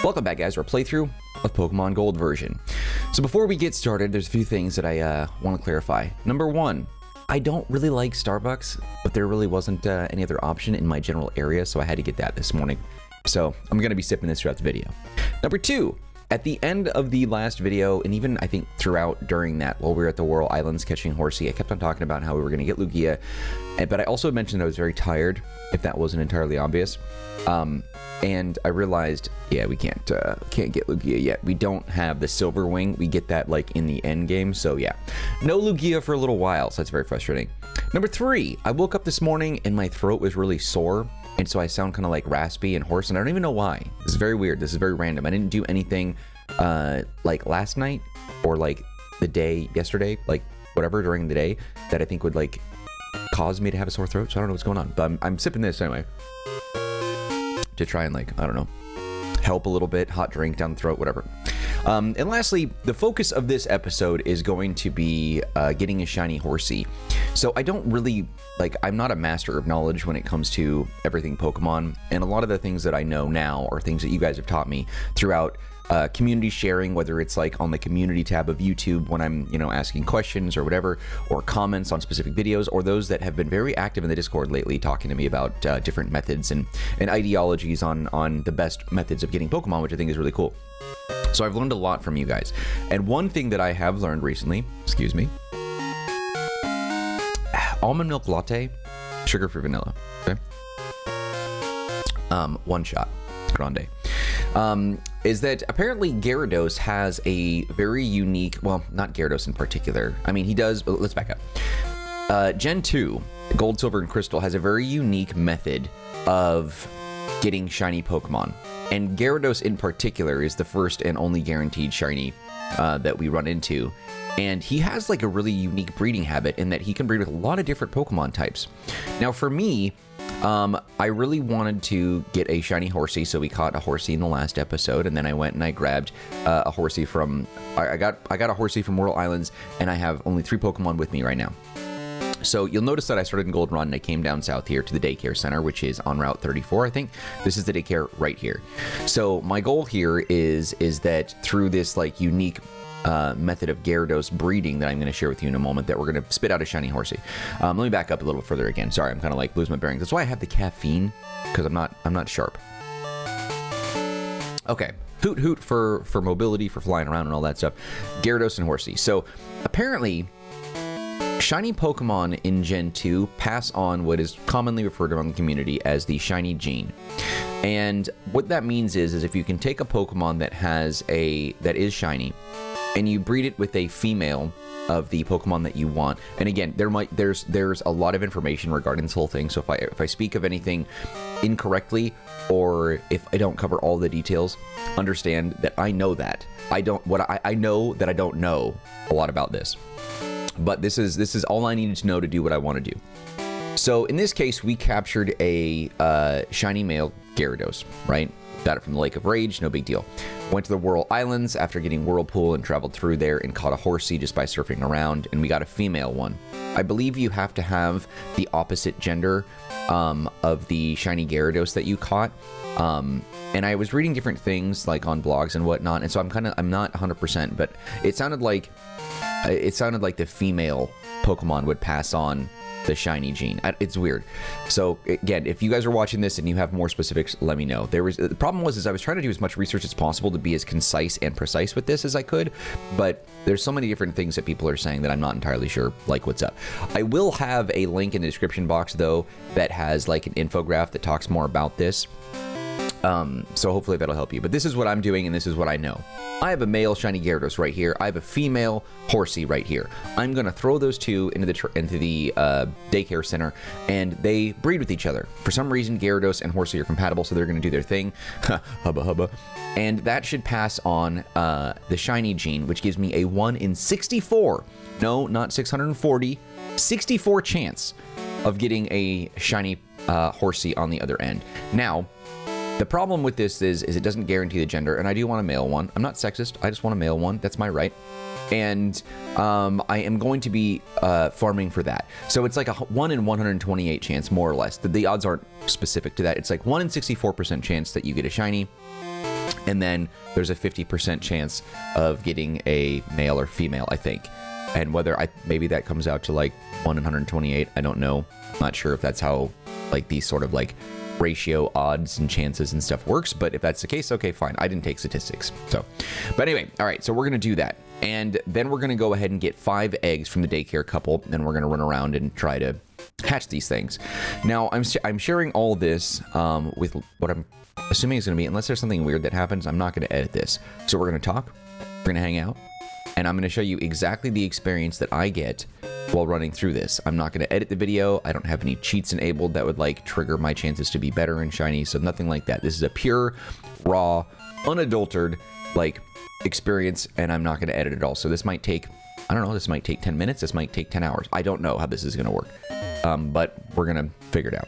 Welcome back, guys, to our playthrough of Pokemon Gold version. So before we get started, there's a few things that I want to clarify. Number one, I don't really like Starbucks, but there really wasn't any other option in my general area, so I had to get that this morning. So I'm going to be sipping this throughout the video. Number two, at the end of the last video, and even I think throughout during that, while we were at the Whirl Islands catching Horsey, I kept on talking about how we were going to get Lugia, but I also mentioned I was very tired, if that wasn't entirely obvious. And I realized, yeah, we can't get Lugia yet. We don't have the Silver Wing. We get that like in the end game. So yeah, no Lugia for a little while. So that's very frustrating. Number three, I woke up this morning and my throat was really sore. And so I sound kind of like raspy and hoarse, and I don't even know why. This is very weird. This is very random. I didn't do anything like last night or like the day yesterday, like whatever during the day that I think would like cause me to have a sore throat. So I don't know what's going on, but I'm sipping this anyway to try and like, I don't know, help a little bit, hot drink down the throat, whatever. And lastly, the focus of this episode is going to be getting a shiny Horsey. So I don't really, like, I'm not a master of knowledge when it comes to everything Pokemon, and a lot of the things that I know now are things that you guys have taught me throughout community sharing, whether it's like on the community tab of YouTube when I'm, you know, asking questions or whatever, or comments on specific videos, or those that have been very active in the Discord lately talking to me about different methods and ideologies on the best methods of getting Pokemon, which I think is really cool. So I've learned a lot from you guys. And one thing that I have learned recently, excuse me, almond milk latte, sugar-free vanilla, okay? One shot, grande. Is that apparently Gyarados has a very unique, well, not Gyarados in particular. I mean, he does, but let's back up. Gen 2, Gold, Silver, and Crystal has a very unique method of getting shiny Pokemon. And Gyarados in particular is the first and only guaranteed shiny that we run into. And he has like a really unique breeding habit in that he can breed with a lot of different Pokemon types. Now for me, I really wanted to get a shiny Horsey, so we caught a Horsey in the last episode, and then I went and I grabbed a Horsey from, I got a Horsey from Whirl Islands, and I have only 3 Pokemon with me right now. So you'll notice that I started in Gold Run and I came down south here to the Daycare Center, which is on Route 34, I think. This is the Daycare right here. So my goal here is that through this like unique method of Gyarados breeding that I'm going to share with you in a moment, that we're going to spit out a shiny Horsey. Let me back up a little bit further again. Sorry, I'm kind of like losing my bearings. That's why I have the caffeine, because I'm not sharp. Okay, hoot hoot for mobility, for flying around and all that stuff. Gyarados and Horsey. So apparently, shiny Pokemon in Gen 2 pass on what is commonly referred to in the community as the shiny gene. And what that means is if you can take a Pokemon that is shiny, and you breed it with a female of the Pokemon that you want. And again, there's a lot of information regarding this whole thing. So if I speak of anything incorrectly, or if I don't cover all the details, understand that I know that I know that I don't know a lot about this. But this is all I needed to know to do what I want to do. So in this case, we captured a shiny male Gyarados, right? Got it from the Lake of Rage, no big deal. Went to the Whirl Islands after getting Whirlpool and traveled through there and caught a Horsey just by surfing around, and we got a female one. I believe you have to have the opposite gender of the shiny Gyarados that you caught. And I was reading different things like on blogs and whatnot, and so I'm not 100%, but it sounded like the female Pokemon would pass on the shiny gene. It's weird. So again, if you guys are watching this and you have more specifics, let me know. The problem was I was trying to do as much research as possible to be as concise and precise with this as I could, but there's so many different things that people are saying that I'm not entirely sure like what's up. I will have a link in the description box though that has like an infographic that talks more about this. So hopefully that'll help you. But this is what I'm doing, and this is what I know. I have a male shiny Gyarados right here. I have a female Horsey right here. I'm gonna throw those two into the Daycare Center, and they breed with each other. For some reason, Gyarados and Horsey are compatible, so they're gonna do their thing. Hubba hubba. And that should pass on the shiny gene, which gives me a 1 in 64. No, not 640. 64 chance of getting a shiny Horsey on the other end. Now, the problem with this is it doesn't guarantee the gender, and I do want a male one. I'm not sexist. I just want a male one. That's my right. And I am going to be farming for that. So it's like a 1 in 128 chance, more or less. The odds aren't specific to that. It's like 1 in 64% chance that you get a shiny. And then there's a 50% chance of getting a male or female, I think. And whether maybe that comes out to like 1 in 128, I don't know. I'm not sure if that's how like these sort of like ratio odds and chances and stuff works, but if that's the case, okay, fine. I didn't take statistics. So, but anyway, all right, so we're going to do that. And then we're going to go ahead and get 5 eggs from the daycare couple, and we're going to run around and try to hatch these things. Now, I'm sharing all this with what I'm assuming is going to be, unless there's something weird that happens, I'm not going to edit this. So we're going to talk, we're going to hang out, and I'm going to show you exactly the experience that I get while running through this. I'm not going to edit the video. I don't have any cheats enabled that would like trigger my chances to be better in shiny, so nothing like that. This is a pure, raw, unadulterated like experience, and I'm not going to edit it all. So this might take, I don't know, this might take 10 minutes, this might take 10 hours. I don't know how this is going to work, but we're going to figure it out.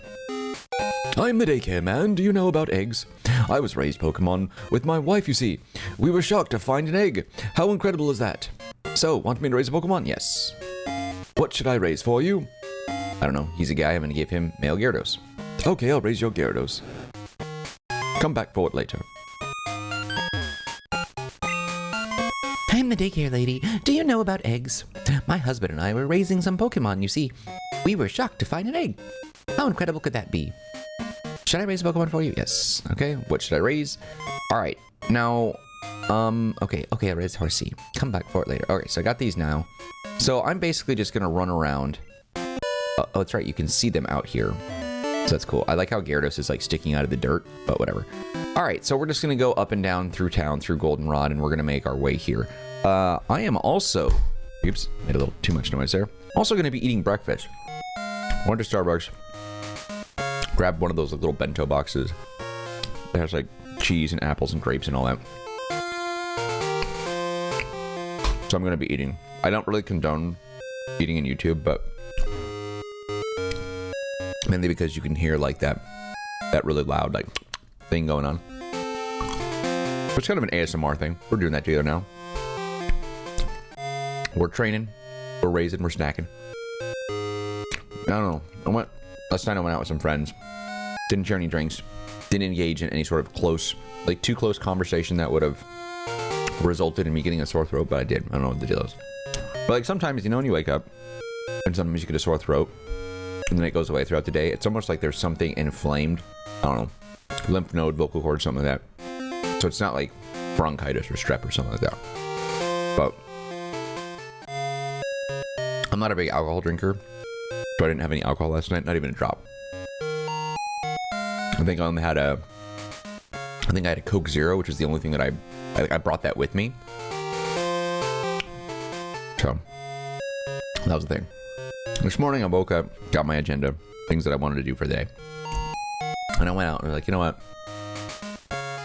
I'm the daycare man. Do you know about eggs? I was raised Pokemon with my wife, you see. We were shocked to find an egg. How incredible is that? So, want me to raise a Pokemon? Yes. What should I raise for you? I don't know. He's a guy. I'm going to give him male Gyarados. Okay, I'll raise your Gyarados. Come back for it later. I'm the daycare lady. Do you know about eggs? My husband and I were raising some Pokemon, you see. We were shocked to find an egg. How incredible could that be? Should I raise a Pokemon for you? Yes. Okay, what should I raise? All right, now, okay, I'll raise Horsey. Come back for it later. Okay, so I got these now. So I'm basically just gonna run around. Oh, that's right, you can see them out here. So that's cool. I like how Gyarados is like sticking out of the dirt, but whatever. All right, so we're just gonna go up and down through town, through Goldenrod, and we're gonna make our way here. I am also, oops, made a little too much noise there. Also gonna be eating breakfast. Went to Starbucks, grabbed one of those little bento boxes that has like cheese and apples and grapes and all that. So I'm gonna be eating. I don't really condone eating in YouTube, but mainly because you can hear like that really loud like thing going on. It's kind of an ASMR thing. We're doing that together now. We're training, we're raising, we're snacking. I don't know. Last night I went out with some friends. Didn't share any drinks. Didn't engage in any sort of close, like too close conversation that would have resulted in me getting a sore throat, but I did. I don't know what the deal is. But like sometimes, you know, when you wake up and sometimes you get a sore throat and then it goes away throughout the day, it's almost like there's something inflamed. I don't know. Lymph node, vocal cord, something like that. So it's not like bronchitis or strep or something like that. But I'm not a big alcohol drinker. So I didn't have any alcohol last night, not even a drop. I think I only had I had a Coke Zero, which is the only thing that I brought that with me. So that was the thing. This morning I woke up, got my agenda, things that I wanted to do for the day. And I went out and I was like, you know what?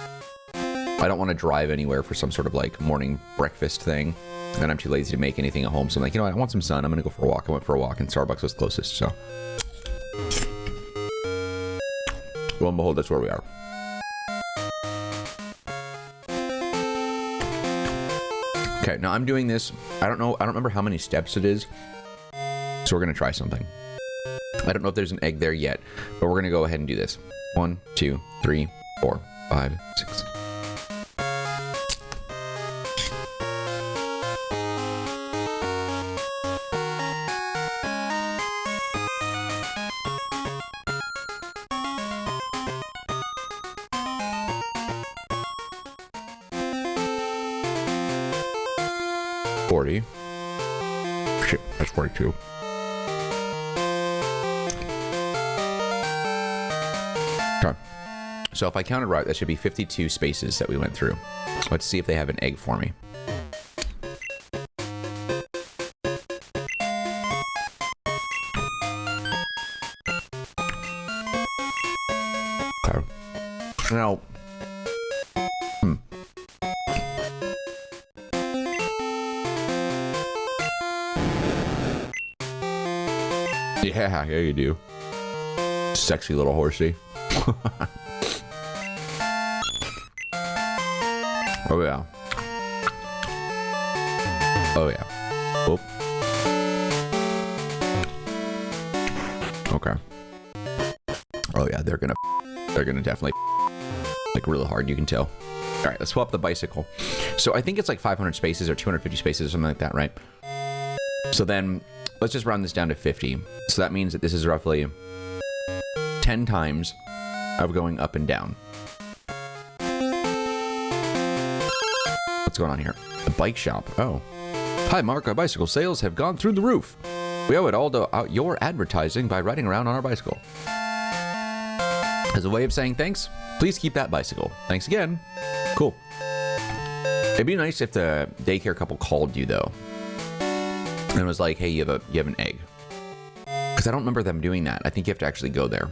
I don't want to drive anywhere for some sort of like morning breakfast thing. And I'm too lazy to make anything at home. So I'm like, you know what? I want some sun. I'm going to go for a walk. I went for a walk and Starbucks was closest. So lo and behold, that's where we are. Okay, now I'm doing this. I don't know. I don't remember how many steps it is. So we're going to try something. I don't know if there's an egg there yet, but we're going to go ahead and do this. 1, 2, 3, 4, 5, 6. Shit, that's 42. Okay. So if I counted right, that should be 52 spaces that we went through. Let's see if they have an egg for me. Okay. Now, yeah, you do. Sexy little horsey. Oh yeah. Oh yeah. Oh. Okay. Oh yeah, they're gonna definitely like like real hard, you can tell. All right, let's swap the bicycle. So I think it's like 500 spaces or 250 spaces or something like that, right? So then let's just round this down to 50. So that means that this is roughly 10 times of going up and down. What's going on here? The bike shop. Oh. Hi, Mark. Our bicycle sales have gone through the roof. We owe it all to your advertising by riding around on our bicycle. As a way of saying thanks, please keep that bicycle. Thanks again. Cool. It'd be nice if the daycare couple called you, though, and was like, hey, you have an egg. Because I don't remember them doing that. I think you have to actually go there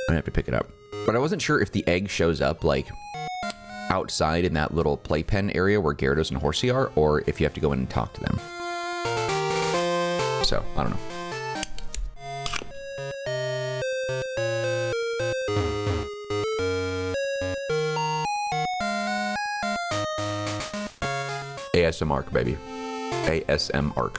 and have to pick it up. But I wasn't sure if the egg shows up, like, outside in that little playpen area where Gyarados and Horsey are, or if you have to go in and talk to them. So, I don't know. ASMR, baby. ASMR.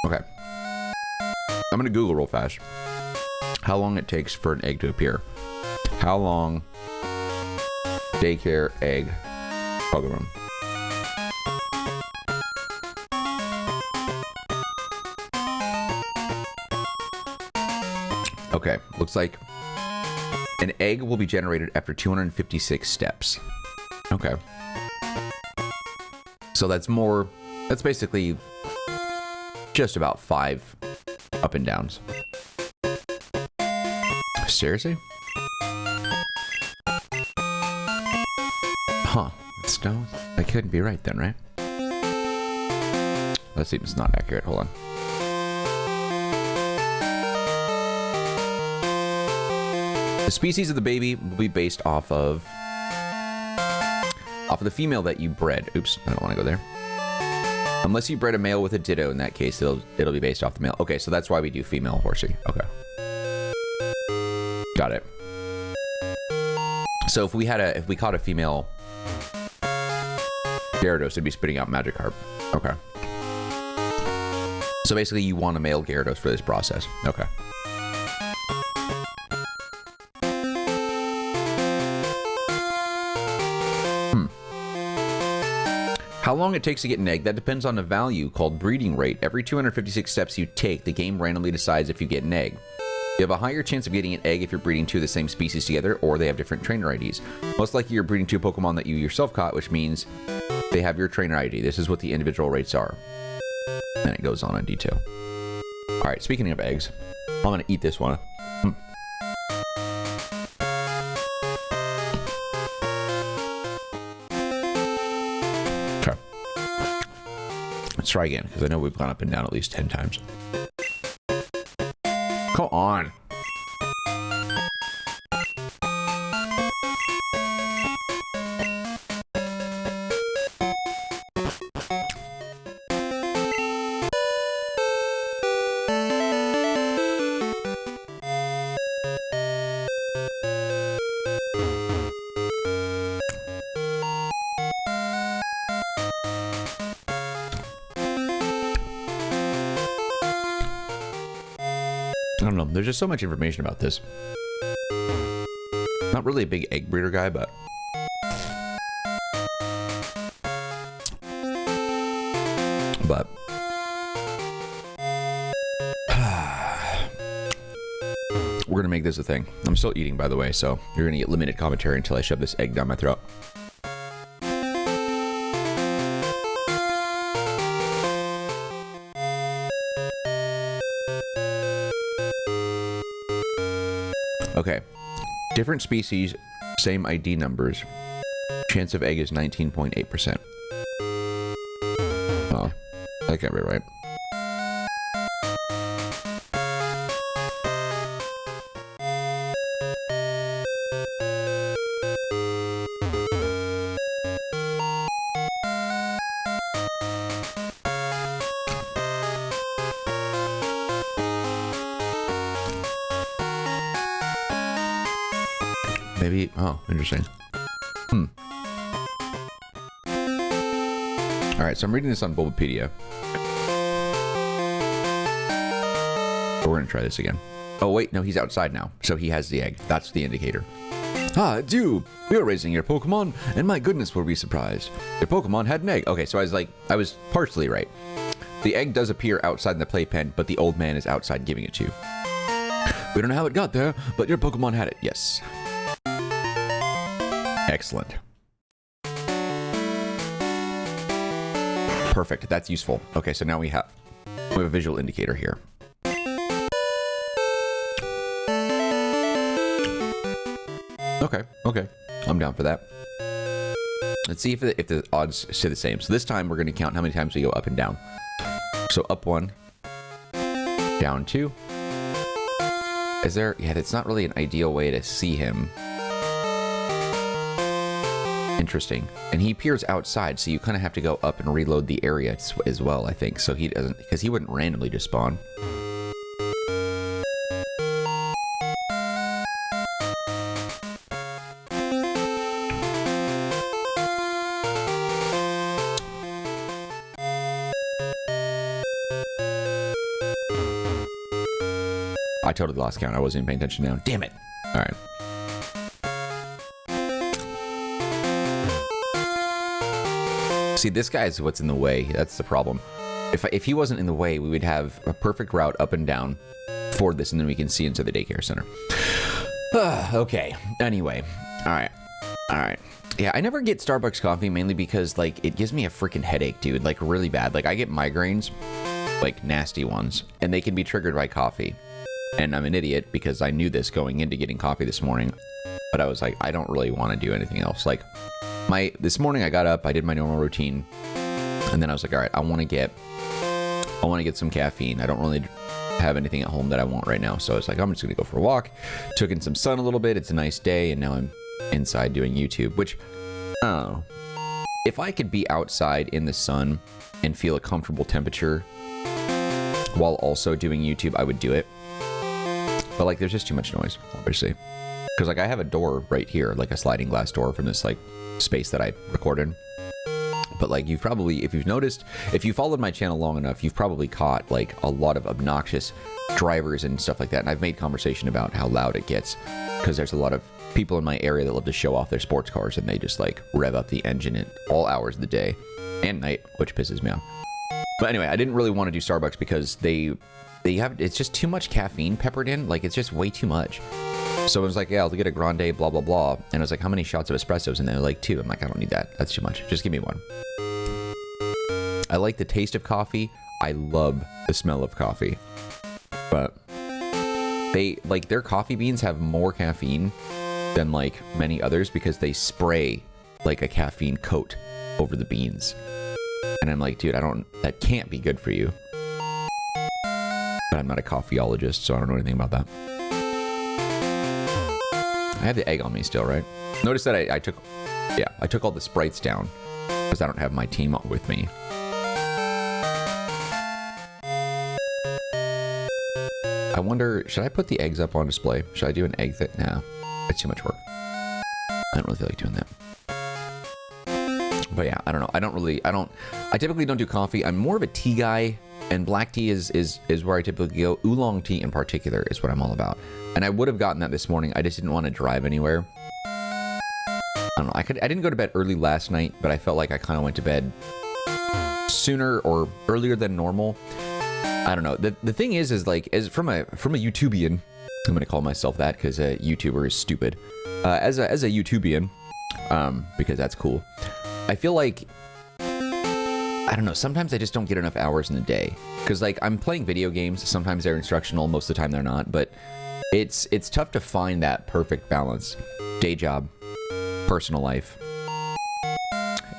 Okay. I'm gonna Google real fast how long it takes for an egg to appear. How long daycare egg Pokemon? Okay, looks like an egg will be generated after 256 steps. Okay. So that's basically just about 5 up and downs. Seriously? Huh. No, that couldn't be right then, right? Let's see if it's not accurate. Hold on. The species of the baby will be based off of the female that you bred. Oops, I don't want to go there. Unless you bred a male with a ditto, in that case, it'll be based off the male. Okay, so that's why we do female Horsey. Okay. Got it. So if we caught a female Gyarados, it'd be spitting out Magikarp. Okay. So basically you want a male Gyarados for this process. Okay. How long it takes to get an egg, that depends on a value called breeding rate. Every 256 steps you take, the game randomly decides if you get an egg. You have a higher chance of getting an egg if you're breeding 2 of the same species together, or they have different trainer IDs. Most likely you're breeding 2 Pokemon that you yourself caught, which means they have your trainer ID. This is what the individual rates are. And it goes on in detail. Alright, speaking of eggs, I'm going to eat this one. Let's try again, because I know we've gone up and down at least 10 times. Come on. I don't know. There's just so much information about this. Not really a big egg breeder guy, but we're gonna make this a thing. I'm still eating, by the way, so you're gonna get limited commentary until I shove this egg down my throat. Okay, different species, same ID numbers. Chance of egg is 19.8%. Oh, that can't be right. Maybe, oh, interesting. Alright, so I'm reading this on Bulbapedia. But we're gonna try this again. Oh wait, no, he's outside now, so he has the egg. That's the indicator. Ah, it's you. We were raising your Pokemon, and my goodness, were we surprised. Your Pokemon had an egg. Okay, so I was partially right. The egg does appear outside the playpen, but the old man is outside giving it to you. We don't know how it got there, but your Pokemon had it. Yes. Excellent. Perfect. That's useful. Okay, so now we have a visual indicator here. Okay. I'm down for that. Let's see if the odds stay the same. So this time we're going to count how many times we go up and down. So up 1, down 2. Is there... Yeah, that's not really an ideal way to see him. Interesting. And he appears outside, so you kind of have to go up and reload the area as well, I think. So he doesn't... Because he wouldn't randomly just spawn. I totally lost count. I wasn't even paying attention now. Damn it. All right. See, this guy is what's in the way. That's the problem. If he wasn't in the way, we would have a perfect route up and down for this, and then we can see into the daycare center. Okay. Anyway. All right. Yeah, I never get Starbucks coffee mainly because, like, it gives me a freaking headache, dude. Like, really bad. Like, I get migraines, like, nasty ones, and they can be triggered by coffee. And I'm an idiot because I knew this going into getting coffee this morning, but I was like, I don't really want to do anything else. Like this morning I got up, I did my normal routine, and then I was like, all right, I want to get some caffeine. I don't really have anything at home that I want right now. So I was like, I'm just going to go for a walk. Took in some sun a little bit. It's a nice day. And now I'm inside doing YouTube, which, if I could be outside in the sun and feel a comfortable temperature while also doing YouTube, I would do it. But, like, there's just too much noise, obviously. Because, like, I have a door right here, like a sliding glass door from this, like, space that I recorded. But, like, you've probably, if you've noticed, if you followed my channel long enough, you've probably caught, like, a lot of obnoxious drivers and stuff like that. And I've made conversation about how loud it gets. Because there's a lot of people in my area that love to show off their sports cars. And they just, like, rev up the engine at all hours of the day and night, which pisses me off. But anyway, I didn't really want to do Starbucks because it's just too much caffeine peppered in. Like, it's just way too much. So I was like, yeah, I'll get a grande, blah, blah, blah. And I was like, how many shots of espressos? And they were like, 2. I'm like, I don't need that. That's too much. Just give me 1. I like the taste of coffee. I love the smell of coffee. But their coffee beans have more caffeine than, like, many others because they spray, like, a caffeine coat over the beans. And I'm like, dude, that can't be good for you. But I'm not a coffeeologist, so I don't know anything about that. I have the egg on me still, right? Notice that I took all the sprites down because I don't have my team with me. I wonder, should I put the eggs up on display? Should I do an egg thing? No, it's too much work. I don't really feel like doing that. But yeah, I don't know. I typically don't do coffee. I'm more of a tea guy. And black tea is where I typically go. Oolong tea in particular is what I'm all about. And I would have gotten that this morning. I just didn't want to drive anywhere. I don't know. I didn't go to bed early last night, but I felt like I kind of went to bed sooner or earlier than normal. I don't know. The thing is like, as from a YouTubian, I'm going to call myself that because a YouTuber is stupid. As a YouTubian, because that's cool. I feel like, I don't know, sometimes I just don't get enough hours in the day. Because, like, I'm playing video games. Sometimes they're instructional. Most of the time they're not. But it's tough to find that perfect balance. Day job, personal life,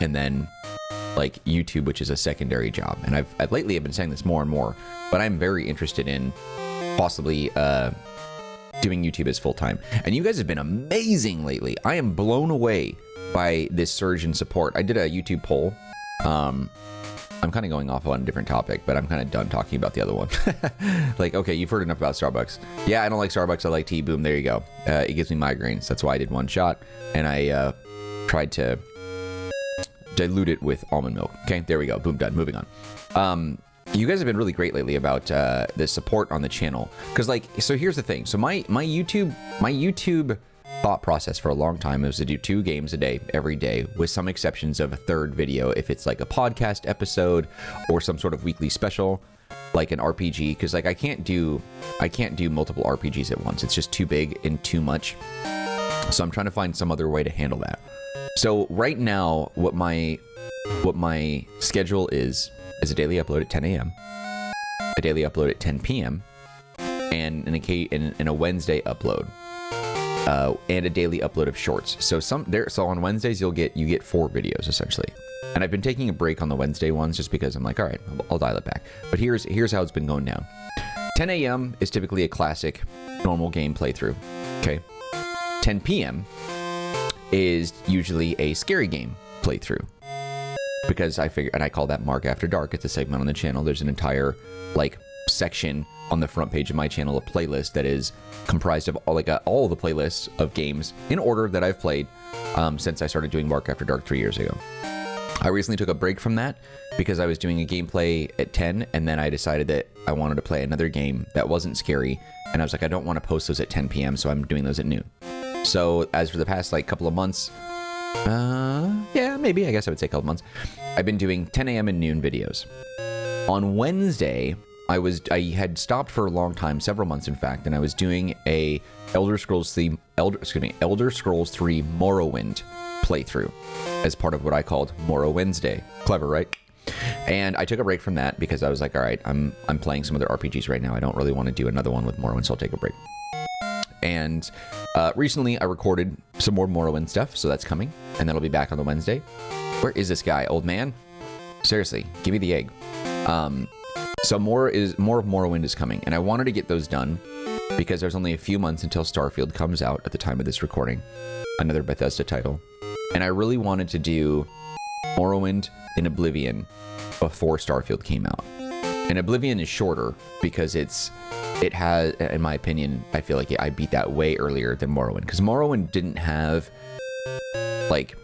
and then, like, YouTube, which is a secondary job. And I've lately have been saying this more and more. But I'm very interested in possibly doing YouTube as full-time. And you guys have been amazing lately. I am blown away by this surge in support. I did a YouTube poll. I'm kind of going off on a different topic, but I'm kind of done talking about the other one. Like, okay, you've heard enough about Starbucks. Yeah, I don't like Starbucks. I like tea. Boom, there you go. It gives me migraines. That's why I did 1 shot, and I tried to dilute it with almond milk. Okay, there we go. Boom, done. Moving on. you guys have been really great lately about the support on the channel. Because, like, so here's the thing. So my YouTube thought process for a long time was to do 2 games a day, every day, with some exceptions of a third video if it's like a podcast episode or some sort of weekly special, like an RPG. Because, like, I can't do multiple RPGs at once. It's just too big and too much. So I'm trying to find some other way to handle that. So right now, what my schedule is a daily upload at 10 a.m., a daily upload at 10 p.m., and a Wednesday upload, and a daily upload of shorts. So on Wednesdays you get 4 videos essentially. And I've been taking a break on the Wednesday ones just because I'm like, all right, I'll dial it back. But here's how it's been going down. 10 a.m. is typically a classic normal game playthrough. Okay. 10 p.m. is usually a scary game playthrough. Because I figure, and I call that Mark After Dark. It's a segment on the channel. There's an entire like section on the front page of my channel, a playlist that is comprised of all the playlists of games in order that I've played since I started doing Mark After Dark 3 years ago. I recently took a break from that because I was doing a gameplay at 10, and then I decided that I wanted to play another game that wasn't scary, and I was like, I don't want to post those at 10 p.m., so I'm doing those at noon. So as for the past like couple of months, yeah, maybe, I guess I would say a couple months, I've been doing 10 a.m. and noon videos. On Wednesday, I had stopped for a long time, several months in fact, and I was doing a Elder Scrolls 3 Morrowind playthrough as part of what I called Morrow Wednesday. Clever, right? And I took a break from that because I was like, all right, I'm playing some other RPGs right now. I don't really want to do another one with Morrowind, so I'll take a break. And recently I recorded some more Morrowind stuff, so that's coming, and that'll be back on the Wednesday. Where is this guy, old man? Seriously, give me the egg. So more of Morrowind is coming, and I wanted to get those done because there's only a few months until Starfield comes out at the time of this recording, another Bethesda title. And I really wanted to do Morrowind and Oblivion before Starfield came out. And Oblivion is shorter because it has, in my opinion, I feel like I beat that way earlier than Morrowind, because Morrowind didn't have like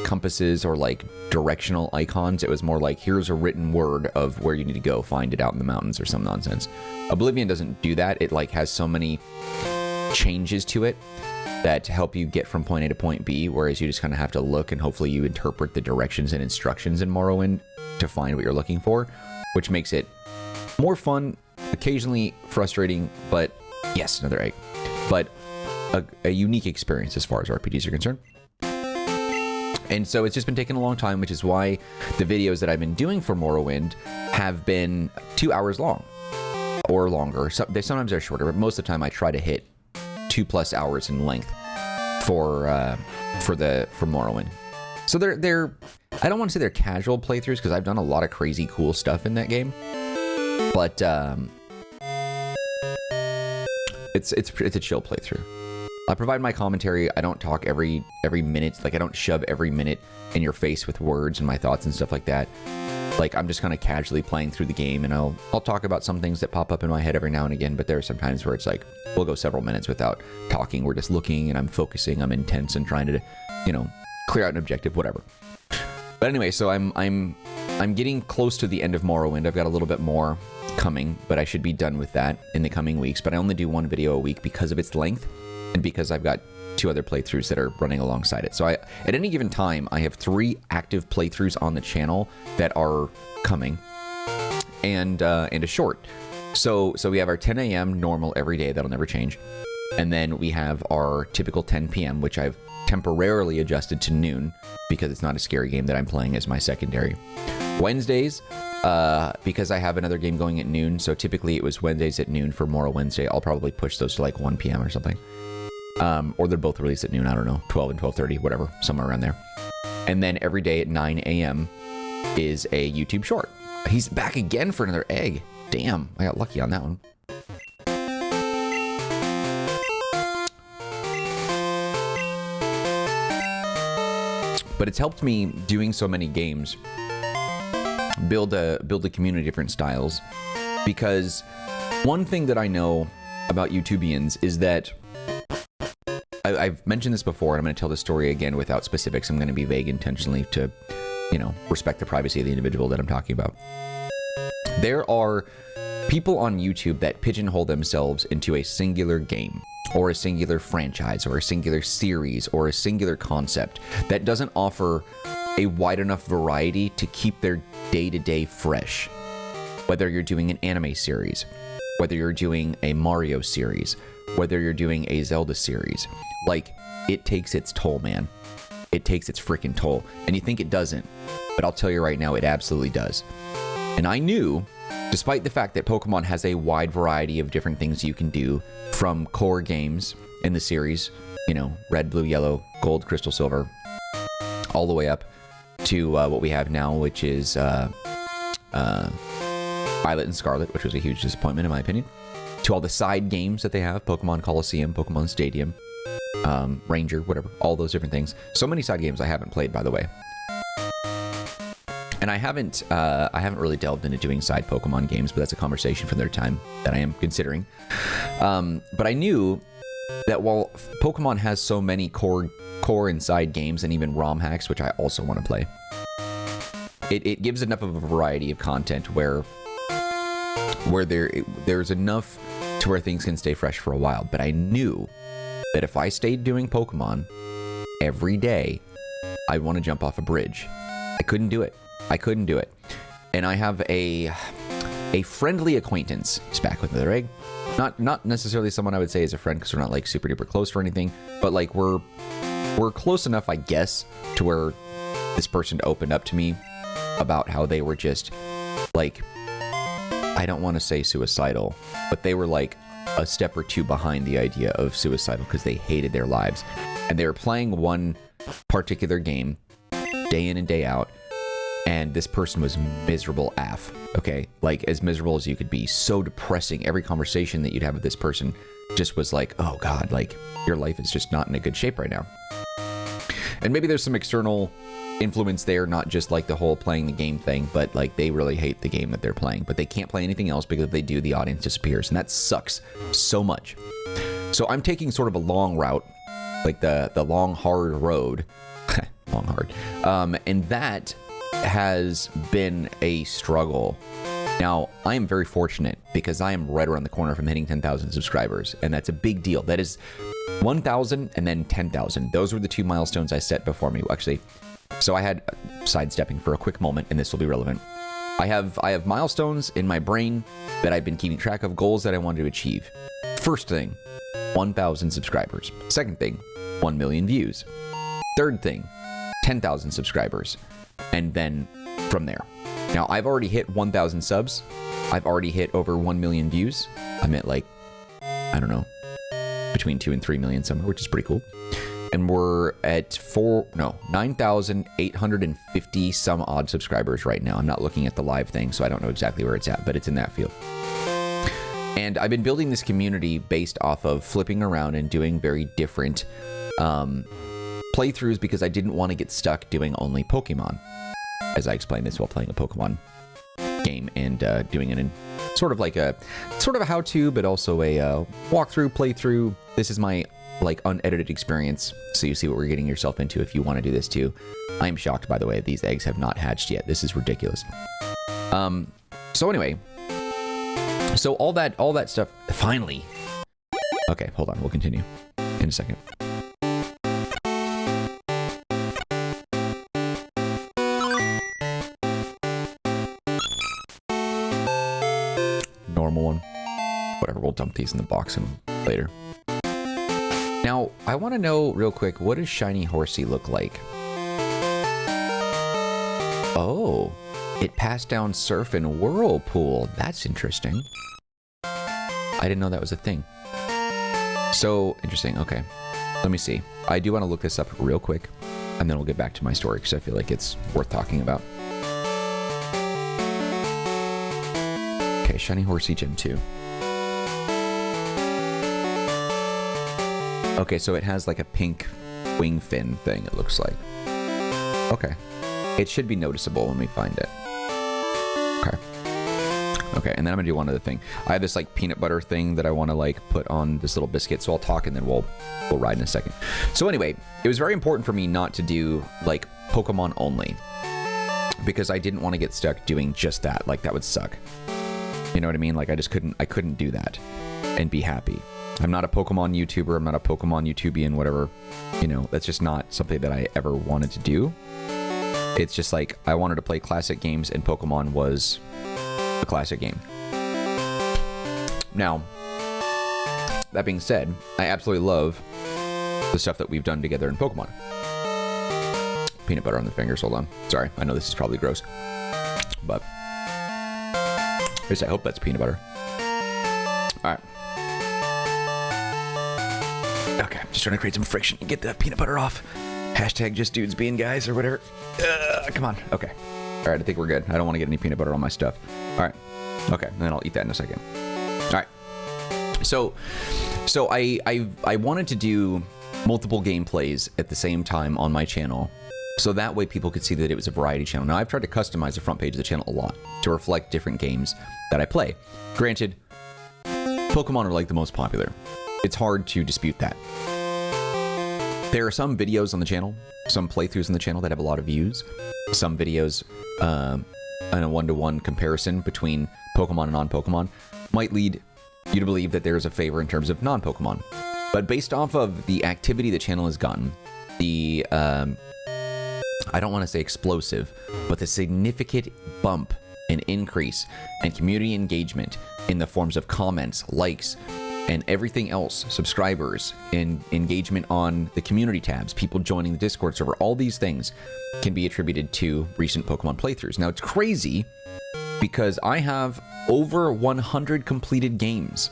compasses or like directional icons. It was more like, here's a written word of where you need to go, find it out in the mountains or some nonsense. Oblivion doesn't do that. It like has so many changes to it that help you get from point A to point B, whereas you just kind of have to look and hopefully you interpret the directions and instructions in Morrowind to find what you're looking for, which makes it more fun, occasionally frustrating, but yes, another egg, but a unique experience as far as RPGs are concerned. And so it's just been taking a long time, which is why the videos that I've been doing for Morrowind have been 2 hours long or longer. So sometimes they're shorter, but most of the time I try to hit 2+ hours in length for Morrowind. So they're I don't want to say they're casual playthroughs because I've done a lot of crazy cool stuff in that game, but it's a chill playthrough. I provide my commentary. I don't talk every minute. Like, I don't shove every minute in your face with words and my thoughts and stuff like that. Like, I'm just kind of casually playing through the game, and I'll talk about some things that pop up in my head every now and again, but there are some times where it's like, we'll go several minutes without talking. We're just looking, and I'm focusing, I'm intense and trying to, clear out an objective, whatever. But anyway, so I'm getting close to the end of Morrowind. I've got a little bit more coming, but I should be done with that in the coming weeks. But I only do one video a week because of its length and because I've got 2 other playthroughs that are running alongside it. So at any given time, I have 3 active playthroughs on the channel that are coming, and a short. So we have our 10 a.m. normal every day. That'll never change. And then we have our typical 10 p.m., which I've temporarily adjusted to noon because it's not a scary game that I'm playing as my secondary. Wednesdays, because I have another game going at noon, so typically it was Wednesdays at noon for Morrow Wednesday. I'll probably push those to like 1 p.m. or something. Or they're both released at noon, I don't know, 12 and 12:30, whatever, somewhere around there. And then every day at 9 a.m. is a YouTube short. He's back again for another egg. Damn, I got lucky on that one. But it's helped me doing so many games build a community of different styles, because one thing that I know about YouTubians is that I've mentioned this before, and I'm going to tell the story again without specifics. I'm going to be vague intentionally to, respect the privacy of the individual that I'm talking about. There are people on YouTube that pigeonhole themselves into a singular game, or a singular franchise, or a singular series, or a singular concept that doesn't offer a wide enough variety to keep their day-to-day fresh. Whether you're doing an anime series, whether you're doing a Mario series, whether you're doing a Zelda series, like, it takes its toll, man. It takes its freaking toll. And you think it doesn't, but I'll tell you right now, it absolutely does. And I knew, despite the fact that Pokemon has a wide variety of different things you can do, from core games in the series, you know, Red, Blue, Yellow, Gold, Crystal, Silver, all the way up to what we have now, which is Violet and Scarlet, which was a huge disappointment in my opinion, to all the side games that they have, Pokemon Coliseum, Pokemon Stadium, Ranger, whatever, all those different things. So many side games I haven't played, by the way. And I haven't really delved into doing side Pokemon games, but that's a conversation for their time that I am considering. But I knew that while Pokemon has so many core and side games, and even ROM hacks, which I also want to play, it gives enough of a variety of content where there's enough to where things can stay fresh for a while. But I knew that if I stayed doing Pokemon every day, I'd want to jump off a bridge. I couldn't do it. And I have a friendly acquaintance. He's back with another egg. Not necessarily someone I would say is a friend, because we're not like super duper close or anything, but like we're close enough, I guess, to where this person opened up to me about how they were just like, I don't want to say suicidal, but they were like a step or two behind the idea of suicidal because they hated their lives. And they were playing one particular game day in and day out, and this person was miserable AF, okay? Like, as miserable as you could be. So depressing. Every conversation that you'd have with this person just was like, oh God, like, your life is just not in a good shape right now. And maybe there's some external influence there, not just like the whole playing the game thing, but like they really hate the game that they're playing, but they can't play anything else because if they do, the audience disappears, and that sucks so much. So I'm taking sort of a long route, like the long hard road, long hard, and that has been a struggle. Now, I am very fortunate because I am right around the corner from hitting 10,000 subscribers, and that's a big deal. That is 1,000 and then 10,000. Those were the two milestones I set before me. Actually, so I had, sidestepping for a quick moment, and this will be relevant. I have milestones in my brain that I've been keeping track of, goals that I wanted to achieve. First thing, 1,000 subscribers. Second thing, 1 million views. Third thing, 10,000 subscribers. And then from there. Now, I've already hit 1,000 subs. I've already hit over 1 million views. I'm at like, I don't know, between 2 and 3 million somewhere, which is pretty cool. And we're at 9,850 some odd subscribers right now. I'm not looking at the live thing, so I don't know exactly where it's at, but it's in that field. And I've been building this community based off of flipping around and doing very different playthroughs because I didn't want to get stuck doing only Pokemon. As I explained this while playing a Pokemon game and doing it in sort of a how-to, but also a walkthrough, playthrough. This is my like unedited experience, so you see what we're getting yourself into if you want to do this too. I am shocked, by the way, these eggs have not hatched yet. This is ridiculous. So anyway, so all that stuff finally. Okay, hold on, we'll continue in a second. Normal one. Whatever, we'll dump these in the box and later. Now, I want to know real quick, what does Shiny Horsey look like? Oh, it passed down Surf and Whirlpool. That's interesting. I didn't know that was a thing. So, interesting. Okay, let me see. I do want to look this up real quick, and then we'll get back to my story, because I feel like it's worth talking about. Okay, Shiny Horsey Gen 2. Okay, so it has like a pink wing fin thing, it looks like. Okay. It should be noticeable when we find it. Okay. Okay, and then I'm gonna do one other thing. I have this like peanut butter thing that I want to like put on this little biscuit, so I'll talk and then we'll ride in a second. So anyway, it was very important for me not to do like Pokemon only. because I didn't want to get stuck doing just that. Like, that would suck. You know what I mean? Like, I couldn't do that and be happy. I'm not a Pokemon YouTuber. I'm not a Pokemon YouTubian, whatever. You know, that's just not something that I ever wanted to do. It's just like, I wanted to play classic games, and Pokemon was a classic game. Now, that being said, I absolutely love the stuff that we've done together in Pokemon. Peanut butter on the fingers. Hold on. Sorry. I know this is probably gross, but at least I hope that's peanut butter. All right. Okay. Just trying to create some friction and get that peanut butter off. Hashtag just dudes being guys or whatever. Come on. Okay. All right. I think we're good. I don't want to get any peanut butter on my stuff. All right. Okay. And then I'll eat that in a second. All right. So I wanted to do multiple gameplays at the same time on my channel, so that way people could see that it was a variety channel. Now, I've tried to customize the front page of the channel a lot to reflect different games that I play. Granted, Pokemon are like the most popular. It's hard to dispute that. There are some videos on the channel, some playthroughs on the channel that have a lot of views. Some videos in a one-to-one comparison between Pokemon and non-Pokemon might lead you to believe that there is a favor in terms of non-Pokemon. But based off of the activity the channel has gotten, the, I don't want to say explosive, but the significant bump and increase and community engagement in the forms of comments, likes, and everything else, subscribers, and engagement on the community tabs, people joining the Discord server, all these things can be attributed to recent Pokemon playthroughs. Now, it's crazy because I have over 100 completed games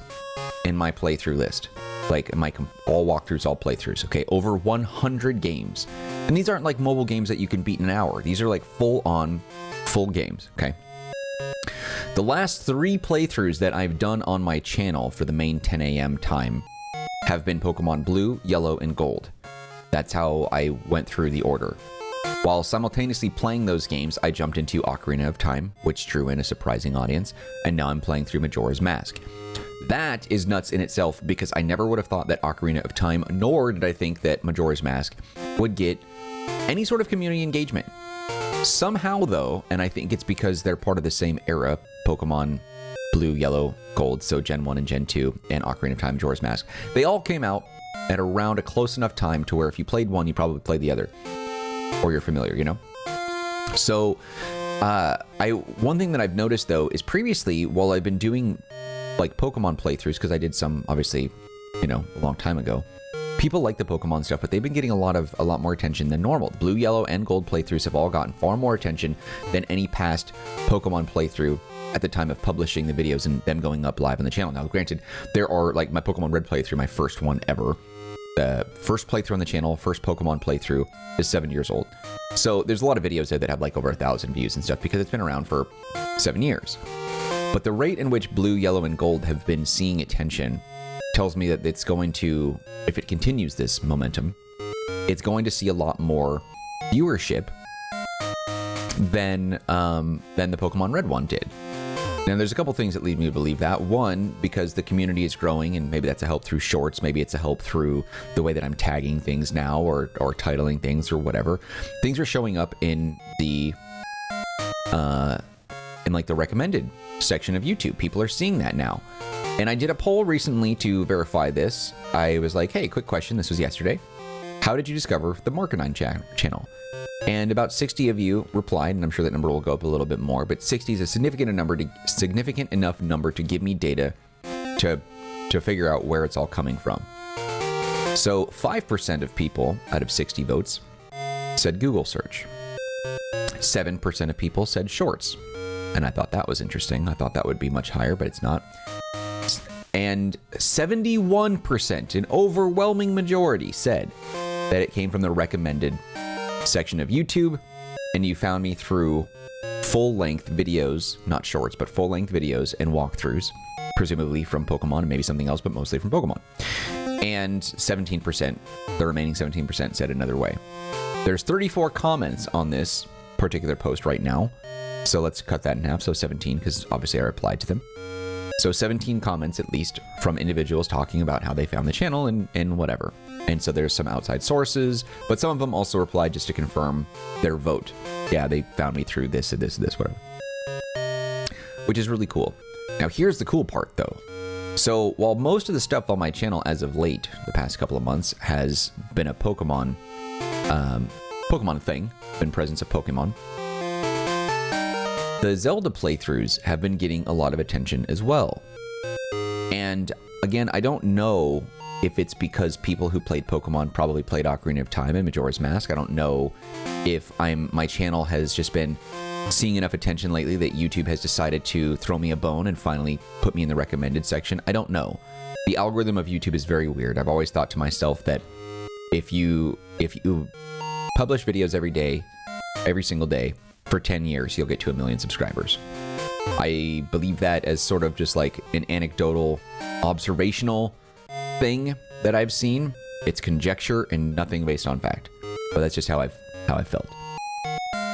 in my playthrough list. Like, my all walkthroughs, all playthroughs, okay? Over 100 games. And these aren't like mobile games that you can beat in an hour. These are like full games, okay? The last 3 playthroughs that I've done on my channel for the main 10 a.m. time have been Pokemon Blue, Yellow, and Gold. That's how I went through the order. While simultaneously playing those games, I jumped into Ocarina of Time, which drew in a surprising audience, and now I'm playing through Majora's Mask. That is nuts in itself, because I never would have thought that Ocarina of Time, nor did I think that Majora's Mask would get any sort of community engagement. Somehow, though, and I think it's because they're part of the same era, Pokemon Blue, Yellow, Gold, so Gen 1 and Gen 2, and Ocarina of Time, Majora's Mask, they all came out at around a close enough time to where if you played one, you probably played the other. Or you're familiar, you know? So, one thing that I've noticed, though, is previously, while I've been doing, like, Pokemon playthroughs, because I did some, obviously, you know, a long time ago, people like the Pokemon stuff, but they've been getting a lot more attention than normal. Blue, Yellow, and Gold playthroughs have all gotten far more attention than any past Pokemon playthrough at the time of publishing the videos and them going up live on the channel. Now, granted, there are, like, my Pokemon Red playthrough, my first one ever. The first playthrough on the channel, first Pokemon playthrough, is 7 years old. So there's a lot of videos there that have like over 1,000 views and stuff because it's been around for 7 years. But the rate in which Blue, Yellow, and Gold have been seeing attention tells me that it's going to, if it continues this momentum, it's going to see a lot more viewership than the Pokemon Red one did. Now, there's a couple things that lead me to believe that. One, because the community is growing, and maybe that's a help through shorts. Maybe it's a help through the way that I'm tagging things now or titling things or whatever. Things are showing up in the like the recommended section of YouTube. People are seeing that now. And I did a poll recently to verify this. I was like, hey, quick question. This was yesterday. How did you discover the Marcanine channel? And about 60 of you replied, and I'm sure that number will go up a little bit more, but 60 is a significant enough number to give me data to figure out where it's all coming from. So 5% of people out of 60 votes said Google search. 7% of people said shorts. And I thought that was interesting. I thought that would be much higher, but it's not. And 71%, an overwhelming majority, said that it came from the recommended section of YouTube, and you found me through full-length videos, not shorts, but full-length videos and walkthroughs, presumably from Pokemon and maybe something else, but mostly from Pokemon. And 17%, the remaining 17% said another way. There's 34 comments on this particular post right now, so let's cut that in half, so 17, because obviously I replied to them. So 17 comments at least from individuals talking about how they found the channel and whatever. And so there's some outside sources, but some of them also replied just to confirm their vote. Yeah, they found me through this and this and this, whatever. Which is really cool. Now here's the cool part though. So while most of the stuff on my channel as of late, the past couple of months, has been a Pokemon thing, been presence of Pokemon, the Zelda playthroughs have been getting a lot of attention as well. And again, I don't know if it's because people who played Pokemon probably played Ocarina of Time and Majora's Mask. I don't know if my channel has just been seeing enough attention lately that YouTube has decided to throw me a bone and finally put me in the recommended section. I don't know. The algorithm of YouTube is very weird. I've always thought to myself that if you publish videos every day, every single day, for 10 years, you'll get to 1 million subscribers. I believe that as sort of just like an anecdotal, observational thing that I've seen. It's conjecture and nothing based on fact. But that's just how I've felt.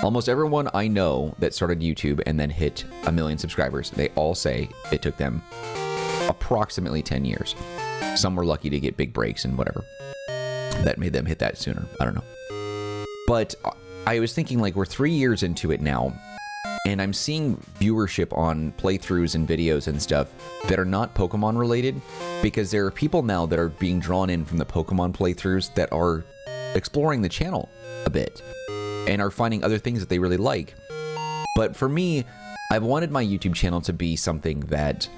Almost everyone I know that started YouTube and then hit 1 million subscribers, they all say it took them approximately 10 years. Some were lucky to get big breaks and whatever. That made them hit that sooner. I don't know. But I was thinking, like, we're 3 years into it now, and I'm seeing viewership on playthroughs and videos and stuff that are not Pokemon related, because there are people now that are being drawn in from the Pokemon playthroughs that are exploring the channel a bit and are finding other things that they really like. But for me, I've wanted my YouTube channel to be something that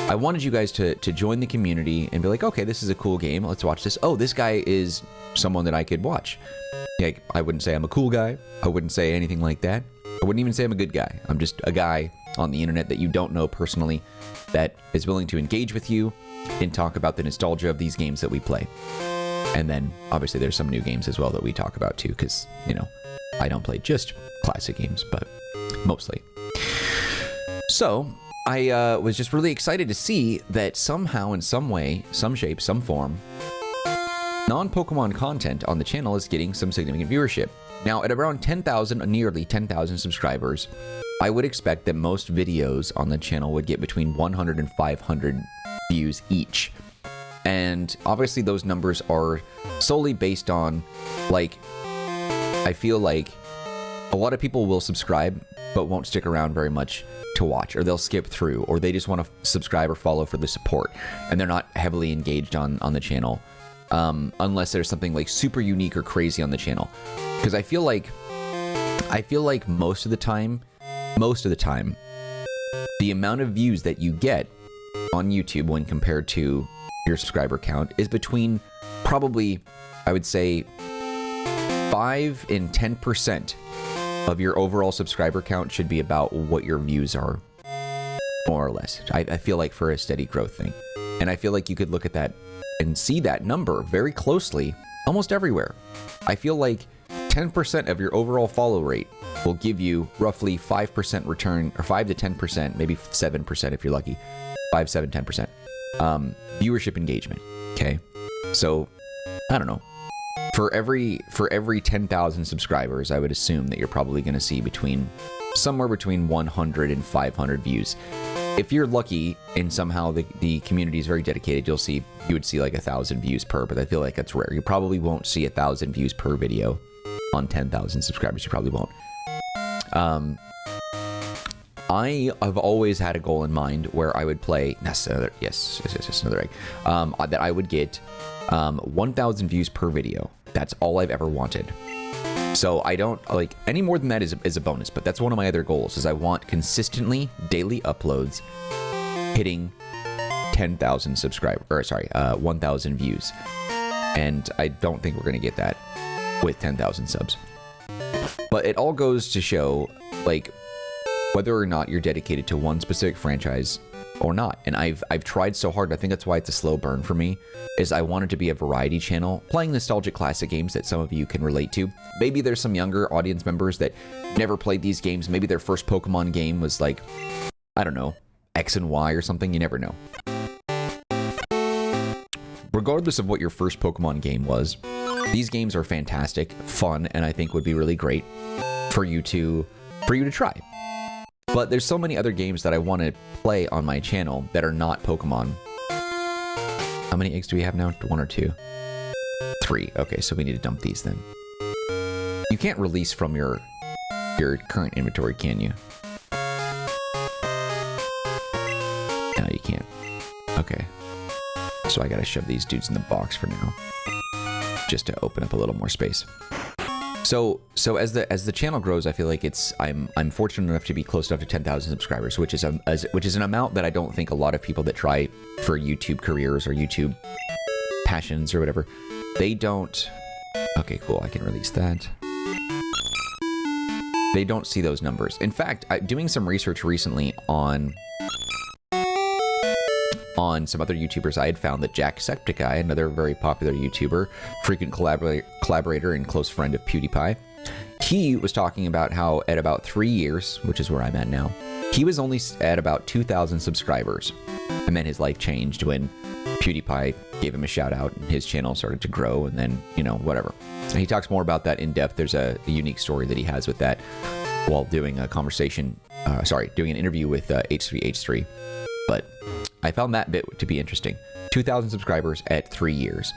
I wanted you guys to join the community and be like, okay, this is a cool game. Let's watch this. Oh, this guy is someone that I could watch. Like, I wouldn't say I'm a cool guy. I wouldn't say anything like that. I wouldn't even say I'm a good guy. I'm just a guy on the internet that you don't know personally that is willing to engage with you and talk about the nostalgia of these games that we play. And then, obviously, there's some new games as well that we talk about too, because, you know, I don't play just classic games, but mostly. So, I was just really excited to see that somehow, in some way, some shape, some form, non-Pokemon content on the channel is getting some significant viewership. Now, at around 10,000, nearly 10,000 subscribers, I would expect that most videos on the channel would get between 100 and 500 views each. And obviously those numbers are solely based on, like, I feel like a lot of people will subscribe but won't stick around very much to watch, or they'll skip through, or they just want to subscribe or follow for the support, and they're not heavily engaged on the channel. Unless there's something like super unique or crazy on the channel. Because I feel like most of the time, the amount of views that you get on YouTube when compared to your subscriber count is between probably, I would say, 5 and 10% of your overall subscriber count should be about what your views are, more or less. I feel like for a steady growth thing. And I feel like you could look at that and see that number very closely almost everywhere. I feel like 10% of your overall follow rate will give you roughly 5% return, or 5 to 10%, maybe 7% if you're lucky. 5, 7, 10%. Viewership engagement. Okay. So, I don't know. For every 10,000 subscribers, I would assume that you're probably going to see somewhere between 100 and 500 views. If you're lucky and somehow the community is very dedicated, you would see like 1,000 views per, but I feel like that's rare. You probably won't see 1,000 views per video on 10,000 subscribers. You probably won't. I have always had a goal in mind where I would play, another egg, that I would get 1,000 views per video. That's all I've ever wanted. So I don't, like, any more than that is a bonus, but that's one of my other goals, is I want consistently daily uploads hitting 10,000 subscribers, 1,000 views. And I don't think we're going to get that with 10,000 subs. But it all goes to show, like, whether or not you're dedicated to one specific franchise or not. And I've tried so hard. I think that's why it's a slow burn for me, is I wanted to be a variety channel, playing nostalgic classic games that some of you can relate to. Maybe there's some younger audience members that never played these games. Maybe their first Pokemon game was like, I don't know, X and Y or something. You never know. Regardless of what your first Pokemon game was, these games are fantastic, fun, and I think would be really great for you to try. But there's so many other games that I want to play on my channel that are not Pokemon. How many eggs do we have now? 1 or 2? 3. Okay, so we need to dump these then. You can't release from your current inventory, can you? No, you can't. Okay. So I gotta shove these dudes in the box for now, just to open up a little more space. So as the channel grows, I feel like I'm fortunate enough to be close enough to 10,000 subscribers, which is an amount that I don't think a lot of people that try for YouTube careers or YouTube passions or whatever, they don't. Okay, cool. I can release that. They don't see those numbers. In fact, doing some research recently on some other YouTubers, I had found that Jacksepticeye, another very popular YouTuber, frequent collaborator and close friend of PewDiePie, he was talking about how at about 3 years, which is where I'm at now, he was only at about 2,000 subscribers. And then his life changed when PewDiePie gave him a shout out and his channel started to grow, and then, you know, whatever. So he talks more about that in depth. There's a unique story that he has with that while doing a conversation, doing an interview with H3H3. But I found that bit to be interesting. 2,000 subscribers at 3 years.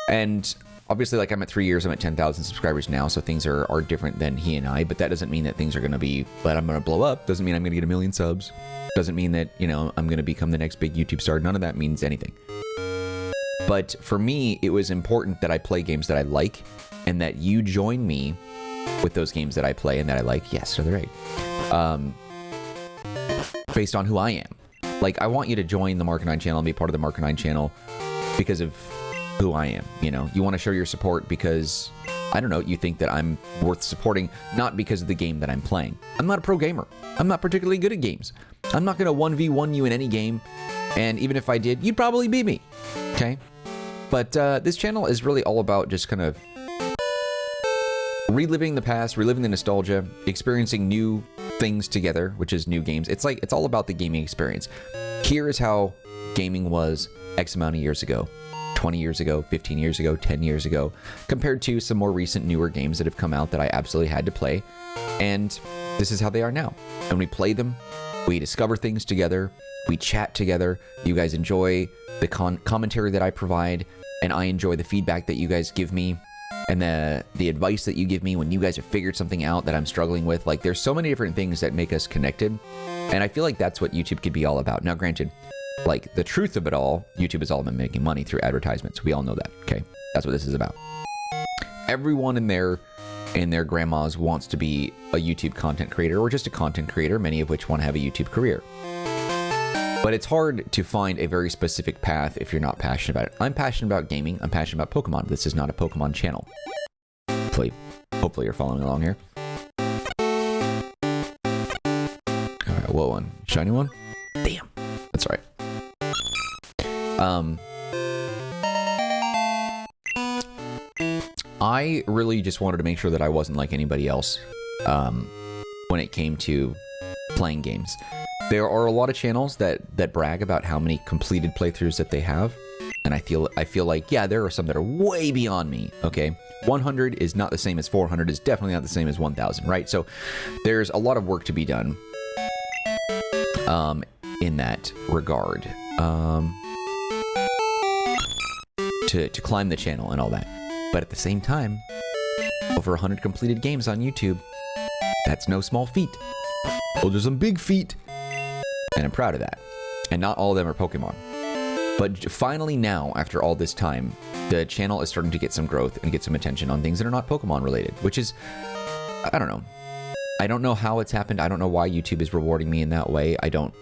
And obviously, like, I'm at 3 years, I'm at 10,000 subscribers now, so things are different than he and I, but that doesn't mean that things are going to be, but I'm going to blow up. Doesn't mean I'm going to get 1 million subs. Doesn't mean that, you know, I'm going to become the next big YouTube star. None of that means anything. But for me, it was important that I play games that I like and that you join me with those games that I play and that I like. Yes, so they're right. Based on who I am. Like, I want you to join the Marcanine channel and be part of the Marcanine channel because of who I am, you know? You want to show your support because, I don't know, you think that I'm worth supporting, not because of the game that I'm playing. I'm not a pro gamer. I'm not particularly good at games. I'm not going to 1v1 you in any game, and even if I did, you'd probably beat me, okay? But this channel is really all about just kind of reliving the past, reliving the nostalgia, experiencing new things together, which is new games. It's like, it's all about the gaming experience. Here is how gaming was X amount of years ago, 20 years ago, 15 years ago, 10 years ago, compared to some more recent, newer games that have come out that I absolutely had to play. And this is how they are now. And we play them, we discover things together, we chat together, you guys enjoy the commentary that I provide, and I enjoy the feedback that you guys give me, and the advice that you give me when you guys have figured something out that I'm struggling with. Like, there's so many different things that make us connected, and I feel like that's what YouTube could be all about. Now, granted, like, the truth of it all, YouTube is all about making money through advertisements. We all know that, okay? That's what this is about. Everyone in their grandmas wants to be a YouTube content creator or just a content creator, many of which want to have a YouTube career. But it's hard to find a very specific path if you're not passionate about it. I'm passionate about gaming. I'm passionate about Pokemon. This is not a Pokemon channel. Hopefully you're following along here. All right, what one? Shiny one? Damn. That's all right. I really just wanted to make sure that I wasn't like anybody else when it came to playing games. There are a lot of channels that brag about how many completed playthroughs that they have, and I feel like, yeah, there are some that are way beyond me, okay? 100 is not the same as 400, is definitely not the same as 1,000, right? So there's a lot of work to be done in that regard to climb the channel and all that. But at the same time, over 100 completed games on YouTube, that's no small feat. Those are some big feat. And I'm proud of that. And not all of them are Pokemon. But finally now, after all this time, the channel is starting to get some growth and get some attention on things that are not Pokemon related, which is, I don't know. I don't know how it's happened. I don't know why YouTube is rewarding me in that way. I don't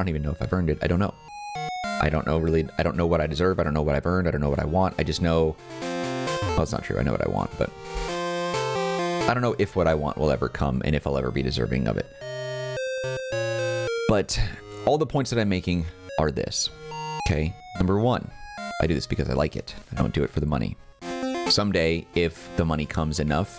even know if I've earned it. I don't know. I don't know really. I don't know what I deserve. I don't know what I've earned. I don't know what I want. I just know, well, it's not true. I know what I want, but I don't know if what I want will ever come and if I'll ever be deserving of it. But all the points that I'm making are this, okay? Number one, I do this because I like it. I don't do it for the money. Someday, if the money comes enough,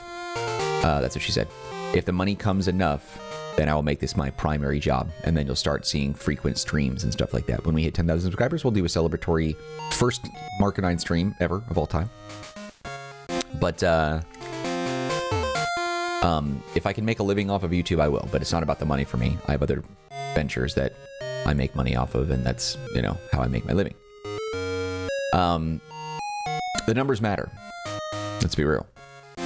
that's what she said. If the money comes enough, then I will make this my primary job. And then you'll start seeing frequent streams and stuff like that. When we hit 10,000 subscribers, we'll do a celebratory first Marcanine stream ever of all time. But If I can make a living off of YouTube, I will, but it's not about the money for me. I have other ventures that I make money off of, and that's, you know, how I make my living. The numbers matter. Let's be real.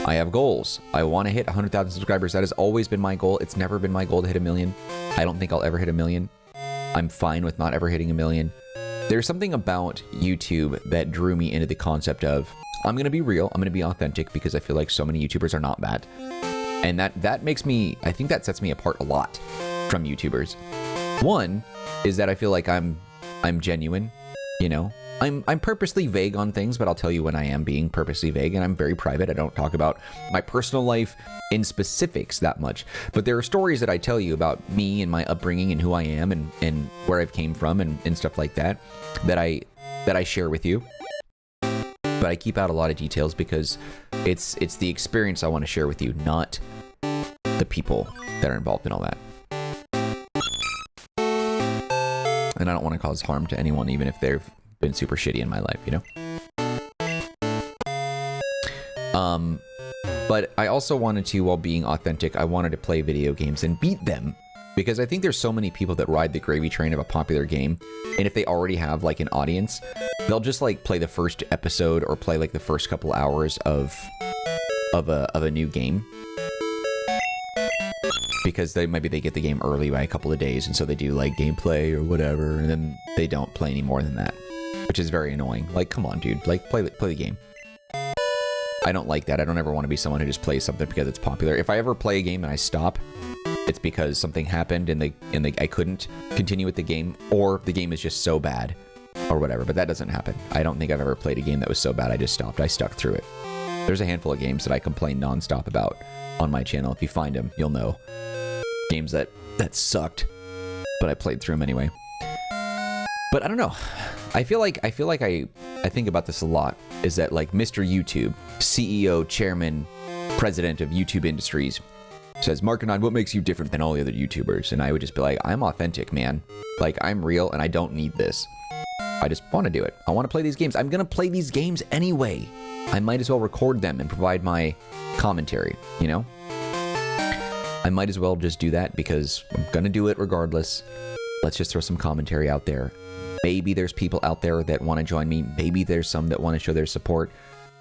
I have goals. I want to hit 100,000 subscribers. That has always been my goal. It's never been my goal to hit 1 million. I don't think I'll ever hit 1 million. I'm fine with not ever hitting 1 million. There's something about YouTube that drew me into the concept of, I'm going to be real. I'm going to be authentic, because I feel like so many YouTubers are not that. And that makes me, I think that sets me apart a lot from YouTubers. One is that I feel like I'm genuine, you know. I'm purposely vague on things, but I'll tell you when I am being purposely vague, and I'm very private. I don't talk about my personal life in specifics that much. But there are stories that I tell you about me and my upbringing and who I am and where I've came from and stuff like that I share with you. But I keep out a lot of details because it's the experience I want to share with you, not the people that are involved in all that. And I don't want to cause harm to anyone, even if they've been super shitty in my life, you know? But I also wanted to, while being authentic, I wanted to play video games and beat them. Because I think there's so many people that ride the gravy train of a popular game, and if they already have like an audience, they'll just like play the first episode or play like the first couple hours of a new game, because maybe they get the game early by a couple of days, and so they do like gameplay or whatever, and then they don't play any more than that, which is very annoying. Like, come on, dude, like play the game. I don't like that. I don't ever want to be someone who just plays something because it's popular. If I ever play a game and I stop, it's because something happened and I couldn't continue with the game, or the game is just so bad or whatever. But that doesn't happen. I don't think I've ever played a game that was so bad I just stopped. I stuck through it. There's a handful of games that I complain nonstop about on my channel. If you find them, you'll know. Games that sucked, but I played through them anyway. But I don't know. I feel like I think about this a lot, is that like Mr. YouTube, CEO, chairman, president of YouTube Industries, says, Marcanine, what makes you different than all the other YouTubers? And I would just be like, I'm authentic, man. Like, I'm real and I don't need this. I just want to do it. I want to play these games. I'm going to play these games anyway. I might as well record them and provide my commentary, you know? I might as well just do that because I'm going to do it regardless. Let's just throw some commentary out there. Maybe there's people out there that want to join me. Maybe there's some that want to show their support.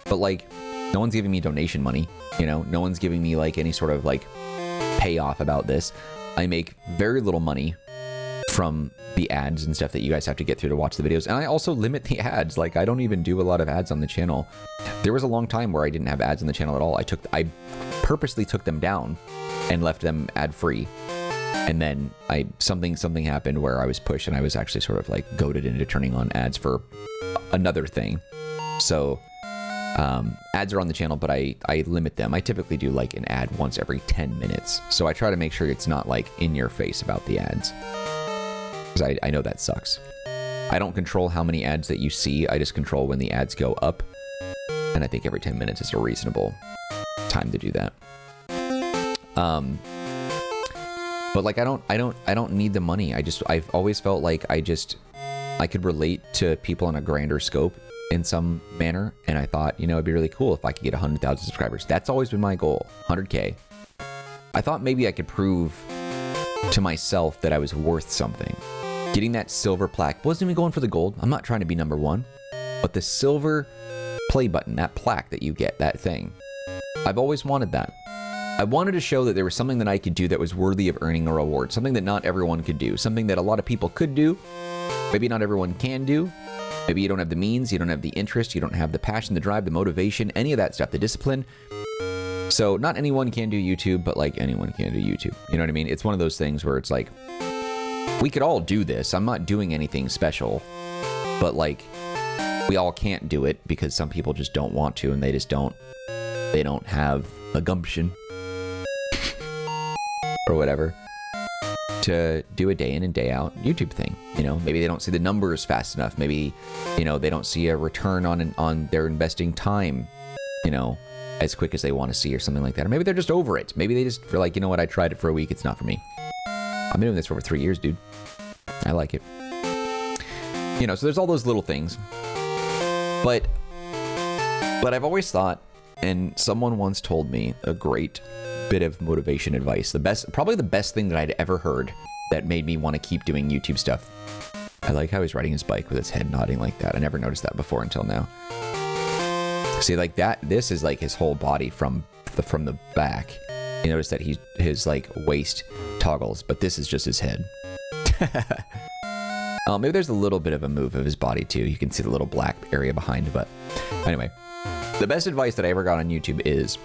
But like, no one's giving me donation money, you know? No one's giving me like any sort of like payoff about this. I make very little money from the ads and stuff that you guys have to get through to watch the videos. And I also limit the ads. Like, I don't even do a lot of ads on the channel. There was a long time where I didn't have ads on the channel at all. I purposely took them down and left them ad free. And then something happened where I was pushed and I was actually sort of like goaded into turning on ads for another thing. So ads are on the channel, but I limit them. I typically do like an ad once every 10 minutes. So I try to make sure it's not like in your face about the ads, because I know that sucks. I don't control how many ads that you see. I just control when the ads go up. And I think every 10 minutes is a reasonable time to do that. But like, I don't need the money. I've always felt like I could relate to people on a grander scope in some manner. And I thought, you know, it'd be really cool if I could get 100,000 subscribers. That's always been my goal, 100K. I thought maybe I could prove to myself that I was worth something. Getting that silver plaque, wasn't even going for the gold. I'm not trying to be number one, but the silver play button, that plaque that you get, that thing, I've always wanted that. I wanted to show that there was something that I could do that was worthy of earning a reward, something that not everyone could do, something that a lot of people could do, maybe not everyone can do. Maybe you don't have the means, you don't have the interest, you don't have the passion, the drive, the motivation, any of that stuff, the discipline. So not anyone can do YouTube, but like anyone can do YouTube. You know what I mean? It's one of those things where it's like, we could all do this. I'm not doing anything special, but like, we all can't do it because some people just don't want to, and they don't have the gumption or whatever to do a day in and day out YouTube thing. You know, maybe they don't see the numbers fast enough. Maybe, you know, they don't see a return on their investing time, you know, as quick as they want to see, or something like that. Or maybe they're just over it. Maybe they just feel like, you know what, I tried it for a week, it's not for me. I've been doing this for over 3 years, dude. I like it. You know, so there's all those little things. But I've always thought, and someone once told me a great bit of motivation advice. Probably the best thing that I'd ever heard that made me want to keep doing YouTube stuff. I like how he's riding his bike with his head nodding like that. I never noticed that before until now. See, like that, this is like his whole body from the back. You notice that his like waist toggles, but this is just his head. Maybe there's a little bit of a move of his body too. You can see the little black area behind, but anyway. The best advice that I ever got on YouTube is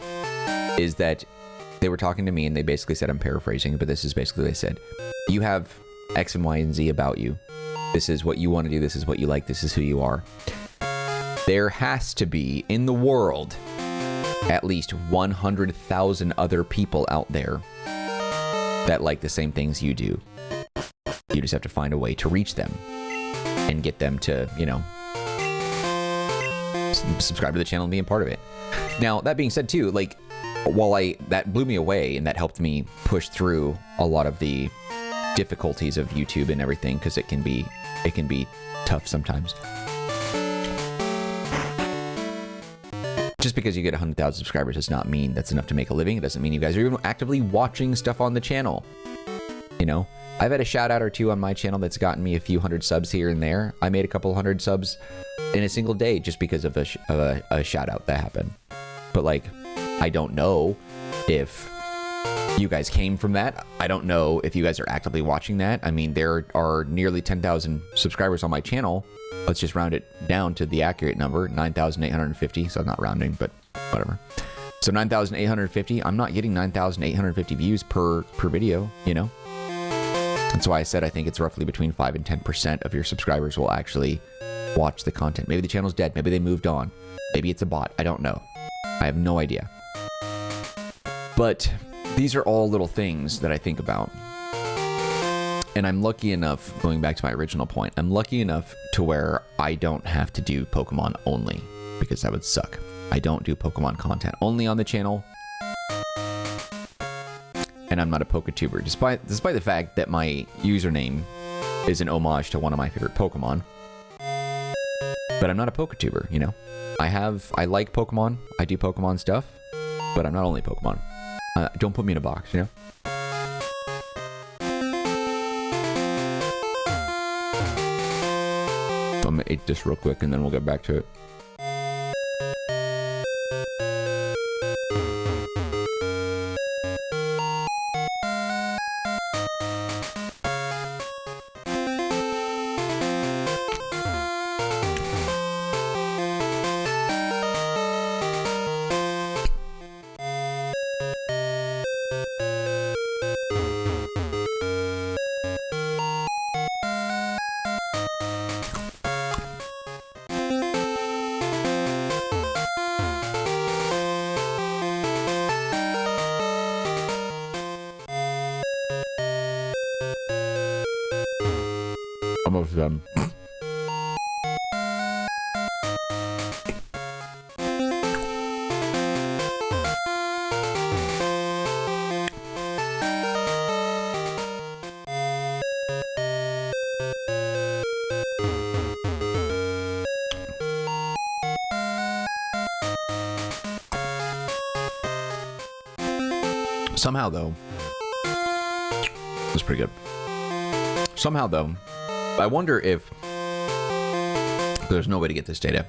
that they were talking to me and they basically said, I'm paraphrasing, but this is basically what they said. You have X and Y and Z about you. This is what you want to do. This is what you like. This is who you are. There has to be in the world at least 100,000 other people out there that like the same things you do. You just have to find a way to reach them and get them to, you know, subscribe to the channel and be a part of it. Now, that being said too, like, while that blew me away and that helped me push through a lot of the difficulties of YouTube and everything, because it can be tough sometimes. Just because you get 100,000 subscribers does not mean that's enough to make a living. It doesn't mean you guys are even actively watching stuff on the channel. You know, I've had a shout out or two on my channel that's gotten me a few hundred subs here and there. I made a couple hundred subs in a single day just because of a shout out that happened. But like, I don't know if you guys came from that. I don't know if you guys are actively watching that. I mean, there are nearly 10,000 subscribers on my channel. Let's just round it down to the accurate number, 9,850. So I'm not rounding, but whatever. So 9,850. I'm not getting 9,850 views per video, you know? That's why I said I think it's roughly between 5 and 10% of your subscribers will actually watch the content. Maybe the channel's dead. Maybe they moved on. Maybe it's a bot. I don't know. I have no idea. But these are all little things that I think about. And I'm lucky enough, going back to my original point, I'm lucky enough to where I don't have to do Pokemon only, because that would suck. I don't do Pokemon content only on the channel. And I'm not a Poketuber, despite the fact that my username is an homage to one of my favorite Pokemon. But I'm not a Poketuber, you know? I like Pokemon, I do Pokemon stuff, but I'm not only Pokemon. Don't put me in a box, you know? I'm gonna eat this real quick and then we'll get back to it. Almost done. Somehow, though, that's pretty good. Somehow, though, I wonder if there's no way to get this data.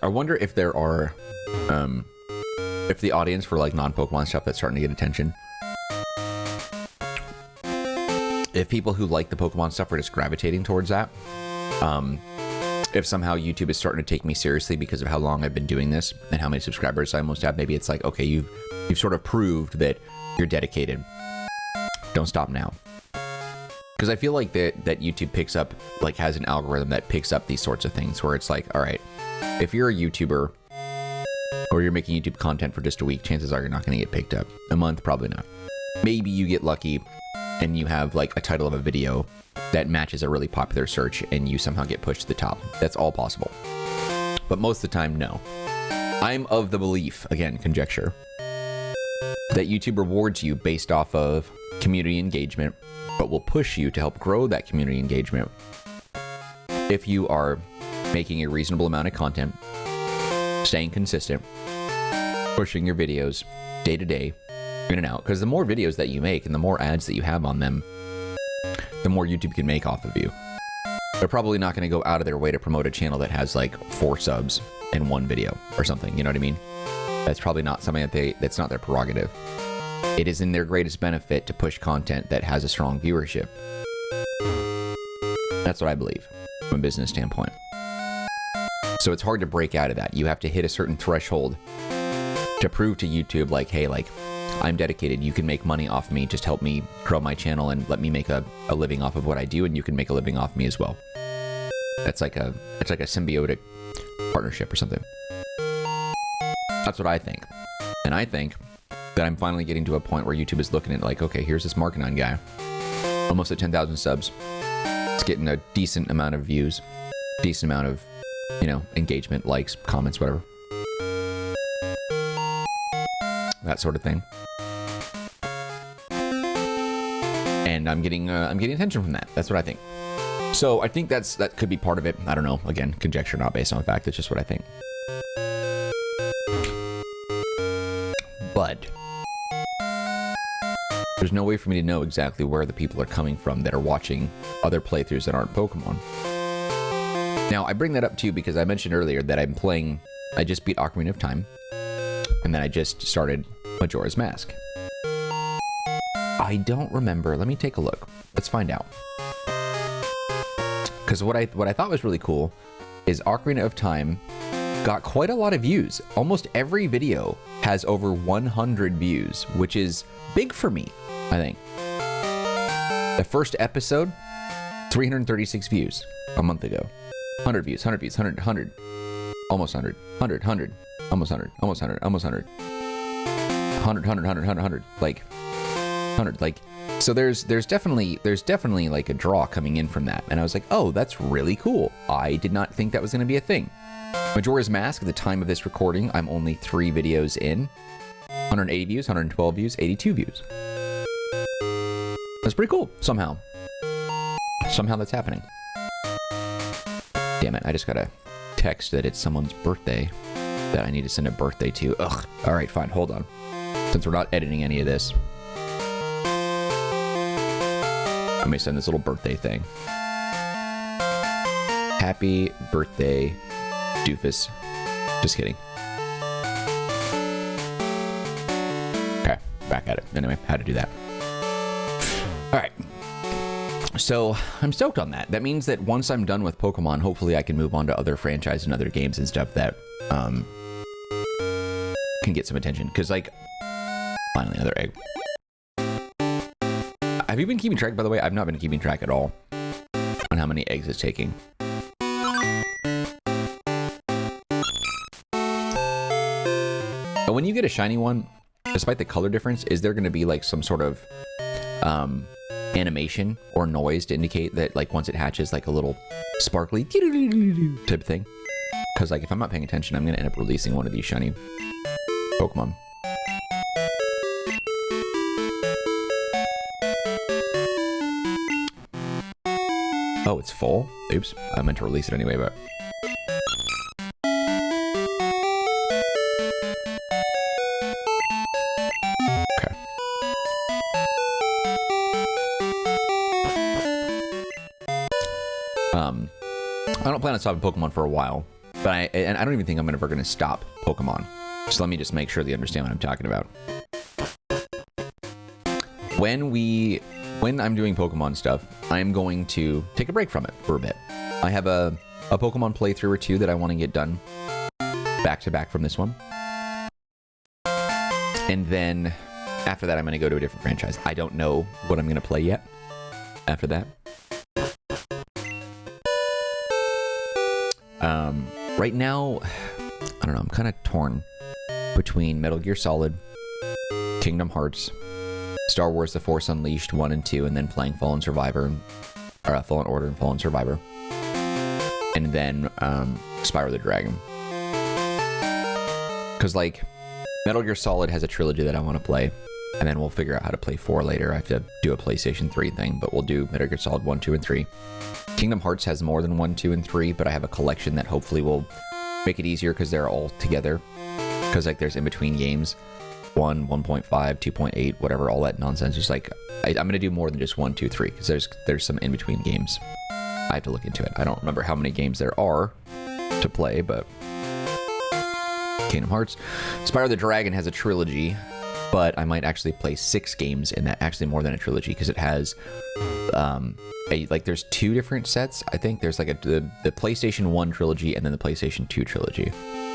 I wonder if there are, if the audience for like non-Pokemon stuff that's starting to get attention, if people who like the Pokemon stuff are just gravitating towards that, if somehow YouTube is starting to take me seriously because of how long I've been doing this and how many subscribers I almost have. Maybe it's like, okay, you've sort of proved that you're dedicated. Don't stop now. Because I feel like that YouTube picks up, like, has an algorithm that picks up these sorts of things where it's like, all right, if you're a YouTuber or you're making YouTube content for just a week, chances are you're not going to get picked up. A month, probably not. Maybe you get lucky and you have like a title of a video that matches a really popular search and you somehow get pushed to the top. That's all possible. But most of the time, no. I'm of the belief, again, conjecture, that YouTube rewards you based off of community engagement, but will push you to help grow that community engagement if you are making a reasonable amount of content, staying consistent, pushing your videos, day to day, in and out. Because the more videos that you make and the more ads that you have on them, the more YouTube can make off of you. They're probably not going to go out of their way to promote a channel that has like 4 subs in one video or something. You know what I mean? That's probably not something that's not their prerogative. It is in their greatest benefit to push content that has a strong viewership. That's what I believe from a business standpoint. So it's hard to break out of that. You have to hit a certain threshold to prove to YouTube, like, hey, like, I'm dedicated. You can make money off me. Just help me grow my channel and let me make a living off of what I do, and you can make a living off me as well. It's like a symbiotic partnership or something. That's what I think. And I think that I'm finally getting to a point where YouTube is looking at like, okay, here's this Marcanine guy, almost at 10,000 subs. It's getting a decent amount of views, decent amount of, you know, engagement, likes, comments, whatever. That sort of thing. And I'm getting attention from that. That's what I think. So I think that could be part of it. I don't know. Again, conjecture, not based on fact. It's just what I think. But there's no way for me to know exactly where the people are coming from that are watching other playthroughs that aren't Pokemon. Now, I bring that up too because I mentioned earlier that I just beat Ocarina of Time, and then I just started Majora's Mask. I don't remember. Let me take a look. Let's find out. Because what I thought was really cool is Ocarina of Time got quite a lot of views. Almost every video has over 100 views, which is big for me, I think. The first episode, 336 views a month ago. 100 views, 100 views, 100, 100, almost 100, 100, 100, almost 100, almost 100, almost 100, 100, 100, 100, 100, 100, like 100, like. So there's definitely like a draw coming in from that, and I was like, oh, that's really cool. I did not think that was going to be a thing. Majora's Mask, at the time of this recording, I'm only 3 videos in. 180 views, 112 views, 82 views. That's pretty cool, somehow. Somehow that's happening. Damn it, I just got a text that it's someone's birthday that I need to send a birthday to. Ugh. All right, fine, hold on. Since we're not editing any of this, let me send this little birthday thing. Happy birthday, doofus. Just kidding. Okay, back at it. Anyway, had to do that. All right. So I'm stoked on that. That means that once I'm done with Pokemon, hopefully I can move on to other franchises and other games and stuff that can get some attention. Because, like, finally, another egg. Have you been keeping track, by the way? I've not been keeping track at all on how many eggs it's taking. But when you get a shiny one, despite the color difference, is there going to be like some sort of animation or noise to indicate that, like, once it hatches, like a little sparkly type thing? Because, like, if I'm not paying attention, I'm going to end up releasing one of these shiny Pokemon. Oh, it's full? Oops. I meant to release it anyway, but... Okay. I don't plan on stopping Pokemon for a while, but I don't even think I'm ever going to stop Pokemon. So let me just make sure that you understand what I'm talking about. When I'm doing Pokemon stuff, I'm going to take a break from it for a bit. I have a Pokemon playthrough or 2 that I want to get done back to back from this one. And then after that, I'm going to go to a different franchise. I don't know what I'm going to play yet after that. Right now, I don't know, I'm kind of torn between Metal Gear Solid, Kingdom Hearts, Star Wars The Force Unleashed 1 and 2, and then playing Fallen Survivor, or Fallen Order and Fallen Survivor. And then Spyro the Dragon. Because, like, Metal Gear Solid has a trilogy that I want to play, and then we'll figure out how to play 4 later. I have to do a PlayStation 3 thing, but we'll do Metal Gear Solid 1, 2, and 3. Kingdom Hearts has more than 1, 2, and 3, but I have a collection that hopefully will make it easier because they're all together. Because, like, there's in-between games. 1.5, 2.8, whatever, all that nonsense. Just like I'm gonna do more than just 1, 2, 3 because there's some in between games. I have to look into it. I don't remember how many games there are to play, but Kingdom Hearts. Spyro the Dragon has a trilogy, but I might actually play 6 games in that. Actually, more than a trilogy because it has there's 2 different sets. I think there's like the PlayStation 1 trilogy and then the PlayStation 2 trilogy.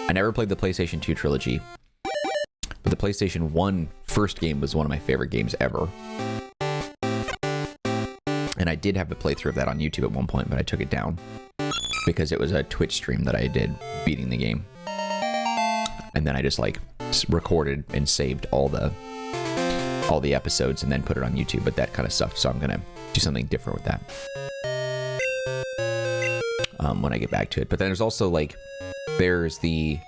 I never played the PlayStation 2 trilogy, but the PlayStation 1 first game was one of my favorite games ever. And I did have a playthrough of that on YouTube at one point, but I took it down because it was a Twitch stream that I did beating the game. And then I just like recorded and saved all the episodes and then put it on YouTube, but that kind of sucked. So I'm going to do something different with that when I get back to it. But then there's also like, there's the,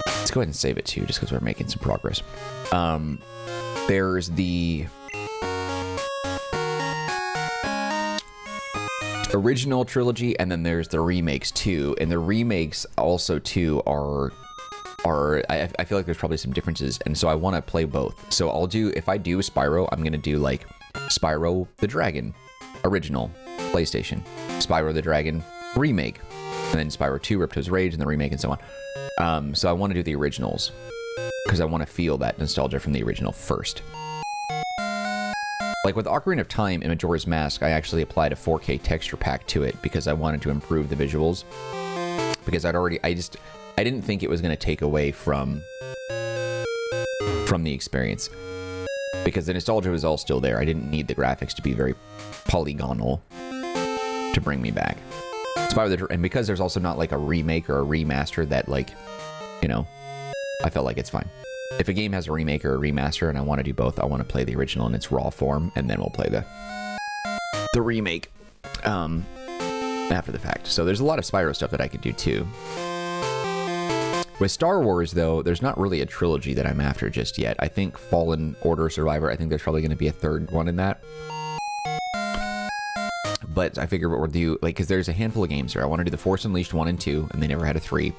let's go ahead and save it too, just because we're making some progress. There's the original trilogy, and then there's the remakes too. And the remakes also too are I feel like there's probably some differences, and so I want to play both. So I'll do, if I do Spyro, I'm gonna do like Spyro the Dragon original PlayStation, Spyro the Dragon remake, and then Spyro 2 Ripto's Rage and the remake and so on. So I want to do the originals because I want to feel that nostalgia from the original first. Like with Ocarina of Time and Majora's Mask, I actually applied a 4K texture pack to it because I wanted to improve the visuals. Because I didn't think it was going to take away from the experience. Because the nostalgia was all still there. I didn't need the graphics to be very polygonal to bring me back. And because there's also not like a remake or a remaster that like, you know, I felt like it's fine. If a game has a remake or a remaster and I want to do both, I want to play the original in its raw form, and then we'll play the remake after the fact. So there's a lot of Spyro stuff that I could do too. With Star Wars, though, there's not really a trilogy that I'm after just yet. I think Fallen Order Survivor, I think there's probably going to be a third one in that. But I figure what we'll do, like, because there's a handful of games here. I want to do The Force Unleashed 1 and 2, and they never had a 3.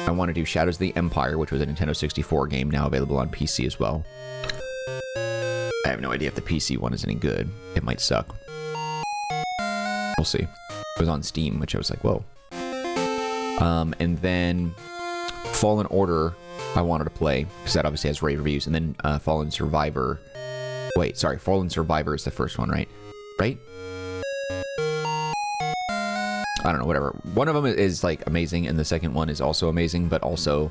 I want to do Shadows of the Empire, which was a Nintendo 64 game, now available on PC as well. I have no idea if the PC one is any good. It might suck. We'll see. It was on Steam, which I was like, whoa. And then Fallen Order, I wanted to play, because that obviously has rave reviews. And then Fallen Survivor. Wait, sorry. Fallen Survivor is the first one, right? Right? I don't know, whatever. One of them is like amazing, and the second one is also amazing, but also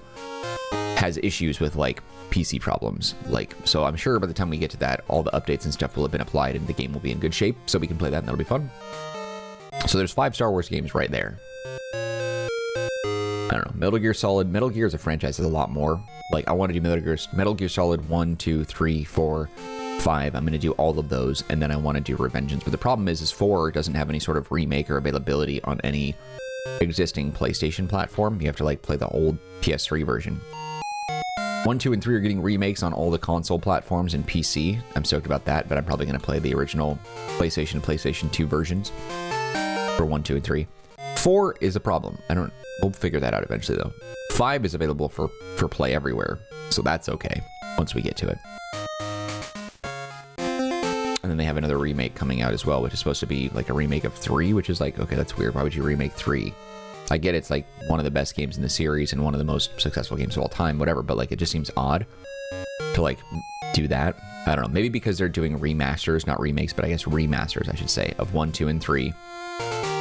has issues with like PC problems. Like, so I'm sure by the time we get to that, all the updates and stuff will have been applied, and the game will be in good shape, so we can play that, and that'll be fun. So there's 5 Star Wars games right there. I don't know. Metal Gear Solid. Metal Gear as a franchise is a lot more. Like, I want to do Metal Gear Solid 1, 2, 3, 4, 5. I'm going to do all of those, and then I want to do Revengeance. But the problem is 4 doesn't have any sort of remake or availability on any existing PlayStation platform. You have to like play the old PS3 version. 1, 2, and 3 are getting remakes on all the console platforms and PC. I'm stoked about that, but I'm probably going to play the original PlayStation and PlayStation 2 versions for 1, 2, and 3. 4 is a problem. We'll figure that out eventually, though. 5 is available for play everywhere, so that's okay once we get to it. And then they have another remake coming out as well, which is supposed to be like a remake of 3, which is like, okay, that's weird. Why would you remake 3? I get it's like one of the best games in the series and one of the most successful games of all time, whatever, but like it just seems odd to like do that. I don't know. Maybe because they're doing remasters, not remakes, but I guess remasters, I should say, of 1, 2, and 3,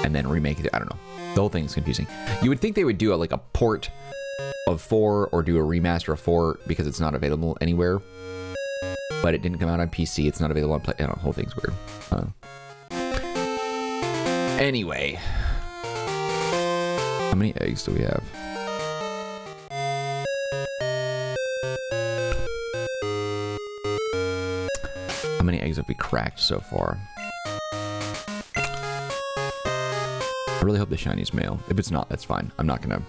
and then remake it. I don't know. The whole thing's confusing. You would think they would do like a port of 4 or do a remaster of 4 because it's not available anywhere. But it didn't come out on PC. It's not available on Play. I don't know, the whole thing's weird. Anyway. How many eggs do we have? How many eggs have we cracked so far? I really hope the shiny's male. If it's not, that's fine. I'm not gonna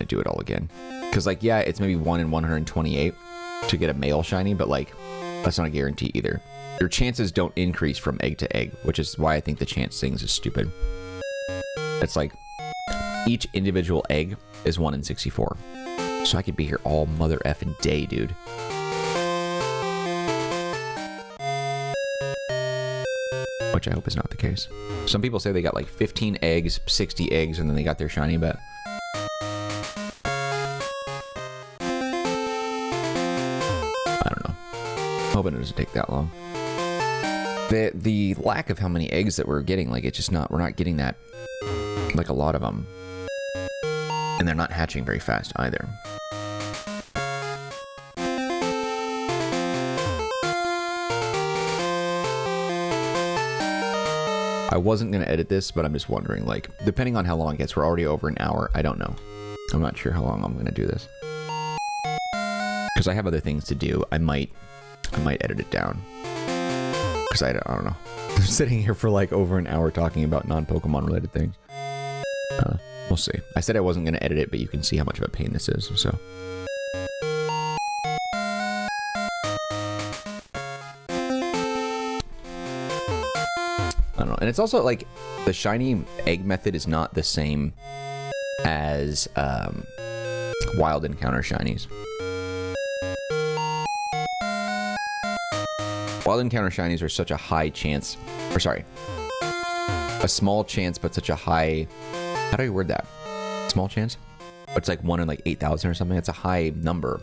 do it all again. Because like, yeah, it's maybe 1 in 128 to get a male shiny, but like, that's not a guarantee either. Your chances don't increase from egg to egg, which is why I think the chance things is stupid. It's like each individual egg is 1 in 64. So I could be here all mother effing day, dude. Which I hope is not the case. Some people say they got like 15 eggs, 60 eggs, and then they got their shiny bet. I don't know. Hoping it doesn't take that long. The lack of how many eggs that we're getting, like it's just not, we're not getting that, like a lot of them. And they're not hatching very fast either. I wasn't going to edit this, but I'm just wondering, like, depending on how long it gets, we're already over an hour. I don't know. I'm not sure how long I'm going to do this. Because I have other things to do. I might edit it down. Because I don't know. I'm sitting here for like over an hour talking about non-Pokemon related things. We'll see. I said I wasn't going to edit it, but you can see how much of a pain this is, so. I don't know. And it's also like the shiny egg method is not the same as wild encounter shinies. Wild encounter shinies are such a high chance, or sorry, a small chance, but such a high, how do you word that? Small chance? It's like 1 in like 8,000 or something. It's a high number.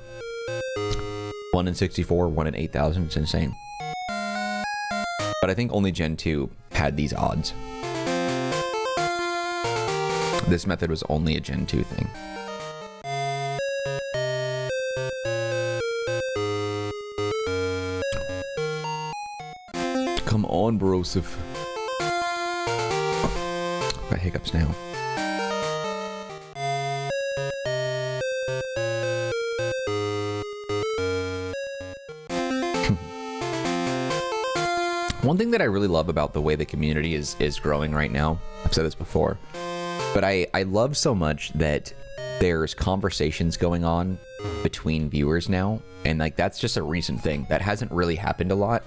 1 in 64, 1 in 8,000. It's insane. But I think only Gen 2 had these odds. This method was only a Gen 2 thing. Come on, Broseph. Got hiccups now. One thing that I really love about the way the community is growing right now, I've said this before, but I love so much that there's conversations going on between viewers now, and like that's just a recent thing that hasn't really happened a lot.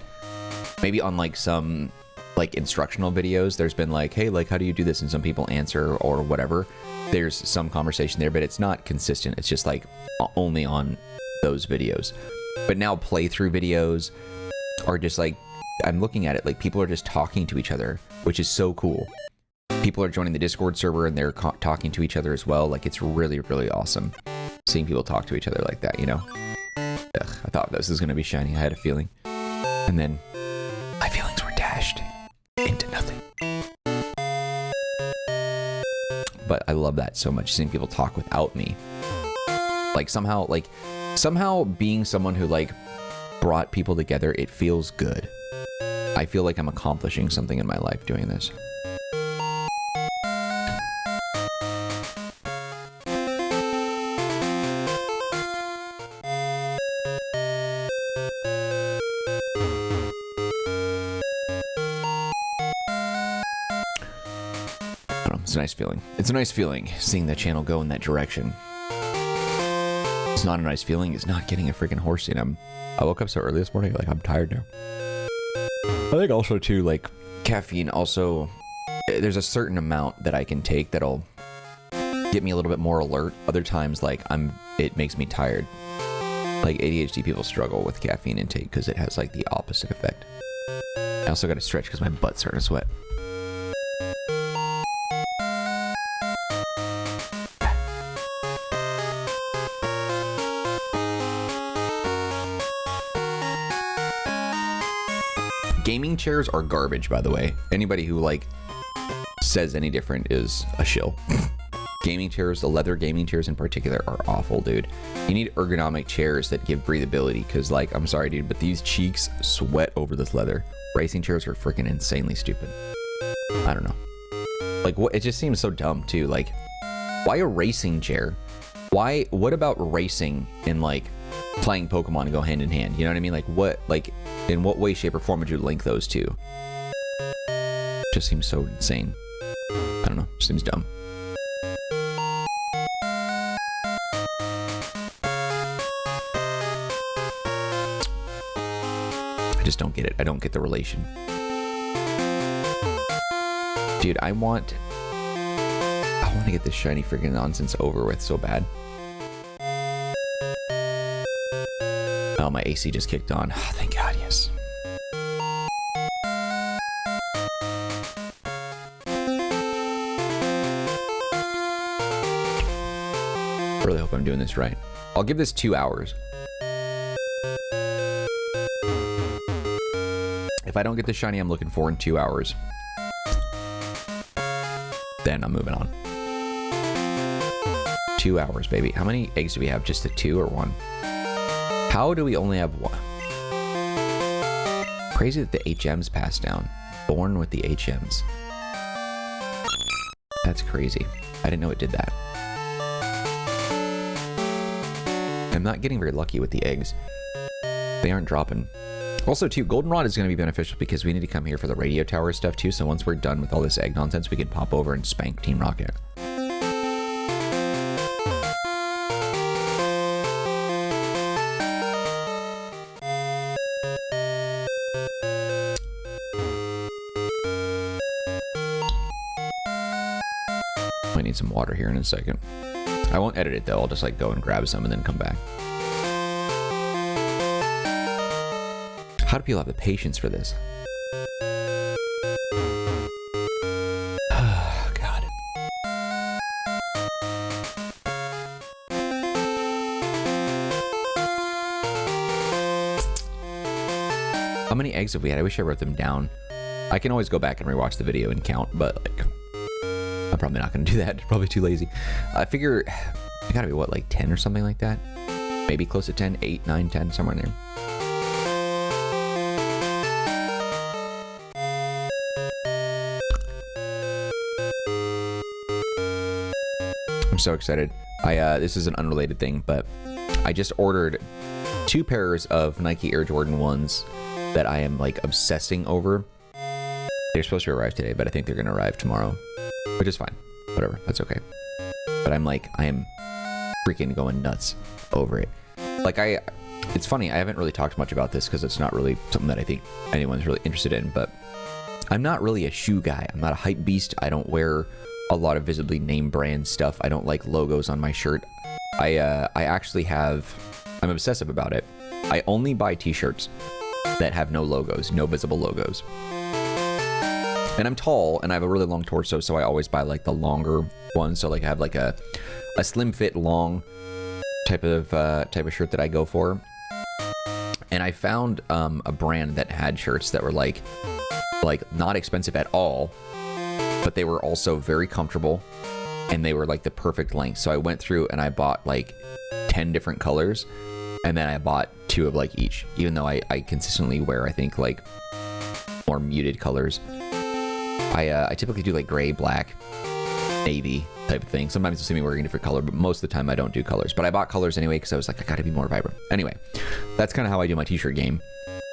Maybe on like some like instructional videos, there's been like, hey, like how do you do this? And some people answer or whatever. There's some conversation there, but it's not consistent. It's just like only on those videos. But now playthrough videos are just like, I'm looking at it, like people are just talking to each other, which is so cool. People are joining the Discord server and they're talking to each other as well. Like it's really, really awesome seeing people talk to each other like that, you know? Ugh, I thought this was going to be shiny. I had a feeling. And then my feelings were dashed into nothing. But I love that so much, seeing people talk without me. Like somehow being someone who like brought people together, it feels good. I feel like I'm accomplishing something in my life doing this. I don't know, it's a nice feeling. It's a nice feeling seeing the channel go in that direction. It's not a nice feeling is not getting a freaking horsey, and I woke up so early this morning, like I'm tired now. I think also too, like caffeine also, there's a certain amount that I can take that'll get me a little bit more alert. Other times, like it makes me tired. Like ADHD people struggle with caffeine intake because it has like the opposite effect. I also got to stretch because my butt's starting to sweat. Gaming chairs are garbage, by the way. Anybody who like says any different is a shill. Gaming chairs, the leather gaming chairs in particular, are awful, dude. You need ergonomic chairs that give breathability, because like, I'm sorry, dude, but these cheeks sweat over this leather. Racing chairs are freaking insanely stupid. I don't know. Like, what? It just seems so dumb too. Like, why a racing chair? Why? What about racing and like playing Pokemon go hand in hand? You know what I mean? Like, what? Like, in what way, shape, or form would you link those two? Just seems so insane. I don't know. Seems dumb. I just don't get it. I don't get the relation. Dude, I want to get this shiny freaking nonsense over with so bad. Oh, my AC just kicked on. Oh, thank God, yes. Really hope I'm doing this right. I'll give this 2 hours. If I don't get the shiny I'm looking for in 2 hours, then I'm moving on. 2 hours, baby. How many eggs do we have? Just the 2 or 1? How do we only have 1? Crazy that the HMs passed down. Born with the HMs. That's crazy. I didn't know it did that. I'm not getting very lucky with the eggs. They aren't dropping. Also, too, Goldenrod is going to be beneficial because we need to come here for the radio tower stuff, too. So once we're done with all this egg nonsense, we can pop over and spank Team Rocket. I need some water here in a second. I won't edit it though, I'll just like go and grab some and then come back. How do people have the patience for this? Oh, God. How many eggs have we had? I wish I wrote them down. I can always go back and rewatch the video and count, but like, I'm probably not going to do that. Probably too lazy. I figure it gotta be what, like 10 or something like that? Maybe close to 10, 8, 9, 10, somewhere in there. I'm so excited. This is an unrelated thing, but I just ordered 2 pairs of Nike Air Jordan 1s that I am like obsessing over. They're supposed to arrive today, but I think they're going to arrive tomorrow, which is fine. Whatever, that's okay. But I am freaking going nuts over it. Like it's funny, I haven't really talked much about this because it's not really something that I think anyone's really interested in, but I'm not really a shoe guy. I'm not a hype beast. I don't wear a lot of visibly name brand stuff. I don't like logos on my shirt. I'm obsessive about it. I only buy t-shirts that have no logos, no visible logos. And I'm tall and I have a really long torso, so I always buy like the longer ones. So like I have like a slim fit long type of shirt that I go for. And I found a brand that had shirts that were like not expensive at all, but they were also very comfortable and they were like the perfect length. So I went through and I bought like 10 different colors, and then I bought 2 of like each, even though I consistently wear, I think, like more muted colors. I typically do like gray, black, navy type of thing. Sometimes you'll see me wearing a different color, but most of the time I don't do colors. But I bought colors anyway because I was like, I gotta be more vibrant. Anyway, that's kind of how I do my t-shirt game.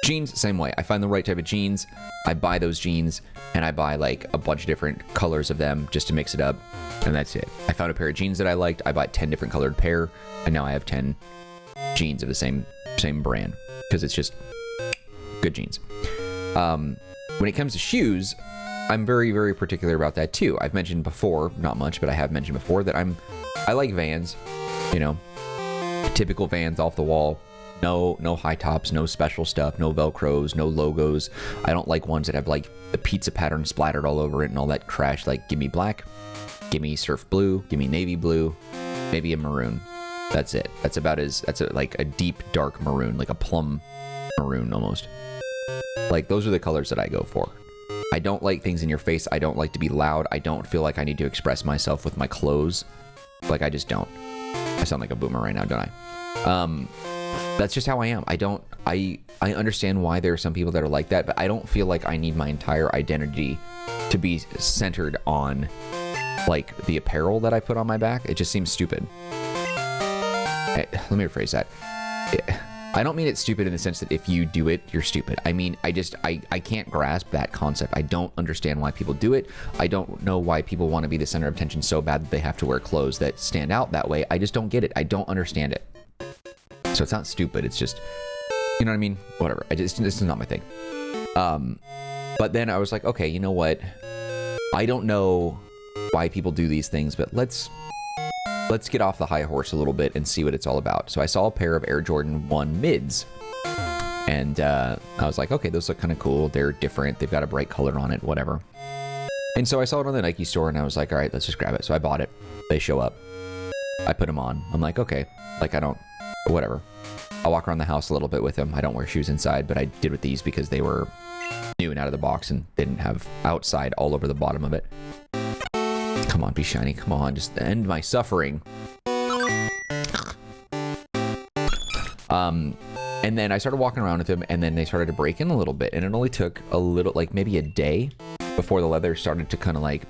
Jeans, same way. I find the right type of jeans, I buy those jeans, and I buy like a bunch of different colors of them just to mix it up, and that's it. I found a pair of jeans that I liked, I bought 10 different colored pair, and now I have 10 jeans of the same brand because it's just good jeans. When it comes to shoes, I'm very, very particular about that too. I've mentioned before, not much, but I have mentioned before that I like Vans, you know, typical Vans off the wall. No high tops, no special stuff, no Velcros, no logos. I don't like ones that have like the pizza pattern splattered all over it and all that trash. Like, give me black, give me surf blue, give me navy blue, maybe a maroon. That's it. That's like a deep dark maroon, like a plum maroon almost. Like, those are the colors that I go for. I don't like things in your face. I don't like to be loud. I don't feel like I need to express myself with my clothes. Like, I just don't. I sound like a boomer right now, don't I? That's just how I am. I understand why there are some people that are like that, but I don't feel like I need my entire identity to be centered on like the apparel that I put on my back. It just seems stupid. Let me rephrase that. I don't mean it's stupid in the sense that if you do it, you're stupid. I mean, I can't grasp that concept. I don't understand why people do it. I don't know why people want to be the center of attention so bad that they have to wear clothes that stand out that way. I just don't get it. I don't understand it. So it's not stupid. It's just, you know what I mean? Whatever. This is not my thing. But then I was like, okay, you know what? I don't know why people do these things, but let's get off the high horse a little bit and see what it's all about. So I saw a pair of Air Jordan 1 mids And I was like, okay, those look kind of cool. They're different. They've got a bright color on it, whatever. And so I saw it on the Nike store, and I was like, all right, let's just grab it. So I bought it. They show up. I put them on. I'm like, okay, like whatever. I'll walk around the house a little bit with them. I don't wear shoes inside, but I did with these because they were new and out of the box and didn't have outside all over the bottom of it. Come on, be shiny. Come on, just end my suffering. And then I started walking around with them, and then they started to break in a little bit, and it only took a little, like maybe a day before the leather started to kind of like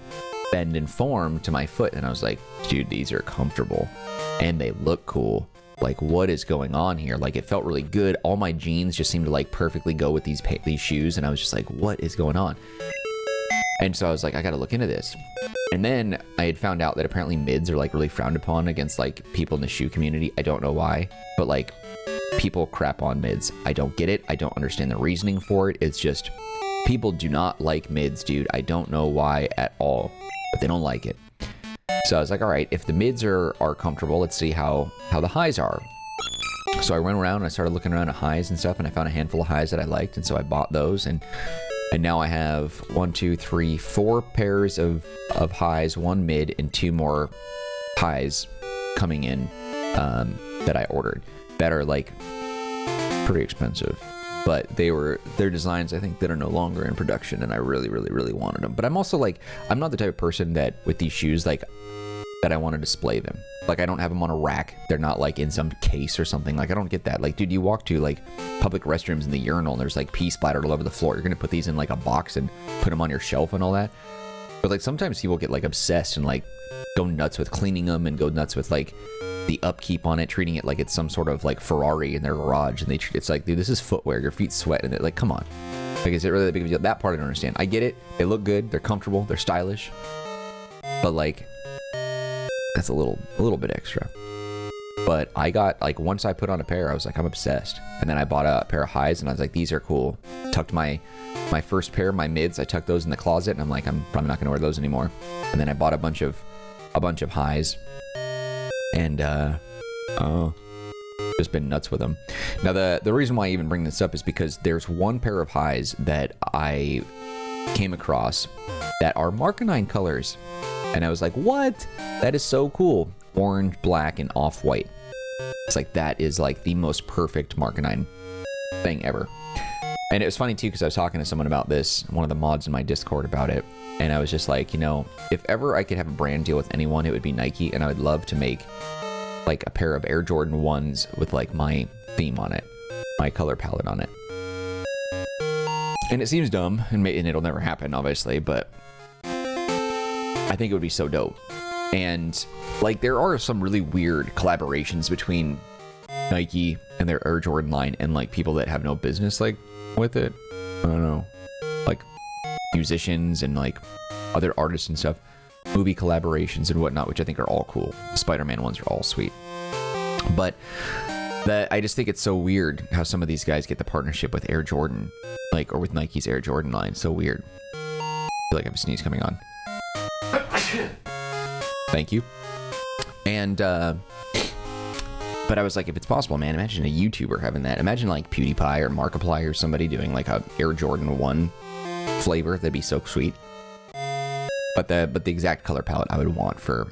bend and form to my foot. And I was like, dude, these are comfortable and they look cool. Like, what is going on here? Like, it felt really good. All my jeans just seemed to like perfectly go with these shoes. And I was just like, what is going on? And so I was like, I got to look into this. And then I had found out that apparently mids are like really frowned upon against like people in the shoe community. I don't know why, but like people crap on mids. I don't get it. I don't understand the reasoning for it. It's just people do not like mids, dude. I don't know why at all, but they don't like it. So I was like, all right, if the mids are comfortable, let's see how the highs are. So I went around and I started looking around at highs and stuff, and I found a handful of highs that I liked, and so I bought those, and now I have 4 pairs of highs, 1 mid, and 2 more highs coming in that I ordered that are like pretty expensive, but they're designs I think that are no longer in production, and I really, really, really wanted them. But I'm also like, I'm not the type of person that with these shoes like that I want to display them. Like, I don't have them on a rack. They're not like in some case or something. Like, I don't get that. Like, dude, you walk to like public restrooms in the urinal and there's like pee splattered all over the floor. You're gonna put these in like a box and put them on your shelf and all that. But like sometimes people get like obsessed and like go nuts with cleaning them and go nuts with like the upkeep on it, treating it like it's some sort of like Ferrari in their garage, and it's like, dude, this is footwear. Your feet sweat, and they're like, come on. Like, is it really that big of a deal? That part I don't understand. I get it. They look good. They're comfortable. They're stylish. But like, that's a little bit extra. But I got like, once I put on a pair, I was like, I'm obsessed. And then I bought a pair of highs, and I was like, these are cool. Tucked my first pair, my mids, I tucked those in the closet, and I'm like, I'm probably not gonna wear those anymore. And then I bought a bunch of highs, and just been nuts with them. Now the reason why I even bring this up is because there's one pair of highs that I came across that are Marcanine colors, and I was like, what? That is so cool. Orange, black, and off-white. It's like, that is like the most perfect Marcanine thing ever. And it was funny too, because I was talking to someone about this, one of the mods in my Discord, about it, and I was just like, you know, if ever I could have a brand deal with anyone, it would be Nike, and I would love to make like a pair of Air Jordan 1s with like my theme on it, my color palette on it. And it seems dumb, and it'll never happen, obviously, but I think it would be so dope. And like, there are some really weird collaborations between Nike and their Air Jordan line and like people that have no business like with it. I don't know, like musicians and like other artists and stuff, movie collaborations and whatnot, which I think are all cool. The Spider-Man ones are all sweet, but I just think it's so weird how some of these guys get the partnership with Air Jordan, like, or with Nike's Air Jordan line. So weird. I feel like I have a sneeze coming on. Thank you. And but I was like, if it's possible, man, imagine a YouTuber having that. Imagine like PewDiePie or Markiplier or somebody doing like a Air Jordan 1 flavor. That'd be so sweet. But the exact color palette I would want for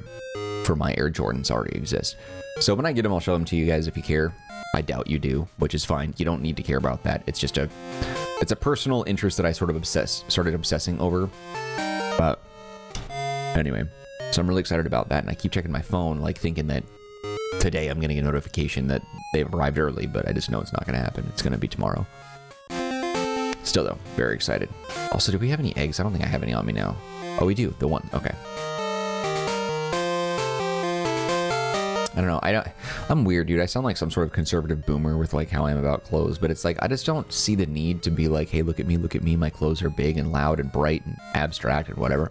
my Air Jordans already exist. So when I get them, I'll show them to you guys if you care. I doubt you do, which is fine. You don't need to care about that. It's just it's a personal interest that I started obsessing over. But anyway, so I'm really excited about that, and I keep checking my phone, like thinking that today I'm getting a notification that they've arrived early, but I just know it's not going to happen. It's going to be tomorrow. Still though, very excited. Also, do we have any eggs? I don't think I have any on me now. Oh, we do. The one. Okay. I don't know. I'm weird, dude. I sound like some sort of conservative boomer with like how I am about clothes, but it's like, I just don't see the need to be like, hey, look at me, look at me. My clothes are big and loud and bright and abstract and whatever.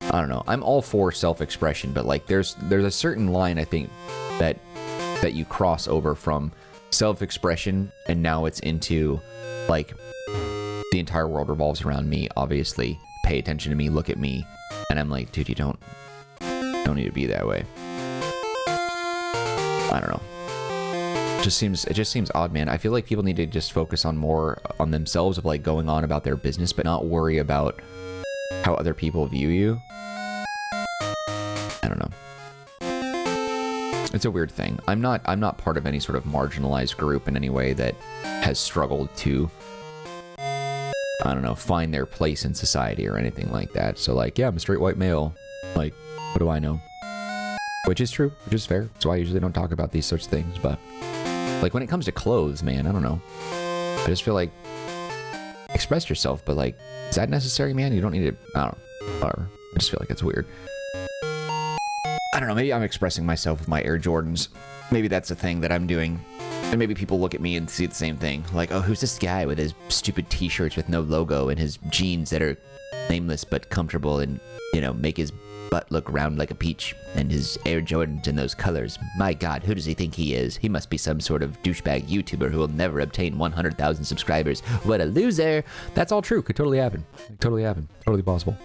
I don't know. I'm all for self-expression, but like there's a certain line I think that you cross over from self-expression, and now it's into like the entire world revolves around me. Obviously, pay attention to me, look at me, and I'm like, dude, you don't need to be that way. I don't know. it just seems odd, man. I feel like people need to just focus on more on themselves of like going on about their business, but not worry about how other people view you. I don't know. It's a weird thing. I'm not part of any sort of marginalized group in any way that has struggled to, I don't know, find their place in society or anything like that. So like, yeah, I'm a straight white male. Like, what do I know? Which is true, which is fair. That's why I usually don't talk about these sorts of things. But like when it comes to clothes, man, I don't know. I just feel like express yourself, but like, is that necessary, man? You don't need to, I don't know, whatever. I just feel like it's weird. I don't know, maybe I'm expressing myself with my Air Jordans. Maybe that's a thing that I'm doing. And maybe people look at me and see the same thing. Like, oh, who's this guy with his stupid t-shirts with no logo and his jeans that are nameless but comfortable and, you know, make his butt look round like a peach and his Air Jordans in those colors. My God, who does he think he is? He must be some sort of douchebag YouTuber who will never obtain 100,000 subscribers. What a loser. That's all true. Could totally happen. Totally happen. Totally possible.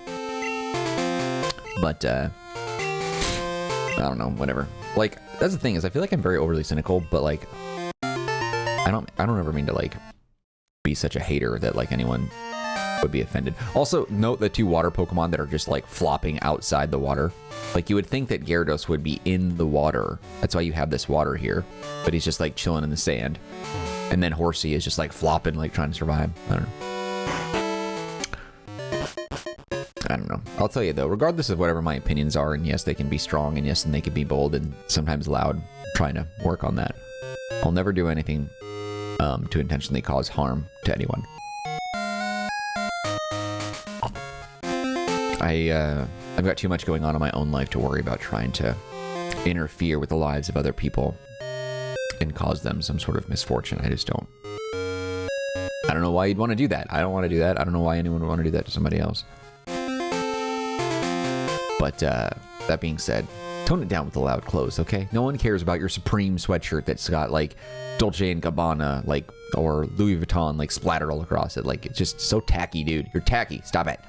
But, I don't know, whatever. Like, that's the thing is I feel like I'm very overly cynical, but like, I don't ever mean to like be such a hater that like anyone would be offended. Also, note the 2 water Pokemon that are just like flopping outside the water. Like you would think that Gyarados would be in the water. That's why you have this water here. But he's just like chilling in the sand. And then Horsey is just like flopping, like trying to survive. I don't know. I'll tell you though, regardless of whatever my opinions are, and yes, they can be strong, and yes, and they can be bold and sometimes loud, I'm trying to work on that. I'll never do anything to intentionally cause harm to anyone. I've got too much going on in my own life to worry about trying to interfere with the lives of other people and cause them some sort of misfortune. I just don't. I don't know why you'd want to do that. I don't want to do that. I don't know why anyone would want to do that to somebody else. But that being said, tone it down with the loud clothes, okay? No one cares about your Supreme sweatshirt that's got like Dolce & Gabbana, like, or Louis Vuitton, like splattered all across it. Like, it's just so tacky, dude. You're tacky. Stop it.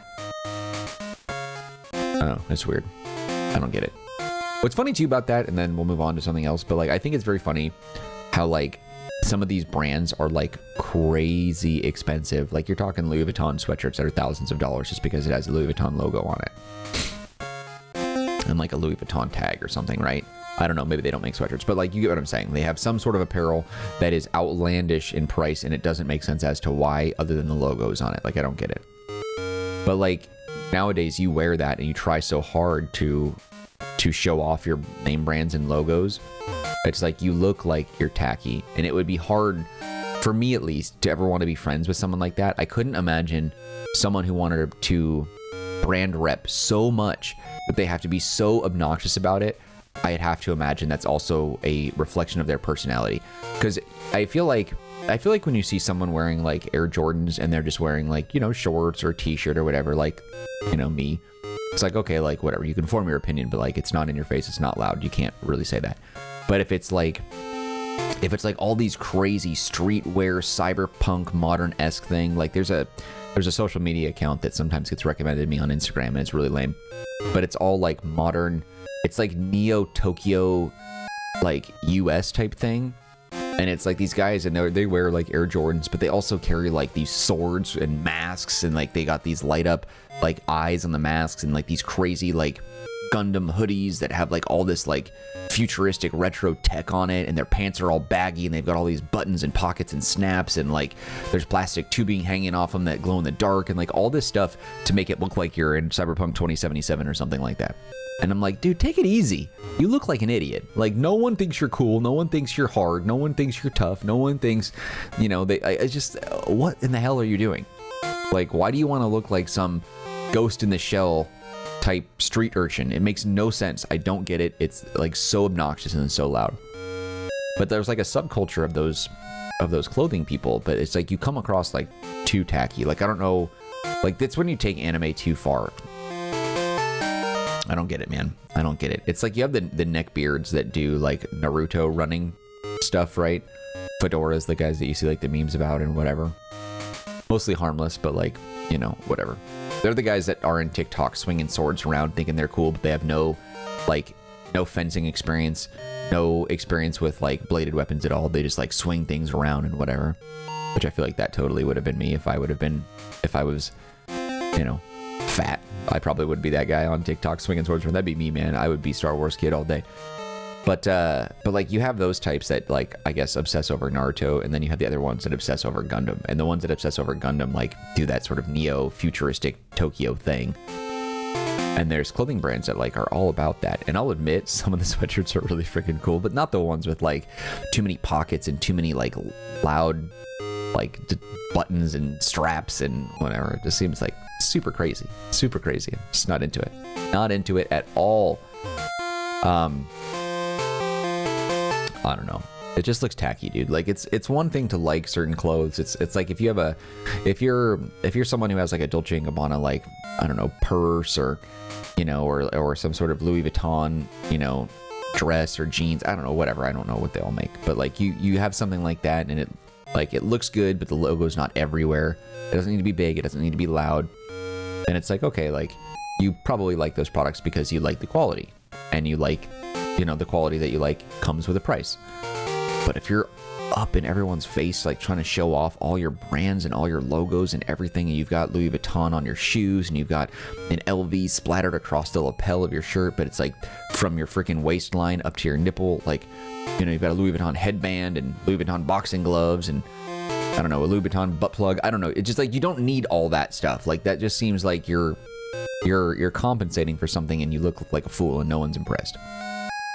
I don't know. It's weird. I don't get it. What's funny too about that, and then we'll move on to something else, but like, I think it's very funny how like some of these brands are like crazy expensive. Like you're talking Louis Vuitton sweatshirts that are thousands of dollars just because it has a Louis Vuitton logo on it. And like a Louis Vuitton tag or something, right? I don't know, maybe they don't make sweatshirts, but like you get what I'm saying. They have some sort of apparel that is outlandish in price and it doesn't make sense as to why other than the logos on it. Like I don't get it. But like nowadays you wear that and you try so hard to show off your name brands and logos. It's like you look like you're tacky, and it would be hard for me at least to ever want to be friends with someone like that. I couldn't imagine someone who wanted to brand rep so much that they have to be so obnoxious about it. I'd have to imagine that's also a reflection of their personality, because I feel like when you see someone wearing like Air Jordans and they're just wearing like, you know, shorts or a t-shirt or whatever, like, you know, me, it's like, okay, like whatever, you can form your opinion, but like it's not in your face, it's not loud, you can't really say that. But if it's like all these crazy streetwear cyberpunk modern-esque thing, like there's a social media account that sometimes gets recommended to me on Instagram and it's really lame, but it's all like modern, it's like Neo Tokyo, like US type thing. And it's like these guys, and they wear like Air Jordans, but they also carry like these swords and masks, and like they got these light up like eyes on the masks, and like these crazy like Gundam hoodies that have like all this like futuristic retro tech on it, and their pants are all baggy and they've got all these buttons and pockets and snaps, and like there's plastic tubing hanging off them that glow in the dark, and like all this stuff to make it look like you're in Cyberpunk 2077 or something like that. And I'm like, dude, take it easy. You look like an idiot. Like, no one thinks you're cool. No one thinks you're hard. No one thinks you're tough. No one thinks, you know, I just, what in the hell are you doing? Like, why do you want to look like some Ghost in the Shell type street urchin? It makes no sense. I don't get it. It's like so obnoxious and so loud. But there's like a subculture of those clothing people, but it's like you come across like too tacky. Like, I don't know, like that's when you take anime too far. I don't get it, man. I don't get it. It's like you have the neck beards that do like Naruto running stuff, right? Fedoras, the guys that you see like the memes about and whatever. Mostly harmless, but like, you know, whatever. They're the guys that are in TikTok swinging swords around thinking they're cool, but they have no like no fencing experience, no experience with like bladed weapons at all. They just like swing things around and whatever, which I feel like that totally would have been me if I was, you know, fat. I probably would be that guy on TikTok swinging swords around. That'd be me, man. I would be Star Wars kid all day. But like you have those types that like, I guess, obsess over Naruto, and then you have the other ones that obsess over Gundam. And the ones that obsess over Gundam like do that sort of neo-futuristic Tokyo thing. And there's clothing brands that like are all about that. And I'll admit some of the sweatshirts are really freaking cool, but not the ones with like too many pockets and too many like loud like buttons and straps and whatever. It just seems like super crazy. Super crazy. I'm just not into it. Not into it at all. I don't know. It just looks tacky, dude. Like it's one thing to like certain clothes. It's like if you're someone who has like a Dolce & Gabbana, like, I don't know, purse, or, you know, or some sort of Louis Vuitton, you know, dress or jeans. I don't know, whatever. I don't know what they all make, but like you have something like that, and it looks good, but the logo's not everywhere. It doesn't need to be big. It doesn't need to be loud. And it's like, okay, like you probably like those products because you like the quality, and you like, you know, the quality that you like comes with a price. But if you're up in everyone's face, like trying to show off all your brands and all your logos and everything, and you've got Louis Vuitton on your shoes, and you've got an LV splattered across the lapel of your shirt, but it's like from your freaking waistline up to your nipple, like, you know, you've got a Louis Vuitton headband and Louis Vuitton boxing gloves and, I don't know, a Louis Vuitton butt plug. I don't know. It's just like, you don't need all that stuff. Like, that just seems like you're compensating for something, and you look like a fool and no one's impressed.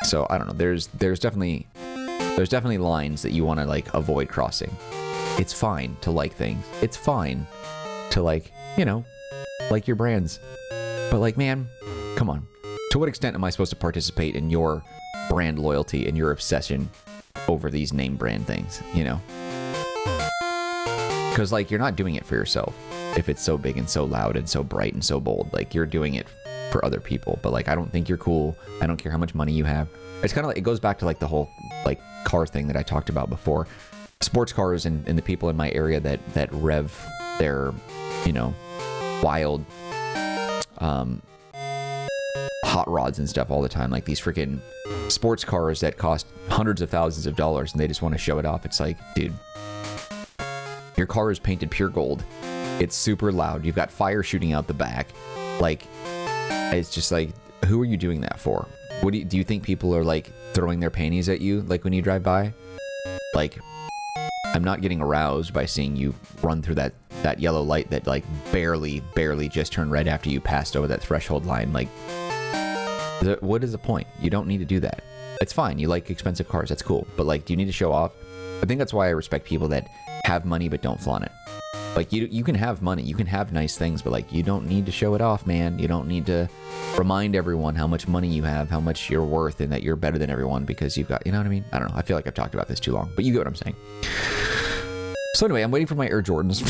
So I don't know. There's definitely lines that you want to like avoid crossing. It's fine to like things. It's fine to like, you know, like your brands. But like, man, come on. To what extent am I supposed to participate in your brand loyalty and your obsession over these name brand things, you know? Because like, you're not doing it for yourself if it's so big and so loud and so bright and so bold. Like, you're doing it for other people. But like, I don't think you're cool. I don't care how much money you have. It's kind of like, it goes back to like the whole like car thing that I talked about before. Sports cars and the people in my area that rev their, you know, wild hot rods and stuff all the time, like these freaking sports cars that cost hundreds of thousands of dollars, and they just want to show it off. It's like, dude, your car is painted pure gold. It's super loud. You've got fire shooting out the back. Like, it's just like, who are you doing that for? What do you think people are like throwing their panties at you like when you drive by? Like, I'm not getting aroused by seeing you run through that yellow light that like barely just turned red after you passed over that threshold line. Like, what is the point? You don't need to do that. It's fine. You like expensive cars. That's cool. But like, do you need to show off? I think that's why I respect people that have money but don't flaunt it. Like, you can have money, you can have nice things, but like, you don't need to show it off, man. You don't need to remind everyone how much money you have, how much you're worth, and that you're better than everyone because you've got, you know what I mean? I don't know. I feel like I've talked about this too long, but you get what I'm saying. So anyway, I'm waiting for my Air Jordans.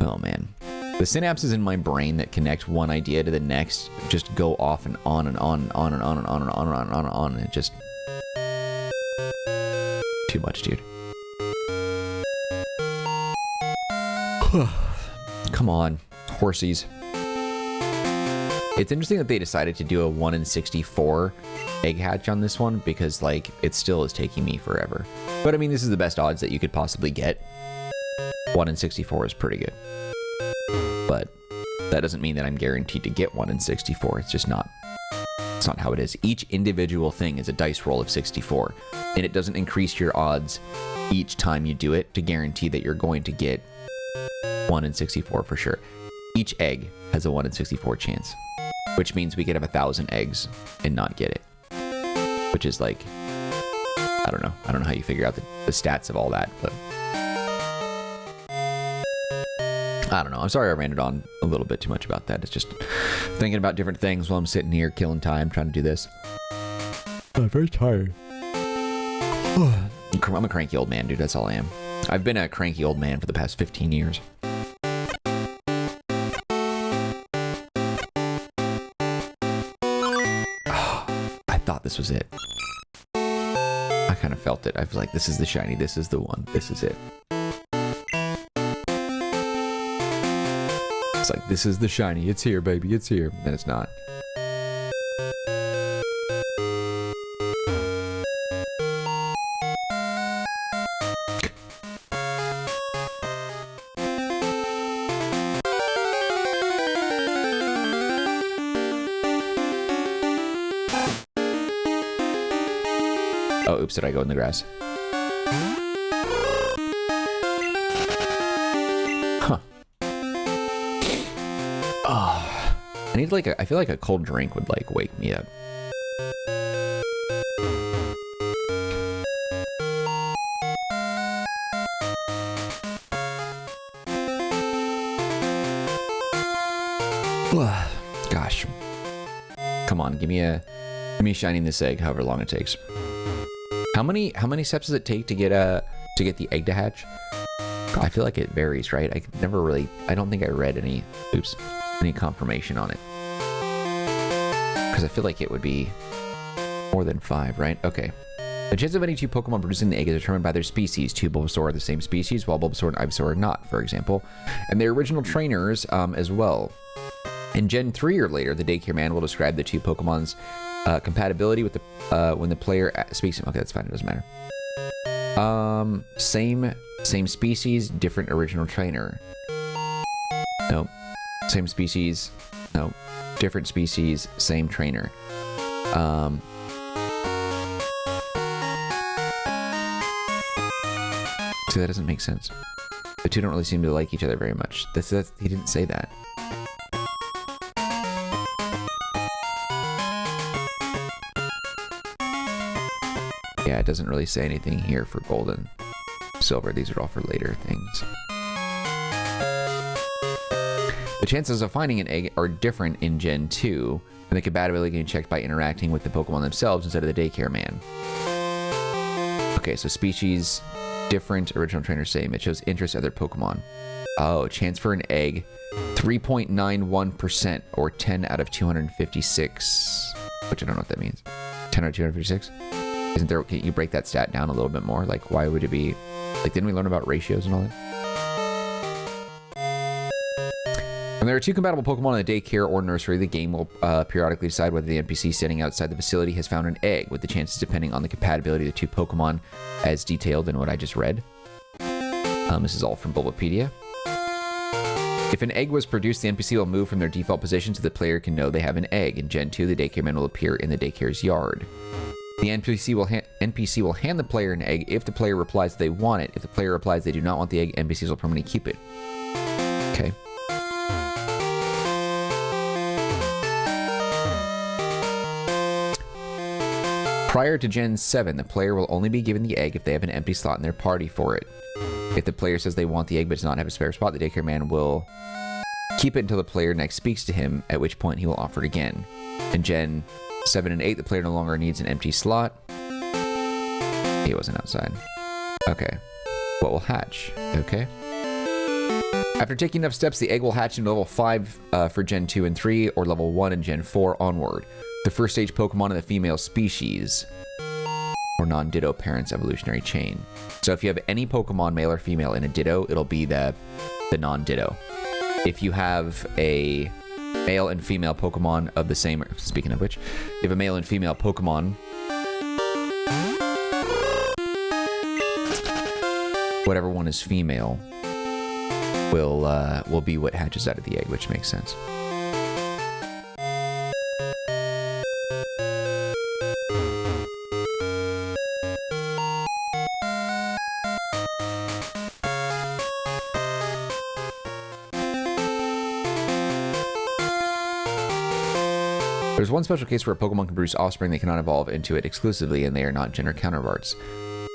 Oh man. The synapses in my brain that connect one idea to the next just go off and on and on and on and on and on and on and on and on and on. And it just, too much, dude. Come on, horsies. It's interesting that they decided to do a 1 in 64 egg hatch on this one, because like, it still is taking me forever. But I mean, this is the best odds that you could possibly get. 1 in 64 is pretty good. But that doesn't mean that I'm guaranteed to get 1 in 64. It's just not. It's not how it is. Each individual thing is a dice roll of 64. And it doesn't increase your odds each time you do it to guarantee that you're going to get 1 in 64 for sure. Each egg has a 1 in 64 chance, which means we could have 1,000 eggs and not get it, which is like, I don't know how you figure out the stats of all that, but I don't know. I'm sorry I ranted on a little bit too much about that. It's just thinking about different things while I'm sitting here killing time trying to do this. I'm very tired. I'm a cranky old man, dude. That's all I am. I've been a cranky old man for the past 15 years. I thought this was it. I kind of felt it. I was like, this is the shiny. This is the one. This is it. It's like, this is the shiny. It's here, baby. It's here. And it's not. Oh, oops, did I go in the grass? Huh. Oh, I need like I feel like a cold drink would like wake me up. Gosh. Come on, give me shining this egg, however long it takes. How many steps does it take to get the egg to hatch? I feel like it varies, right? I don't think I read any confirmation on it. Because I feel like it would be more than 5, right? Okay. The chance of any two Pokemon producing the egg is determined by their species. Two Bulbasaur are the same species, while Bulbasaur and Ivysaur are not, for example. And their original trainers as well. In Gen 3 or later, the Daycare man will describe the two Pokemon's compatibility with the when the player speaks to him. Okay, that's fine. It doesn't matter. Same species, different original trainer. Nope. Same species. Nope. Different species, same trainer. See, that doesn't make sense. The two don't really seem to like each other very much. He didn't say that. Yeah, it doesn't really say anything here for Gold and Silver. These are all for later things. The chances of finding an egg are different in Gen 2, and the compatibility can be checked by interacting with the Pokemon themselves instead of the Daycare man. Okay, so species, different, original trainer same. It shows interest in other Pokemon. Oh, chance for an egg, 3.91%, or 10 out of 256, which I don't know what that means. 10 out of 256? Isn't there, can you break that stat down a little bit more? Like, why would it be, like, didn't we learn about ratios and all that? When there are two compatible Pokemon in the Daycare or Nursery, the game will periodically decide whether the NPC standing outside the facility has found an egg, with the chances depending on the compatibility of the two Pokemon as detailed in what I just read. This is all from Bulbapedia. If an egg was produced, the NPC will move from their default position so the player can know they have an egg. In Gen 2, the Daycare man will appear in the Daycare's yard. The NPC will hand the player an egg if the player replies they want it. If the player replies they do not want the egg, NPCs will permanently keep it. Okay. Prior to Gen 7, the player will only be given the egg if they have an empty slot in their party for it. If the player says they want the egg but does not have a spare spot, the Daycare man will keep it until the player next speaks to him, at which point he will offer it again. In Gen 7 and 8, the player no longer needs an empty slot. He wasn't outside. Okay. What will hatch? Okay. After taking enough steps, the egg will hatch in level 5 for Gen 2 and 3, or level 1 and Gen 4 onward. The first stage Pokemon in the female species, or non-Ditto parents evolutionary chain. So if you have any Pokemon, male or female, in a Ditto, it'll be the non-Ditto. If you have a male and female Pokemon of the same... Speaking of which, if you have a male and female Pokemon... Whatever one is female will be what hatches out of the egg, which makes sense. There's one special case where a Pokemon can produce offspring they cannot evolve into it exclusively, and they are not gender counterparts.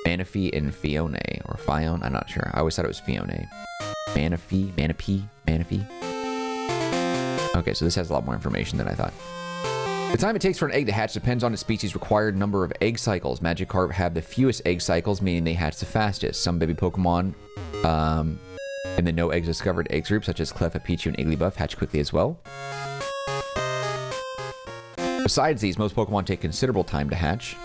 Manaphy and Fione, or Fione, I'm not sure. I always thought it was Fione. Manaphy. Okay, so this has a lot more information than I thought. The time it takes for an egg to hatch depends on its species' required number of egg cycles. Magikarp have the fewest egg cycles, meaning they hatch the fastest. Some baby Pokemon in the no eggs discovered eggs group, such as Cleffa, Pichu, and Igglybuff, hatch quickly as well. Besides these, most Pokemon take considerable time to hatch.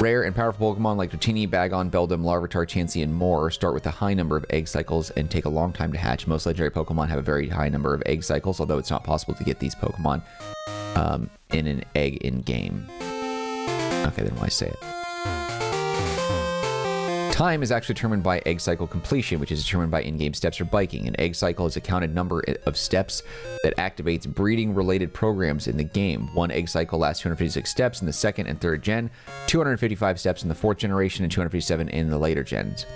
Rare and powerful Pokemon like Dratini, Bagon, Beldum, Larvitar, Chansey, and more start with a high number of egg cycles and take a long time to hatch. Most legendary Pokemon have a very high number of egg cycles, although it's not possible to get these Pokemon in an egg in-game. Okay, then why say it? Time is actually determined by egg cycle completion, which is determined by in-game steps or biking. An egg cycle is a counted number of steps that activates breeding-related programs in the game. One egg cycle lasts 256 steps in the second and third gen, 255 steps in the fourth generation, and 257 in the later gens.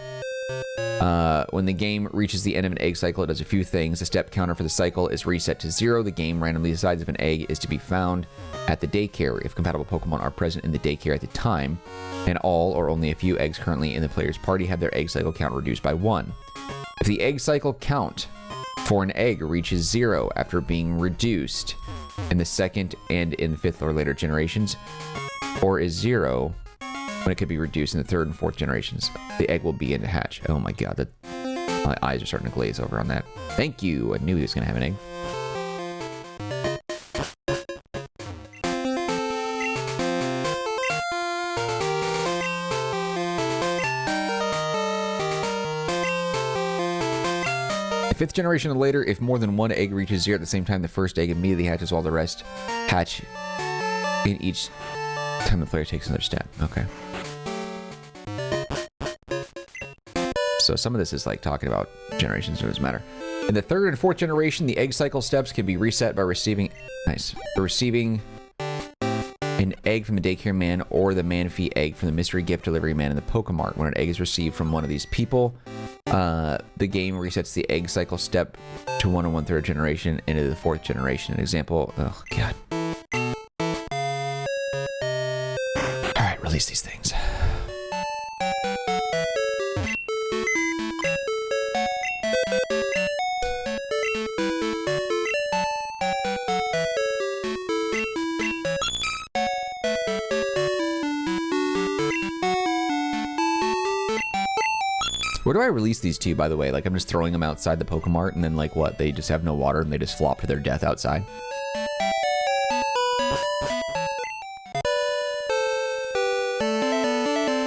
When the game reaches the end of an egg cycle, it does a few things. The step counter for the cycle is reset to 0. The game randomly decides if an egg is to be found at the daycare, if compatible Pokemon are present in the daycare at the time, and all or only a few eggs currently in the player's party have their egg cycle count reduced by 1. If the egg cycle count for an egg reaches 0 after being reduced in the second and in the fifth or later generations, or is 0 when it could be reduced in the third and fourth generations, the egg will begin to hatch. Oh my god, my eyes are starting to glaze over on that. Thank you. I knew he was going to have an egg. Fifth generation and later, if more than one egg reaches 0 at the same time, the first egg immediately hatches while the rest hatch in each time the player takes another step. Okay. So some of this is like talking about generations, it doesn't matter. In the third and fourth generation, the egg cycle steps can be reset by receiving an egg from the daycare man or the Manphy egg from the mystery gift delivery man in the Pokemart. When an egg is received from one of these people, the game resets the egg cycle step to 1 1/3 generation into the fourth generation. An example, oh god. Alright, release these things. Where do I release these to, by the way? Like, I'm just throwing them outside the Pokemart, and then, like, what? They just have no water, and they just flop to their death outside?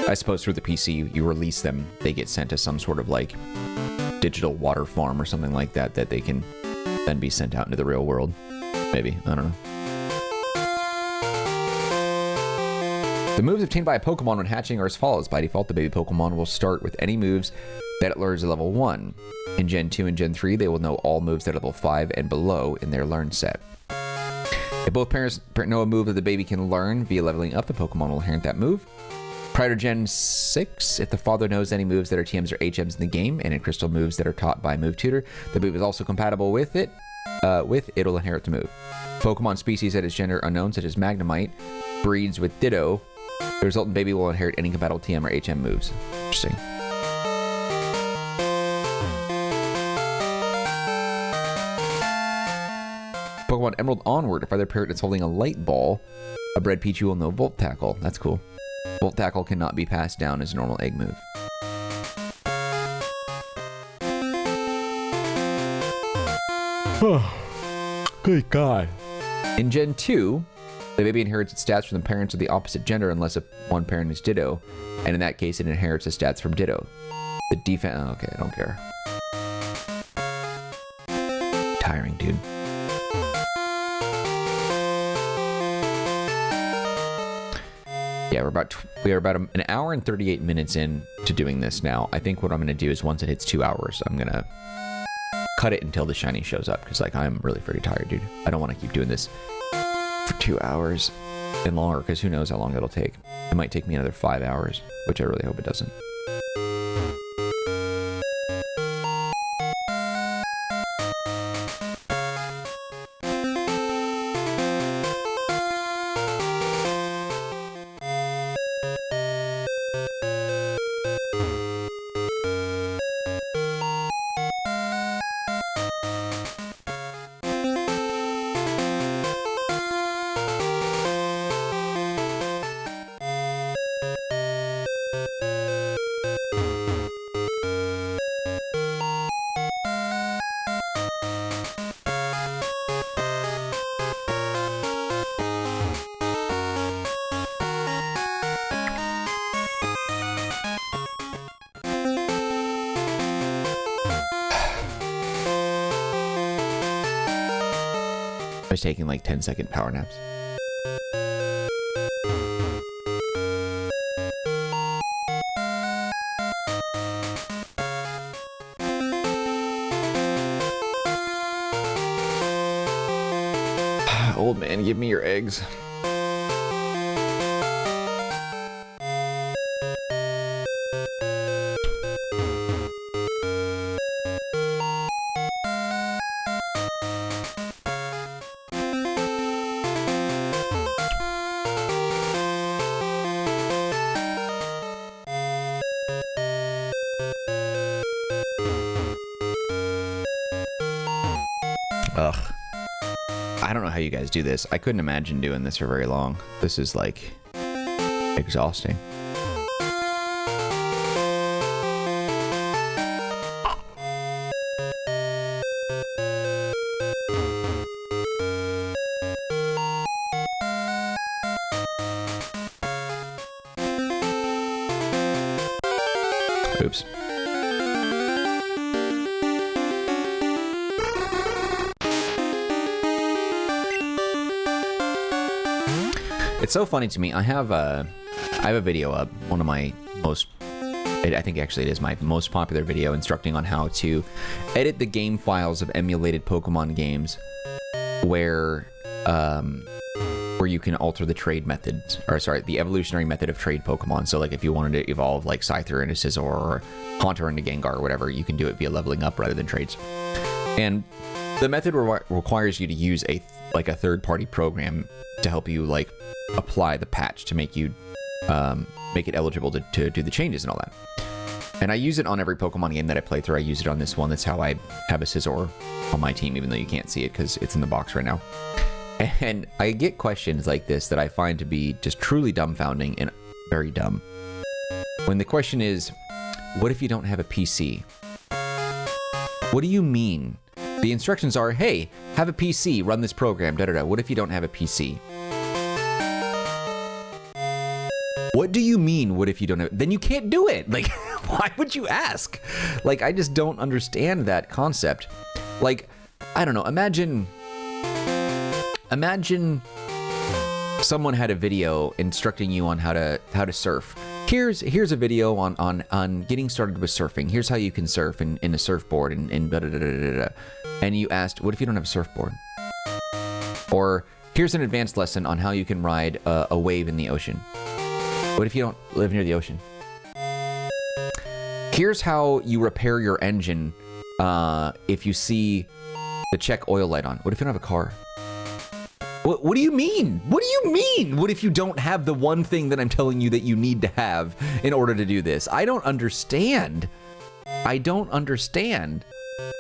I suppose through the PC, you release them, they get sent to some sort of, like, digital water farm or something like that, that they can then be sent out into the real world. Maybe. I don't know. The moves obtained by a Pokemon when hatching are as follows. By default, the baby Pokemon will start with any moves that it learns at level 1. In Gen 2 and Gen 3, they will know all moves at level 5 and below in their learn set. If both parents know a move that the baby can learn via leveling up, the Pokemon will inherit that move. Prior to Gen 6, if the father knows any moves that are TMs or HMs in the game, and in Crystal moves that are taught by Move Tutor, the move is also compatible with it. It'll inherit the move. Pokemon species that is gender unknown, such as Magnemite, breeds with Ditto. The resultant baby will inherit any compatible TM or HM moves. Interesting. Pokemon Emerald Onward. If either parent is holding a light ball, a bred Pichu will know Volt Tackle. That's cool. Volt Tackle cannot be passed down as a normal egg move. Good God. In Gen 2, the baby inherits its stats from the parents of the opposite gender unless one parent is Ditto, and in that case it inherits the stats from Ditto. The defense... Oh, okay, I don't care. Tiring, dude. Yeah, we are about an hour and 38 minutes in to doing this now. I think what I'm going to do is once it hits 2 hours, I'm going to cut it until the shiny shows up, because like I'm really freaking tired, dude. I don't want to keep doing this for 2 hours and longer, because who knows how long it'll take. It might take me another 5 hours, which I really hope it doesn't. I was taking like 10-second power naps. Old man, give me your eggs. Ugh. I don't know how you guys do this. I couldn't imagine doing this for very long. This is like exhausting. Oops. It's so funny to me. I have a video up, one of my most, I think actually it is my most popular video, instructing on how to edit the game files of emulated Pokemon games, where you can alter the trade methods, or sorry, the evolutionary method of trade Pokemon. So like if you wanted to evolve like Scyther into Scizor or Haunter into Gengar or whatever, you can do it via leveling up rather than trades. And the method requires you to use a third-party program to help you like apply the patch to make you make it eligible to do the changes and all that. And I use it on every Pokemon game that I play through. I use it on this one. That's how I have a Scizor on my team, even though you can't see it because it's in the box right now. And I get questions like this that I find to be just truly dumbfounding and very dumb. When the question is, what if you don't have a PC? What do you mean? The instructions are, hey, have a PC, run this program, da-da-da. What if you don't have a PC? What do you mean, what if you don't have... Then you can't do it. Like, why would you ask? Like, I just don't understand that concept. Like, I don't know, imagine someone had a video instructing you on how to surf. Here's a video on getting started with surfing. Here's how you can surf in a surfboard and da da da da da. And you asked, what if you don't have a surfboard? Or here's an advanced lesson on how you can ride a wave in the ocean. What if you don't live near the ocean? Here's how you repair your engine if you see the check oil light on. What if you don't have a car? What do you mean? What do you mean? What if you don't have the one thing that I'm telling you that you need to have in order to do this? I don't understand. I don't understand.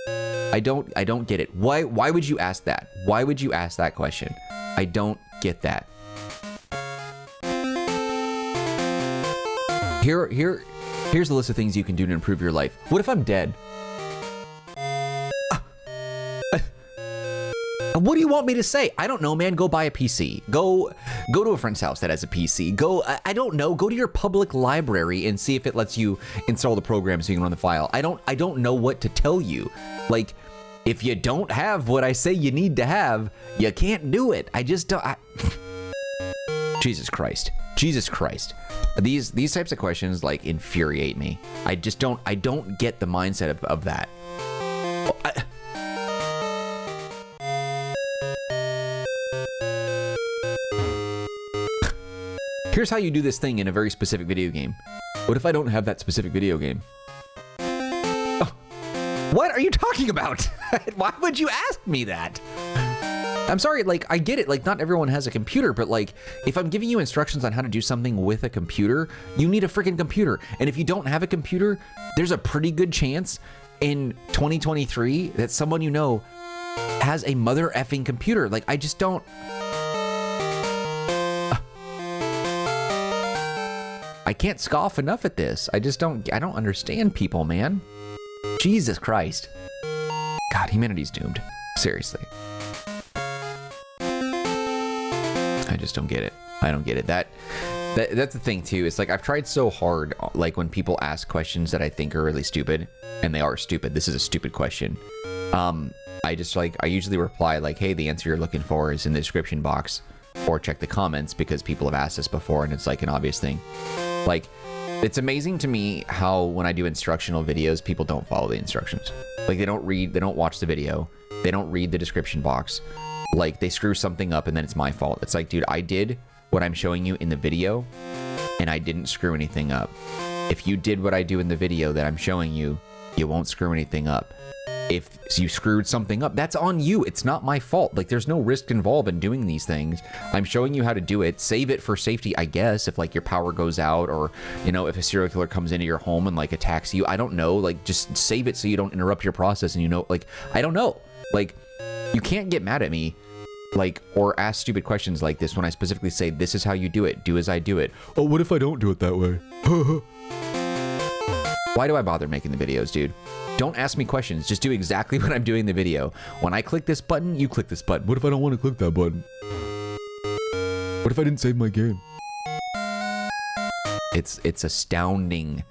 I don't get it. Why would you ask that? Why would you ask that question? I don't get that. Here's a list of things you can do to improve your life. What if I'm dead? What do you want me to say? I don't know, man. Go buy a PC. Go to a friend's house that has a PC. I don't know. Go to your public library and see if it lets you install the program so you can run the file. I don't know what to tell you. Like, if you don't have what I say you need to have, you can't do it. I just don't. Jesus Christ. Jesus Christ. These types of questions like infuriate me. I don't get the mindset of that. Here's how you do this thing in a very specific video game. What if I don't have that specific video game? Oh, what are you talking about? Why would you ask me that? I'm sorry, like, I get it. Like, not everyone has a computer, but like, if I'm giving you instructions on how to do something with a computer, you need a freaking computer. And if you don't have a computer, there's a pretty good chance in 2023 that someone you know has a mother effing computer. Like, I just don't... I can't scoff enough at this. I don't understand people, man. Jesus Christ. God, humanity's doomed. Seriously. I just don't get it. I don't get it. That's the thing too. It's like, I've tried so hard, like when people ask questions that I think are really stupid, and they are stupid. This is a stupid question. I usually reply like, hey, the answer you're looking for is in the description box, or check the comments, because people have asked this before and it's like an obvious thing. Like, it's amazing to me how when I do instructional videos, people don't follow the instructions. Like, they don't watch the video, they don't read the description box, like they screw something up and then it's my fault. It's like, dude, I did what I'm showing you in the video and I didn't screw anything up. If you did what I do in the video that I'm showing you, you won't screw anything up. If you screwed something up, that's on you. It's not my fault. Like, there's no risk involved in doing these things. I'm showing you how to do it. Save it for safety, I guess, if like your power goes out, or, you know, if a serial killer comes into your home and like attacks you. I don't know. Like, just save it so you don't interrupt your process. And, you know, like, I don't know. Like, you can't get mad at me, like, or ask stupid questions like this when I specifically say, this is how you do it. Do as I do it. Oh, what if I don't do it that way? Why do I bother making the videos, dude? Don't ask me questions. Just do exactly what I'm doing in the video. When I click this button, you click this button. What if I don't want to click that button? What if I didn't save my game? It's astounding.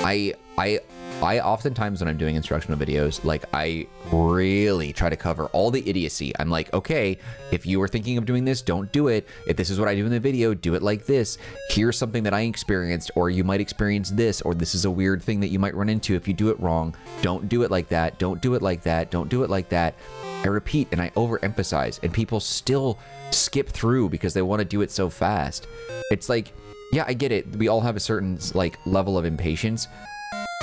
I oftentimes when I'm doing instructional videos, like I really try to cover all the idiocy. I'm like, okay, if you were thinking of doing this, don't do it. If this is what I do in the video, do it like this. Here's something that I experienced, or you might experience this, or this is a weird thing that you might run into if you do it wrong. Don't do it like that. Don't do it like that. Don't do it like that. I repeat and I overemphasize, and people still skip through because they want to do it so fast. It's like, yeah, I get it. We all have a certain like level of impatience.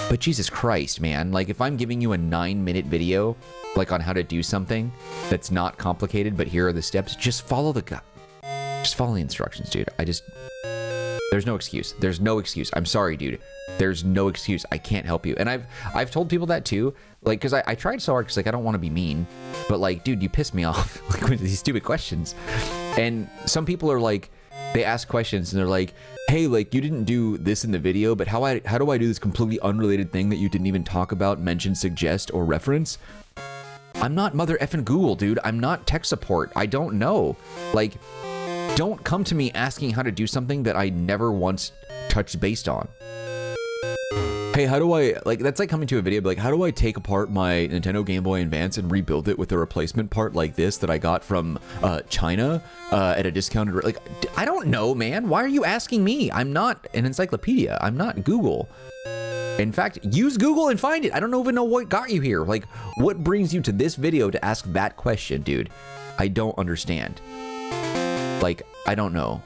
But Jesus Christ, man, like if I'm giving you a 9-minute video, like on how to do something that's not complicated, but here are the steps, just follow the instructions, dude. There's no excuse. There's no excuse. I'm sorry, dude. There's no excuse. I can't help you. And I've told people that too, like, cause I tried so hard, cause like, I don't want to be mean, but like, dude, you piss me off like with these stupid questions. And some people are like, they ask questions and they're like, hey, like you didn't do this in the video, but how do I do this completely unrelated thing that you didn't even talk about, mention, suggest, or reference? I'm not mother effing Google, dude. I'm not tech support. I don't know. Like, don't come to me asking how to do something that I never once touched based on. Hey, how do I, like, that's like coming to a video, but like, how do I take apart my Nintendo Game Boy Advance and rebuild it with a replacement part like this that I got from China at a discounted rate? Like, I don't know, man. Why are you asking me? I'm not an encyclopedia. I'm not Google. In fact, use Google and find it. I don't even know what got you here. Like, what brings you to this video to ask that question, dude? I don't understand. Like, I don't know.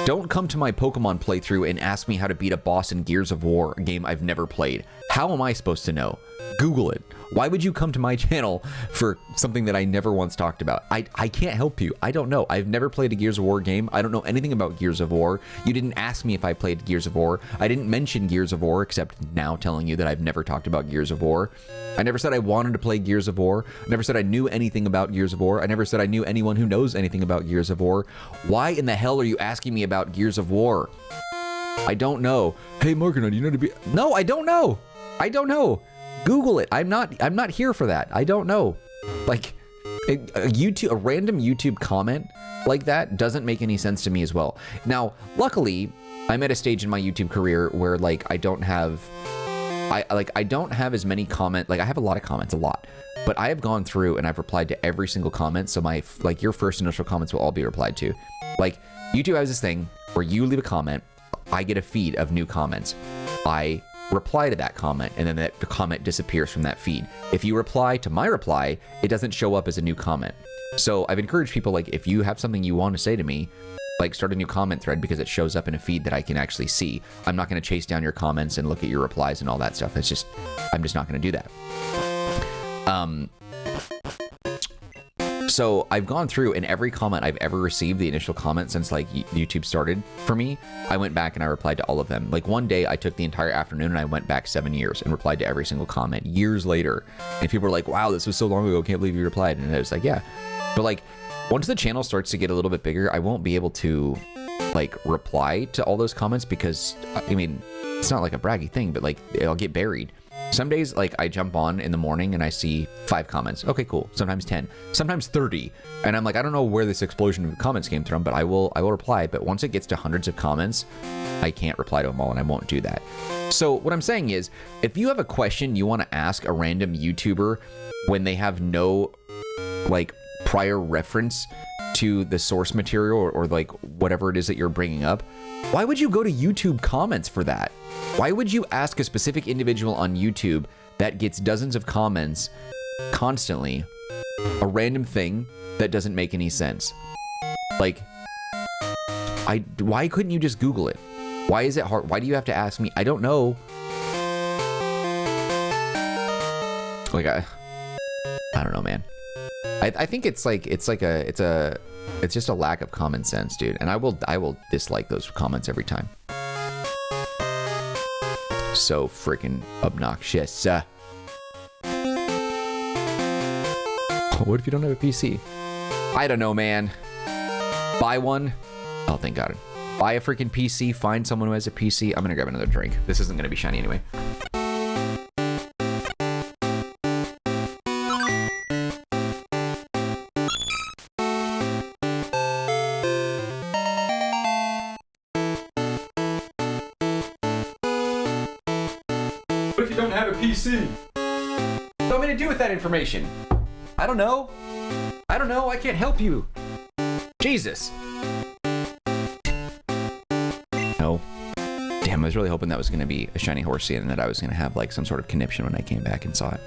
Don't come to my Pokemon playthrough and ask me how to beat a boss in Gears of War, a game I've never played. How am I supposed to know? Google it. Why would you come to my channel for something that I never once talked about? I can't help you. I don't know. I've never played a Gears of War game. I don't know anything about Gears of War. You didn't ask me if I played Gears of War. I didn't mention Gears of War, except now telling you that I've never talked about Gears of War. I never said I wanted to play Gears of War. I never said I knew anything about Gears of War. I never said I knew anyone who knows anything about Gears of War. Why in the hell are you asking me about Gears of War? I don't know. Hey, Marcanine, you know to be... No, I don't know. I don't know. Google it. I'm not here for that. I don't know. Like a random YouTube comment like that doesn't make any sense to me as well. Now, luckily, I'm at a stage in my YouTube career where like I don't have as many comments. Like I have a lot of comments, a lot, but I have gone through and I've replied to every single comment. So my like your first initial comments will all be replied to. Like YouTube has this thing where you leave a comment, I get a feed of new comments. I reply to that comment, and then that comment disappears from that feed. If you reply to my reply, it doesn't show up as a new comment. So I've encouraged people, like, if you have something you want to say to me, like start a new comment thread because it shows up in a feed that I can actually see. I'm not going to chase down your comments and look at your replies and all that stuff. It's just, I'm just not going to do that. So I've gone through, and every comment I've ever received, the initial comment since like YouTube started for me, I went back and I replied to all of them. Like one day I took the entire afternoon and I went back 7 years and replied to every single comment years later. And people were like, wow, this was so long ago. Can't believe you replied. And I was like, yeah. But like once the channel starts to get a little bit bigger, I won't be able to like reply to all those comments because I mean, it's not like a braggy thing, but like it'll get buried. Some days, like, I jump on in the morning and I see 5 comments. Okay, cool. Sometimes 10, sometimes 30. And I'm like, I don't know where this explosion of comments came from, but I will reply. But once it gets to hundreds of comments, I can't reply to them all, and I won't do that. So what I'm saying is, if you have a question you want to ask a random YouTuber when they have no, like, prior reference to the source material or like, whatever it is that you're bringing up, why would you go to YouTube comments for that? Why would you ask a specific individual on YouTube that gets dozens of comments constantly, a random thing that doesn't make any sense. Like, why couldn't you just Google it? Why is it hard? Why do you have to ask me? I don't know. Like, I don't know, man. I think it's just a lack of common sense, dude. And I will dislike those comments every time. So freaking obnoxious. What if you don't have a PC? I don't know, man. Buy one. Oh, thank God. Buy a freaking PC. Find someone who has a PC. I'm gonna grab another drink. This isn't gonna be shiny anyway. What if you don't have a PC? What am I gonna do with that information? I don't know. I don't know. I can't help you. Jesus. No. Damn, I was really hoping that was going to be a shiny horsey and that I was going to have like some sort of conniption when I came back and saw it.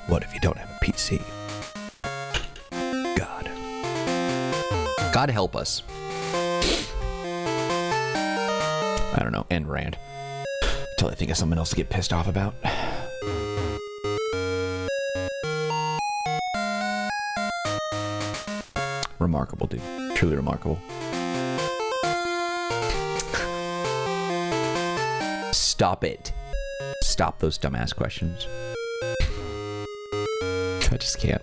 What if you don't have a PC? God. God help us. I don't know. End rant. Until I think of something else to get pissed off about. Remarkable, dude. Truly remarkable. Stop it. Stop those dumbass questions. I just can't.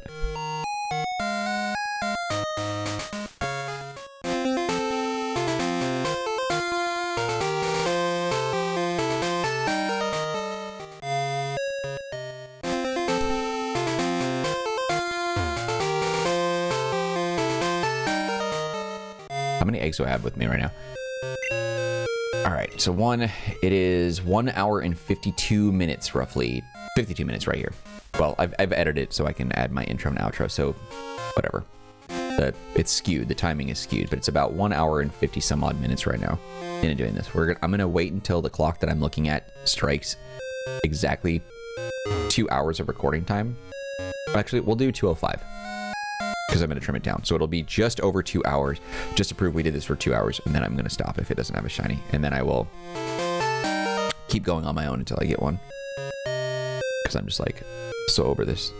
How many eggs do I have with me right now? All right, so it is 1 hour and 52 minutes, roughly. 52 minutes right here. Well, I've edited it so I can add my intro and outro, so whatever. It's skewed, the timing is skewed, but it's about 1 hour and 50 some odd minutes right now into doing this. I'm gonna wait until the clock that I'm looking at strikes exactly 2 hours of recording time. Actually, we'll do 2:05. Because I'm going to trim it down. So it'll be just over 2 hours, just to prove we did this for 2 hours, and then I'm going to stop if it doesn't have a shiny. And then I will keep going on my own until I get one. Because I'm just like, so over this.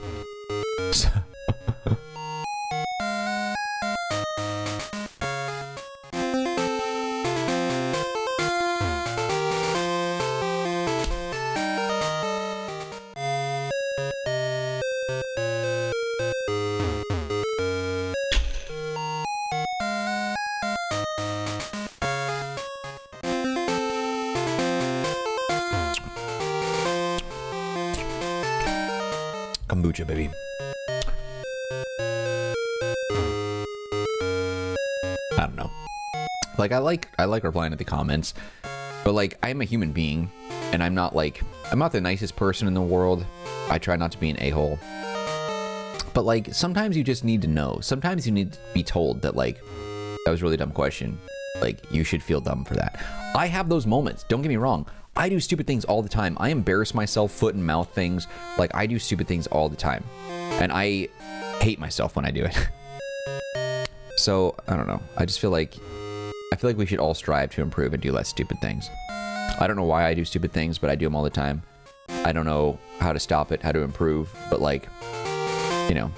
Kombucha, baby. I don't know. Like, I like replying to the comments, but like, I'm a human being, and I'm not the nicest person in the world. I try not to be an a-hole. But like, sometimes you just need to know. Sometimes you need to be told that like, that was a really dumb question. Like, you should feel dumb for that. I have those moments. Don't get me wrong. I do stupid things all the time. I embarrass myself, foot and mouth things. Like, I do stupid things all the time. And I hate myself when I do it. So, I don't know. I feel like we should all strive to improve and do less stupid things. I don't know why I do stupid things, but I do them all the time. I don't know how to stop it, how to improve, but like, you know,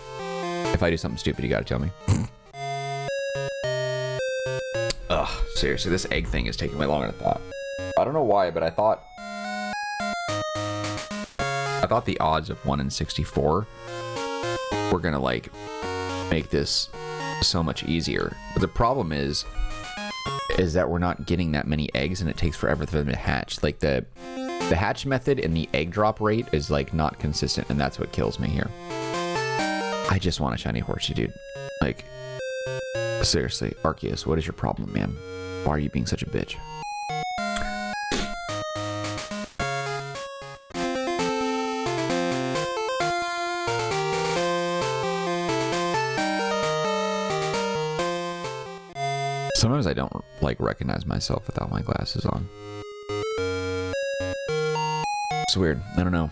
if I do something stupid, you gotta tell me. Ugh, seriously, this egg thing is taking way longer than I thought. I don't know why, but I thought the odds of 1 in 64 were gonna like make this so much easier. But the problem is that we're not getting that many eggs, and it takes forever for them to hatch. Like the hatch method and the egg drop rate is like not consistent, and that's what kills me here. I just want a shiny horsey, dude. Like, seriously, Arceus, what is your problem, man? Why are you being such a bitch? Sometimes I don't like recognize myself without my glasses on. It's weird. I don't know.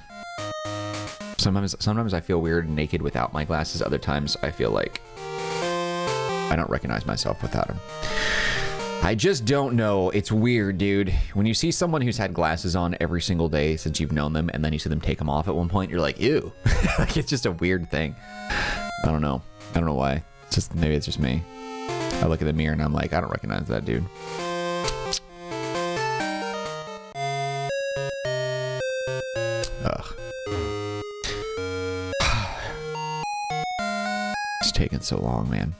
Sometimes I feel weird and naked without my glasses. Other times I feel like I don't recognize myself without them. I just don't know. It's weird, dude. When you see someone who's had glasses on every single day since you've known them, and then you see them take them off at one point, you're like, ew. Like, it's just a weird thing. I don't know why. It's just, maybe it's just me. I look in the mirror and I'm like, I don't recognize that dude. Ugh. It's taking so long, man.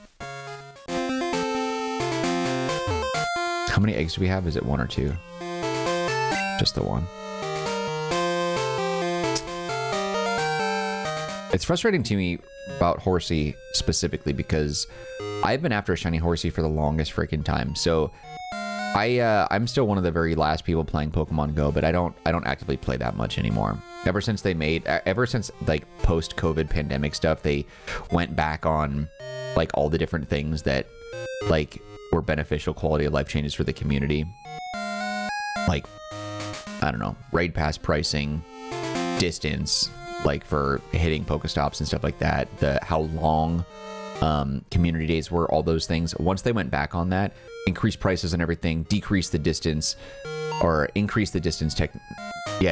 How many eggs do we have? Is it 1 or 2? Just the 1. It's frustrating to me about Horsey specifically because I've been after a shiny Horsey for the longest freaking time. So I'm still one of the very last people playing Pokemon Go, but I don't actively play that much anymore. Ever since like post-COVID pandemic stuff, they went back on like all the different things that like were beneficial quality of life changes for the community. Like, I don't know, raid pass pricing, distance, like for hitting Pokestops and stuff like that, how long community days were, all those things. Once they went back on that, increased prices and everything, decrease the distance, or increase the distance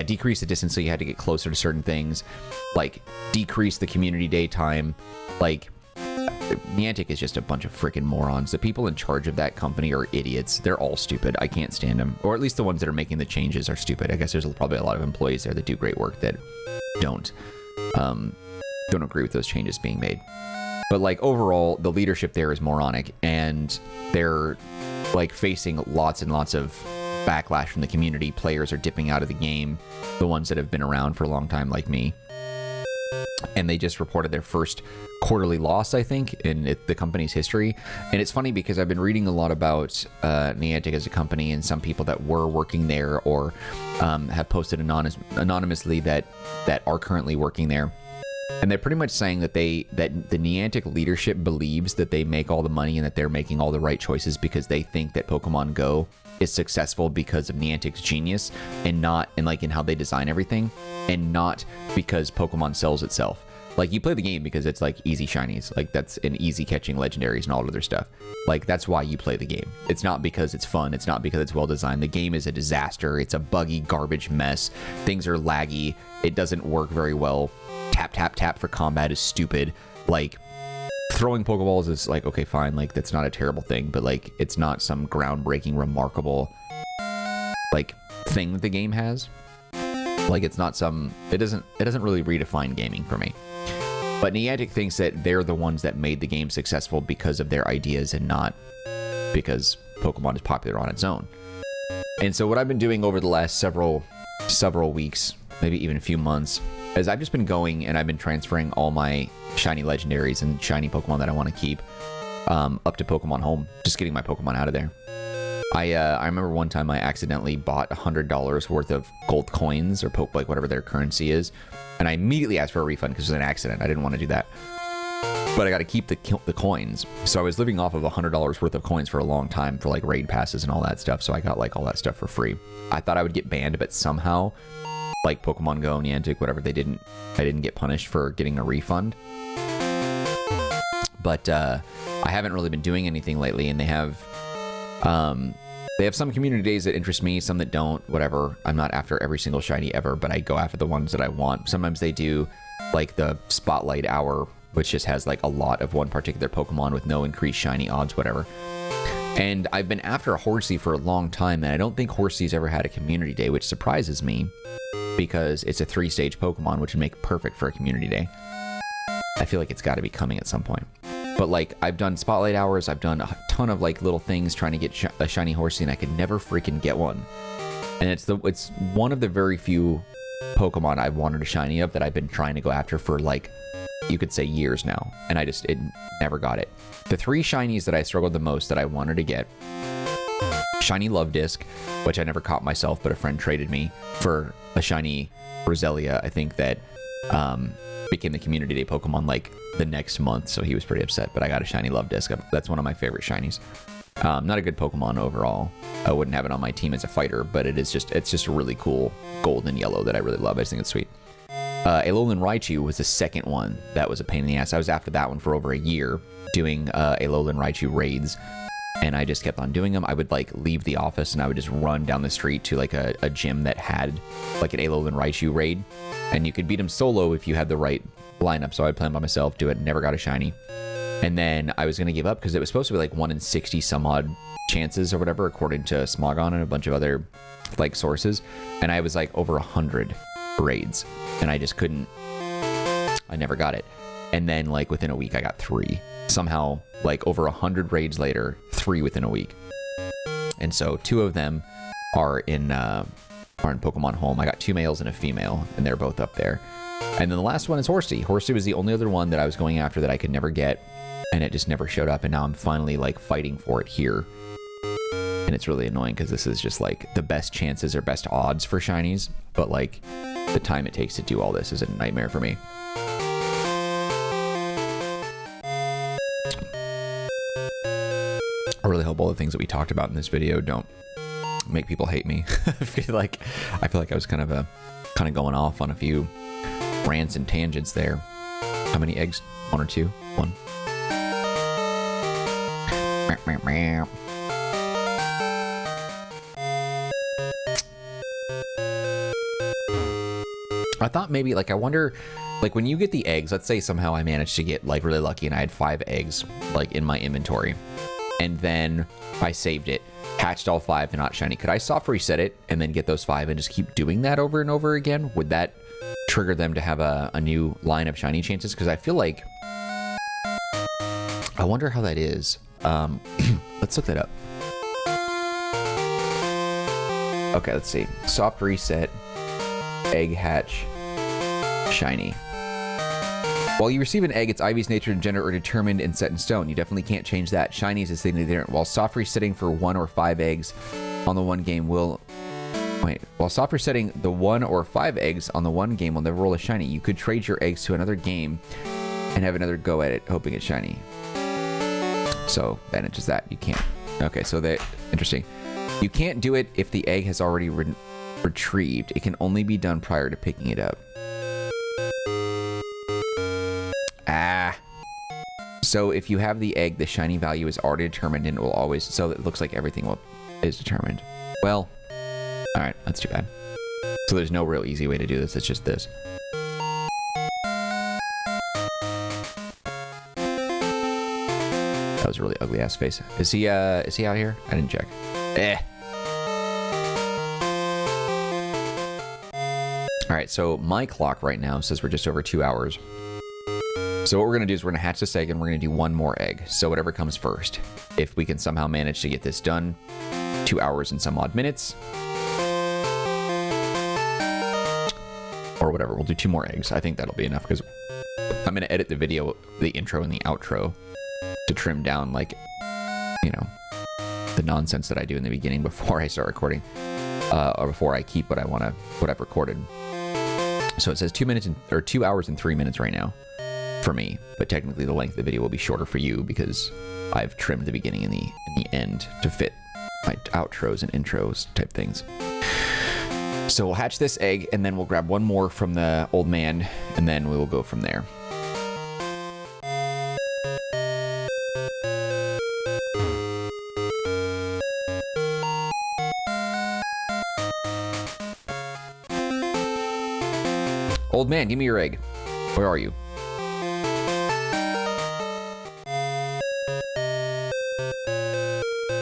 decrease the distance so you had to get closer to certain things, like decrease the community day time. Like, Niantic is just a bunch of freaking morons. The people in charge of that company are idiots. They're all stupid. I can't stand them. Or at least the ones that are making the changes are stupid. I guess there's probably a lot of employees there that do great work that don't agree with those changes being made. But like overall, the leadership there is moronic, and they're like facing lots and lots of backlash from the community. Players are dipping out of the game, the ones that have been around for a long time like me. And they just reported their first quarterly loss, I think, in the company's history. And it's funny because I've been reading a lot about Niantic as a company, and some people that were working there or have posted anonymously that are currently working there. And they're pretty much saying that the Niantic leadership believes that they make all the money and that they're making all the right choices because they think that Pokemon Go is successful because of Niantic's genius and not in how they design everything, and not because Pokemon sells itself. Like, you play the game because it's like easy shinies, like that's an easy catching legendaries and all other stuff. Like, that's why you play the game. It's not because it's fun. It's not because it's well designed. The game is a disaster. It's a buggy garbage mess. Things are laggy. It doesn't work very well. Tap, tap, tap for combat is stupid. Like, throwing Pokeballs is like, okay, fine. Like, that's not a terrible thing, but like, it's not some groundbreaking, remarkable like thing that the game has. Like, it's not it doesn't really redefine gaming for me. But Niantic thinks that they're the ones that made the game successful because of their ideas and not because Pokemon is popular on its own. And so what I've been doing over the last several weeks, maybe even a few months, is I've just been going and I've been transferring all my shiny legendaries and shiny Pokemon that I want to keep up to Pokemon Home, just getting my Pokemon out of there. I remember one time I accidentally bought $100 worth of gold coins or like whatever their currency is, and I immediately asked for a refund because it was an accident. I didn't want to do that, but I got to keep the coins. So I was living off of $100 worth of coins for a long time for like raid passes and all that stuff. So I got like all that stuff for free. I thought I would get banned, but somehow, like Pokemon Go, Niantic, whatever, I didn't get punished for getting a refund. But I haven't really been doing anything lately, and they have some community days that interest me, some that don't, whatever. I'm not after every single shiny ever, but I go after the ones that I want. Sometimes they do like the spotlight hour, which just has like a lot of one particular Pokemon with no increased shiny odds, whatever. And I've been after a Horsey for a long time, and I don't think Horsey's ever had a community day, which surprises me because it's a 3-stage Pokemon, which would make perfect for a community day. I feel like it's got to be coming at some point. But like, I've done spotlight hours, I've done a ton of like little things trying to get a shiny Horsey, and I could never freaking get one. And it's one of the very few Pokemon I've wanted a shiny of that I've been trying to go after for like, you could say years now, and I never got it. The 3 shinies that I struggled the most that I wanted to get: shiny Love Disc, which I never caught myself, but a friend traded me for a shiny Roselia, I think, that became the community day Pokemon like the next month, so he was pretty upset, but I got a shiny Love Disc. That's one of my favorite shinies. Not a good Pokemon overall. I wouldn't have it on my team as a fighter, but it's just a really cool gold and yellow that I really love. I just think it's sweet. Alolan Raichu was the second one that was a pain in the ass. I was after that one for over a year doing Alolan Raichu raids, and I just kept on doing them. I would like leave the office and I would just run down the street to like a gym that had like an Alolan Raichu raid, and you could beat him solo if you had the right lineup. So I'd play him by myself, do it, never got a shiny. And then I was going to give up because it was supposed to be like 1 in 60 some odd chances or whatever, according to Smogon and a bunch of other like sources. And I was like over 100 raids, and I just couldn't, I never got it. And then like within a week I got 3 somehow, like over 100 raids later, 3 within a week. And so 2 of them are in Pokemon Home. I got 2 males and a female, and they're both up there. And then the last one is Horsey. Horsey was the only other one that I was going after that I could never get, and it just never showed up. And now I'm finally like fighting for it here, and it's really annoying because this is just like the best chances or best odds for shinies, but like the time it takes to do all this is a nightmare for me. I really hope all the things that we talked about in this video don't make people hate me. I feel like I was kind of going off on a few rants and tangents there. How many eggs? 1 or 2? 1. I thought maybe, like, I wonder, like, when you get the eggs, let's say somehow I managed to get, like, really lucky and I had 5 eggs, like, in my inventory, and then I saved it, hatched all 5 and not shiny. Could I soft reset it and then get those 5 and just keep doing that over and over again? Would that trigger them to have a new line of shiny chances? Because I feel like, I wonder how that is. Let's look that up. Okay, let's see. Soft reset, egg hatch, shiny. While you receive an egg, its IV's nature and gender are determined and set in stone. You definitely can't change that. Shinies is significantly different. While soft resetting for 1 or 5 eggs on the one game will... Wait. While soft resetting the 1 or 5 eggs on the one game will never roll a shiny. You could trade your eggs to another game and have another go at it, hoping it's shiny. So, that answers that. You can't. Okay, so that... Interesting. You can't do it if the egg has already retrieved. It can only be done prior to picking it up. Ah. So if you have the egg, the shiny value is already determined and it will always... So it looks like everything is determined. Well, alright, that's too bad. So there's no real easy way to do this. It's just this. That was a really ugly ass face. Is he out here? I didn't check. Alright, so my clock right now says we're just over 2 hours. So what we're going to do is we're going to hatch this egg and we're going to do 1 more egg. So whatever comes first. If we can somehow manage to get this done, 2 hours and some odd minutes. Or whatever, we'll do 2 more eggs. I think that'll be enough because I'm going to edit the video, the intro and the outro to trim down, like, you know, the nonsense that I do in the beginning before I start recording. Or before I keep what I've recorded. So it says 2 hours and 3 minutes right now for me, but technically the length of the video will be shorter for you because I've trimmed the beginning and the end to fit my outros and intros type things. So we'll hatch this egg and then we'll grab 1 more from the old man and then we will go from there. Old man, give me your egg. Where are you?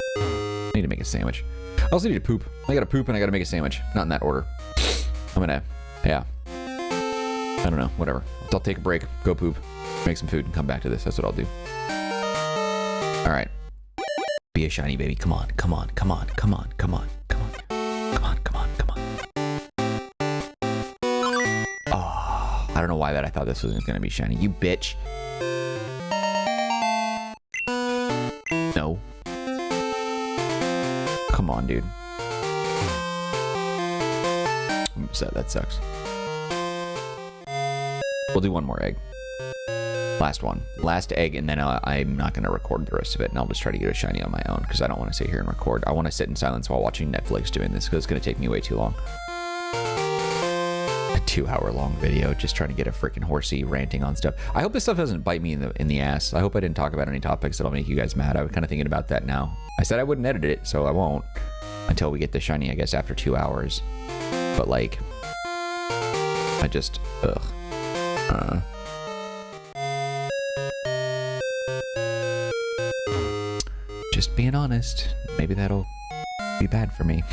I need to make a sandwich. I also need to poop. I gotta poop and I gotta make a sandwich. Not in that order. I'm gonna, yeah. I don't know, whatever. I'll take a break, go poop, make some food, and come back to this. That's what I'll do. Alright. Be a shiny baby. Come on, come on, come on, come on, come on, come on. Come on, come on, come on. Oh, I don't know why that I thought this wasn't gonna be shiny. You bitch. No. Come on, dude. I'm upset. That sucks. We'll do 1 more egg. Last one. Last egg, and then I'm not going to record the rest of it, and I'll just try to get a shiny on my own, because I don't want to sit here and record. I want to sit in silence while watching Netflix doing this, because it's going to take me way too long. 2-hour-long video just trying to get a freaking horsey ranting on stuff. I hope this stuff doesn't bite me in the ass. I hope I didn't talk about any topics that'll make you guys mad. I was kind of thinking about that now. I said I wouldn't edit it, so I won't until we get the shiny, I guess, after 2 hours. But like, I just, ugh. Just being honest, maybe that'll be bad for me.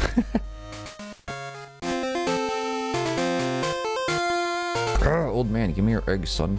Old man, give me your eggs, son.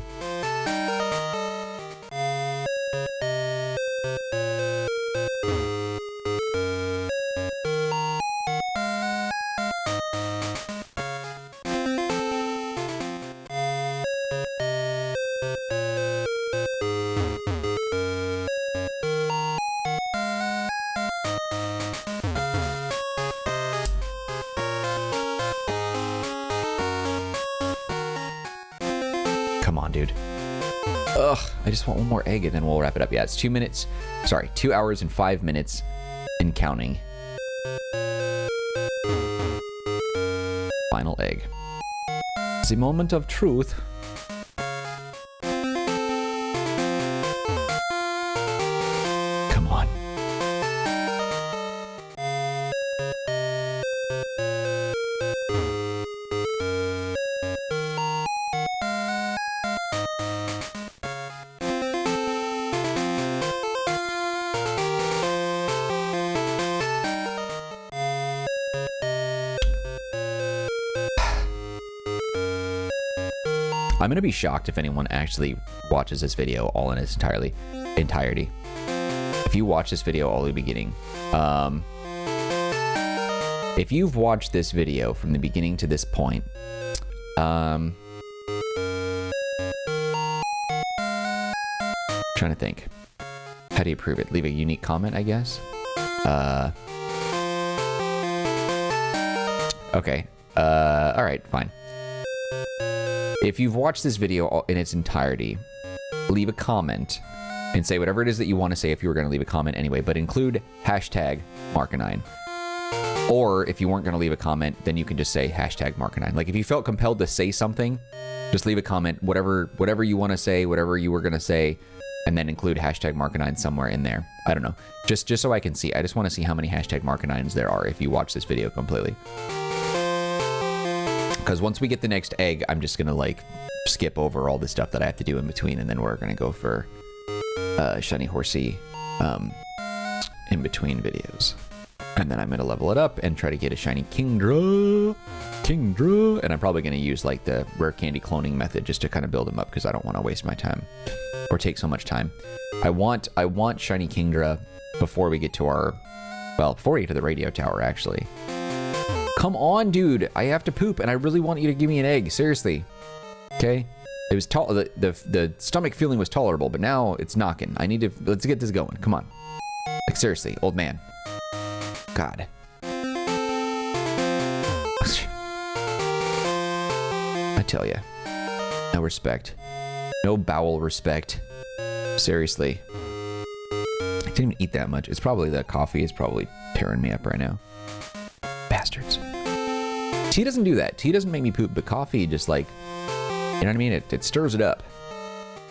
Come on, dude. Ugh, I just want one more egg and then we'll wrap it up. Yeah, it's 2 minutes. Sorry, 2 hours and 5 minutes and counting. Final egg. The moment of truth. Come on. I'm gonna be shocked if anyone actually watches this video all in its entirety. If you watch this video all the beginning, if you've watched this video from the beginning to this point, trying to think, how do you prove it? Leave a unique comment, I guess. Okay. All right, fine. If you've watched this video in its entirety, leave a comment and say whatever it is that you want to say if you were going to leave a comment anyway, but include hashtag Marcanine. Or if you weren't going to leave a comment, then you can just say hashtag Marcanine. Like if you felt compelled to say something, just leave a comment, whatever you want to say, whatever you were going to say, and then include hashtag Marcanine somewhere in there. I don't know. Just so I can see. I just want to see how many hashtag Marcanines there are if you watch this video completely. Because once we get the next egg, I'm just going to like skip over all the stuff that I have to do in between, and then we're going to go for shiny horsey in between videos. And then I'm going to level it up and try to get a shiny Kingdra. And I'm probably going to use like the rare candy cloning method just to kind of build them up because I don't want to waste my time or take so much time. I want shiny Kingdra before we get to before we get to the radio tower, actually. Come on, dude. I have to poop, and I really want you to give me an egg. Seriously. Okay? It was the stomach feeling was tolerable, but now it's knocking. Let's get this going. Come on. Like, seriously, old man. God. I tell you. No respect. No bowel respect. Seriously. I didn't even eat that much. It's probably the coffee is probably tearing me up right now. Bastards. Tea doesn't do that. Tea doesn't make me poop, but coffee just like, you know what I mean? It stirs it up.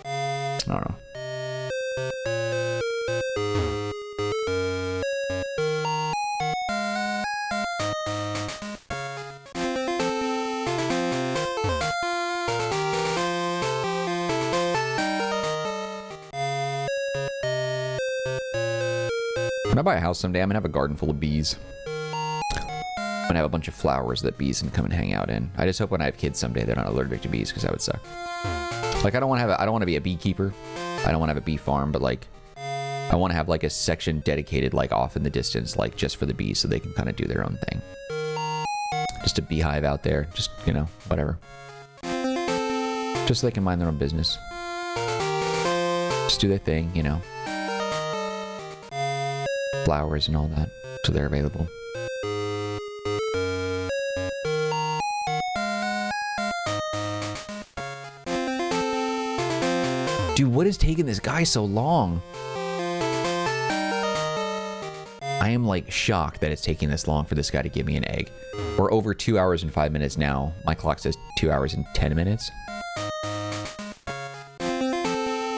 I don't know. When I buy a house someday, I'm gonna have a garden full of bees. I'm gonna have a bunch of flowers that bees can come and hang out in. I just hope when I have kids someday, they're not allergic to bees, because that would suck. Like, I don't want to be a beekeeper. I don't want to have a bee farm, but like, I want to have like a section dedicated, like off in the distance, like just for the bees, so they can kind of do their own thing. Just a beehive out there, just, you know, whatever. Just so they can mind their own business. Just do their thing, you know. Flowers and all that, so they're available. Dude, what is taking this guy so long? I am like shocked that it's taking this long for this guy to give me an egg. We're over 2 hours and 5 minutes now. My clock says 2 hours and 10 minutes.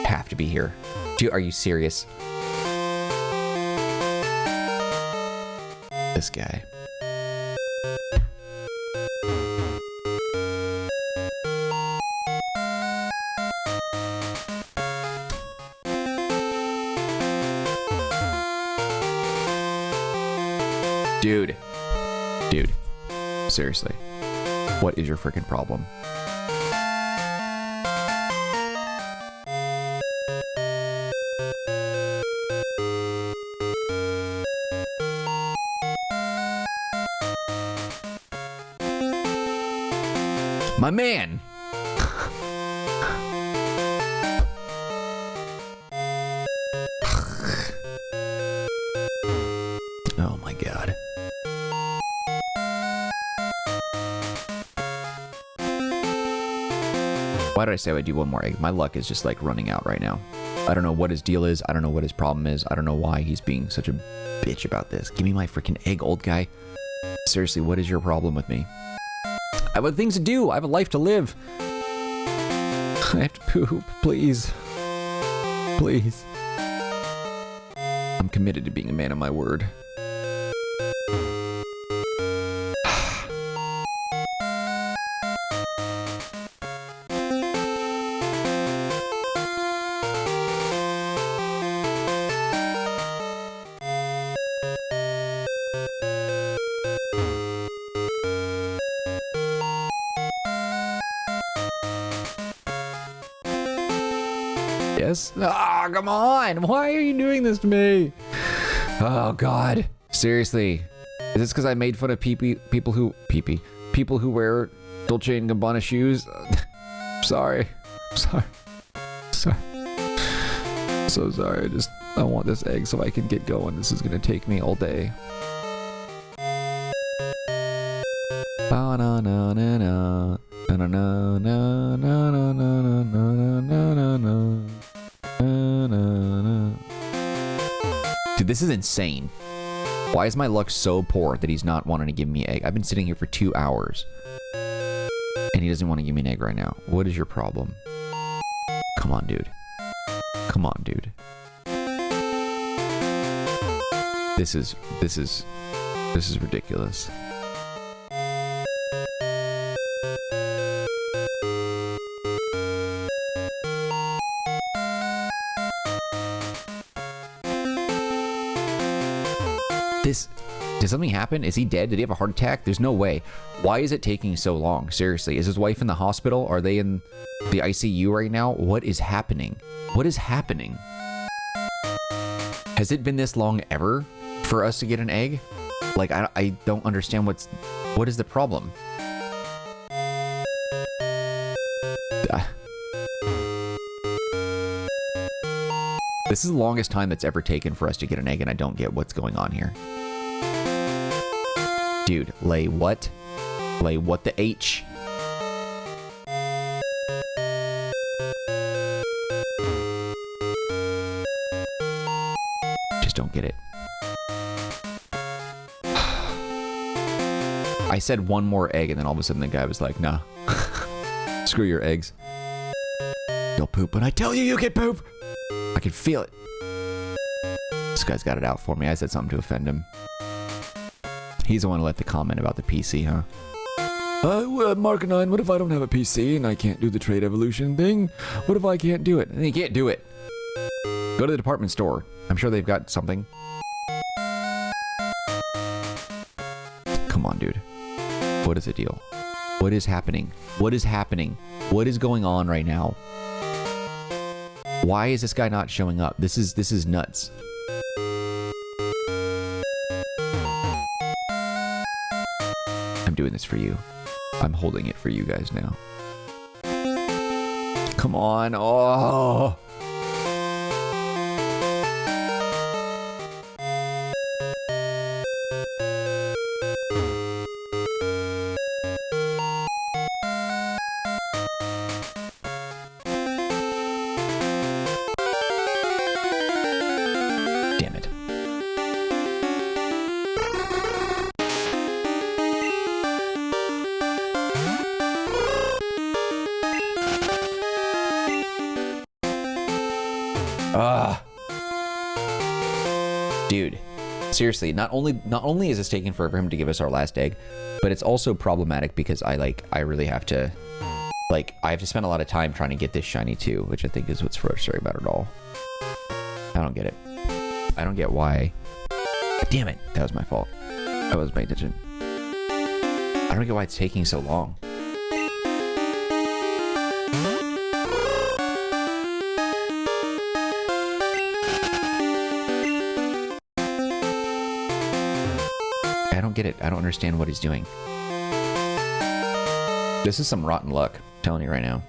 Have to be here. Dude, are you serious? This guy. Dude. Dude. Seriously. What is your freaking problem? My man! Oh my god. Why did I say I would do one more egg? My luck is just like running out right now. I don't know what his deal is. I don't know what his problem is. I don't know why he's being such a bitch about this. Give me my freaking egg, old guy. Seriously, what is your problem with me? I have things to do. I have a life to live. I have to poop. Please. Please. I'm committed to being a man of my word. Yes? Ah, come on! Why are you doing this to me? Oh God! Seriously, is this because I made fun of people who wear Dolce and Gabbana shoes? Sorry, sorry, sorry. So sorry. I want this egg so I can get going. This is gonna take me all day. Ba-na-na-na-na. Dude, this is insane. Why is my luck so poor that he's not wanting to give me an egg? I've been sitting here for 2 hours and he doesn't want to give me an egg right now. What is your problem? Come on, dude. Come on, dude. This is ridiculous. Did something happen? Is he dead? Did he have a heart attack? There's no way. Why is it taking so long? Seriously, is his wife in the hospital? Are they in the ICU right now? What is happening? What is happening? Has it been this long ever for us to get an egg? Like, I don't understand what is the problem? This is the longest time that's ever taken for us to get an egg, and I don't get what's going on here. Dude, lay what? Lay what the H? Just don't get it. I said one more egg, and then all of a sudden the guy was like, nah. Screw your eggs. You'll poop when I tell you you can poop! I can feel it. This guy's got it out for me. I said something to offend him. He's the one who left the comment about the PC, huh? Marcanine, what if I don't have a PC and I can't do the trade evolution thing? What if I can't do it? And you can't do it. Go to the department store. I'm sure they've got something. Come on, dude. What is the deal? What is happening? What is happening? What is going on right now? Why is this guy not showing up? This is nuts. I'm doing this for you. I'm holding it for you guys now. Come on. Oh. Ah. Dude. Seriously, not only is this taking forever for him to give us our last egg, but it's also problematic because I really have to, I have to spend a lot of time trying to get this shiny too, which I think is what's frustrating about it all. I don't get it. I don't get why. Damn it, that was my fault. I wasn't paying attention. I don't get why it's taking so long. I don't get it. I don't understand what he's doing. This is some rotten luck, I'm telling you right now.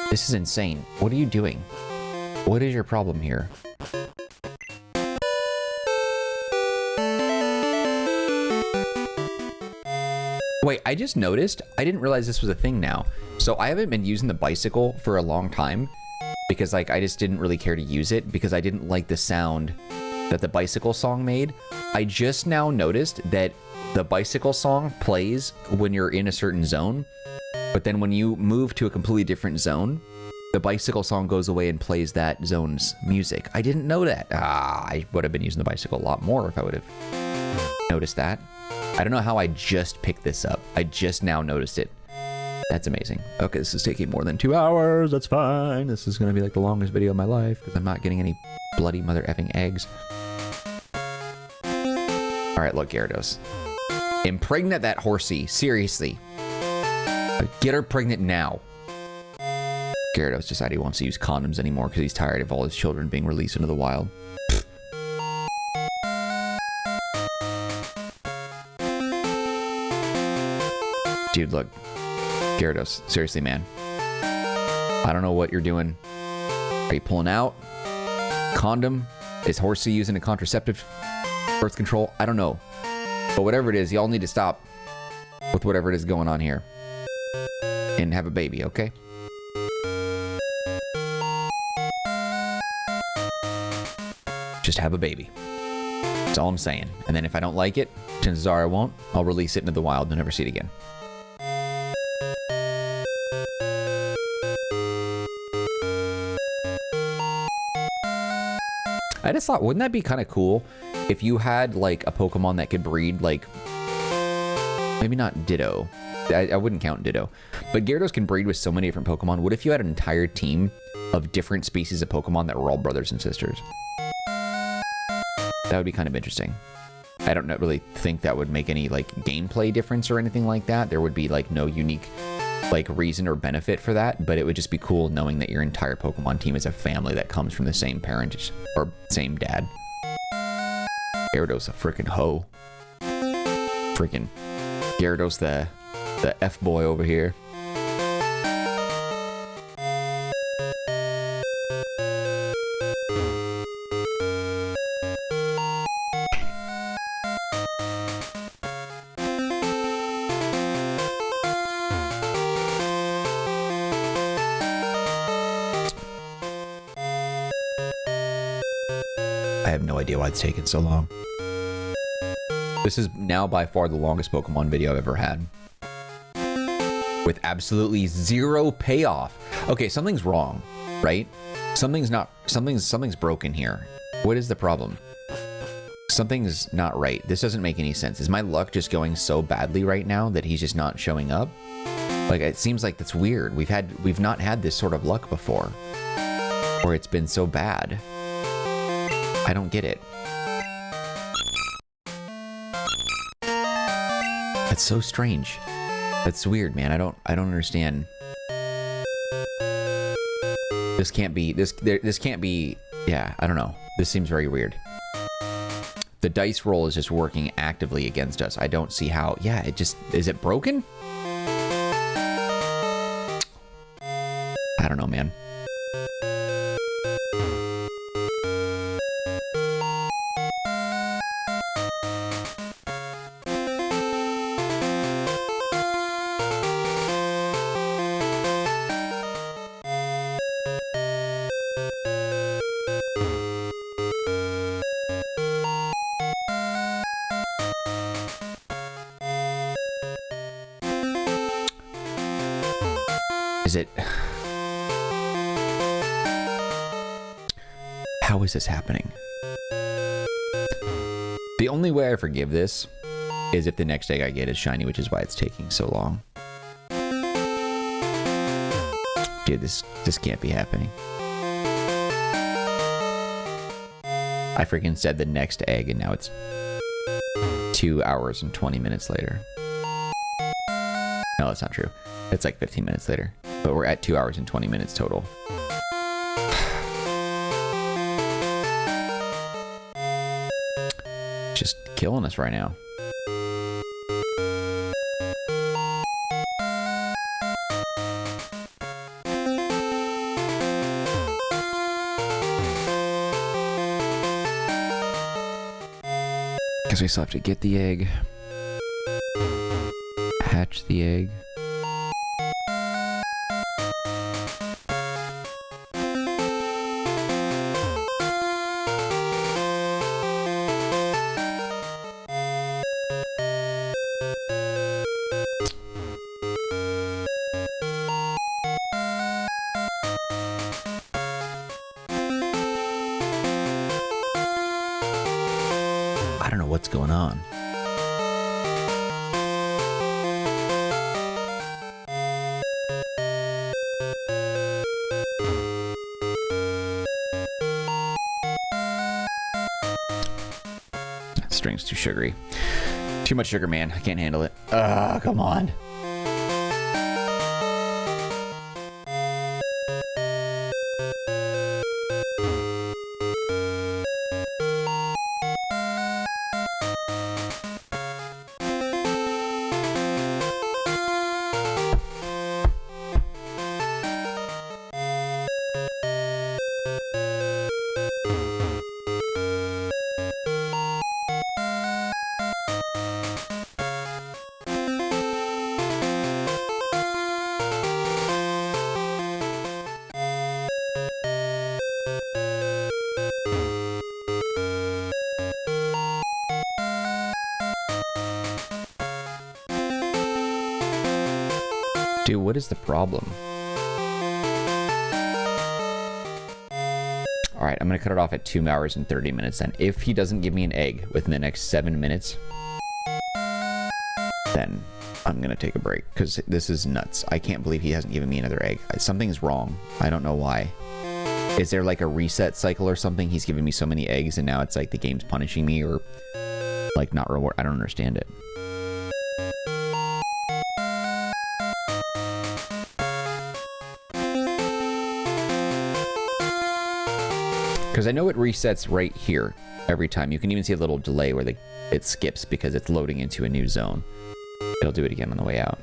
This is insane. What are you doing? What is your problem here? Wait, I just noticed. I didn't realize this was a thing now. So I haven't been using the bicycle for a long time because I just didn't really care to use it because I didn't like the sound that the bicycle song made. I just now noticed that the bicycle song plays when you're in a certain zone. But then when you move to a completely different zone, the bicycle song goes away and plays that zone's music. I didn't know that. I would have been using the bicycle a lot more if I would have noticed that. I don't know how I just picked this up. I just now noticed it. That's amazing. Okay, this is taking more than 2 hours. That's fine. This is going to be like the longest video of my life because I'm not getting any bloody mother effing eggs. All right, look, Gyarados. Impregnate that horsey. Seriously. Get her pregnant now. Gyarados decided he wants to use condoms anymore because he's tired of all his children being released into the wild. Dude, look. Gyarados, seriously, man. I don't know what you're doing. Are you pulling out? Condom? Is Horsey using a contraceptive? Birth control? I don't know. But whatever it is, y'all need to stop with whatever it is going on here. And have a baby, okay? Just have a baby. That's all I'm saying. And then if I don't like it, chances are I won't. I'll release it into the wild and never see it again. I just thought, wouldn't that be kind of cool if you had like a Pokemon that could breed like, maybe not Ditto. I wouldn't count Ditto, but Gyarados can breed with so many different Pokemon. What if you had an entire team of different species of Pokemon that were all brothers and sisters? That would be kind of interesting. I don't really think that would make any like gameplay difference or anything like that. There would be like no unique like reason or benefit for that, but it would just be cool knowing that your entire Pokemon team is a family that comes from the same parent or same dad. Gyarados a freaking hoe. Freaking Gyarados the F-boy over here. I have no idea why it's taken so long. This is now by far the longest Pokemon video I've ever had. With absolutely zero payoff. Okay, something's wrong, right? Something's broken here. What is the problem? Something's not right. This doesn't make any sense. Is my luck just going so badly right now that he's just not showing up? Like, it seems like that's weird. We've not had this sort of luck before. Or it's been so bad. I don't get it. That's so strange. That's weird, man. I don't understand. This can't be. This can't be. Yeah, I don't know. This seems very weird. The dice roll is just working actively against us. I don't see how. Yeah, it just... Is it broken? I don't know, man. Is it... How is this happening? The only way I forgive this is if the next egg I get is shiny, which is why it's taking so long. Dude, this can't be happening. I freaking said the next egg, and now it's 2 hours and 20 minutes later. No, that's not true. It's like 15 minutes later. But we're at 2 hours and 20 minutes total. Just killing us right now. Because we still have to get the egg. Hatch the egg. I don't know what's going on. That string's too sugary. Too much sugar, man. I can't handle it. Come on. Dude, what is the problem? Alright, I'm going to cut it off at 2 hours and 30 minutes then. If he doesn't give me an egg within the next 7 minutes, then I'm going to take a break. Because this is nuts. I can't believe he hasn't given me another egg. Something's wrong. I don't know why. Is there like a reset cycle or something? He's giving me so many eggs and now it's like the game's punishing me or like not reward. I don't understand it. Because I know it resets right here every time. You can even see a little delay where it skips because it's loading into a new zone. It'll do it again on the way out.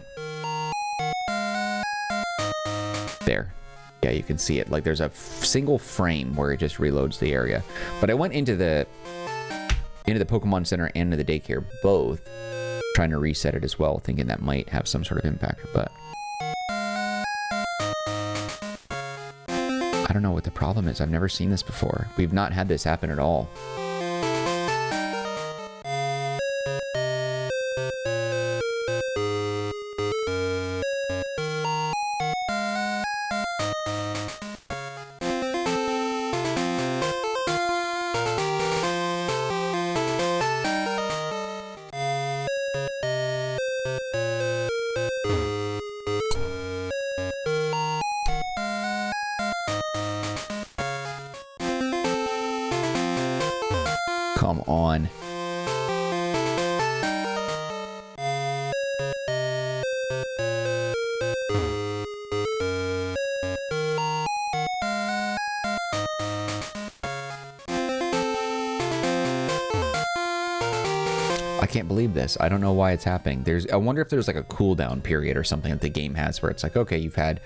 There. Yeah, you can see it. Like there's a single frame where it just reloads the area. But I went into the Pokemon Center and into the Daycare both, trying to reset it as well, thinking that might have some sort of impact, but I don't know what the problem is. I've never seen this before. We've not had this happen at all. Come on. I can't believe this. I don't know why it's happening. I wonder if there's like a cooldown period or something that the game has where it's like, okay, you've had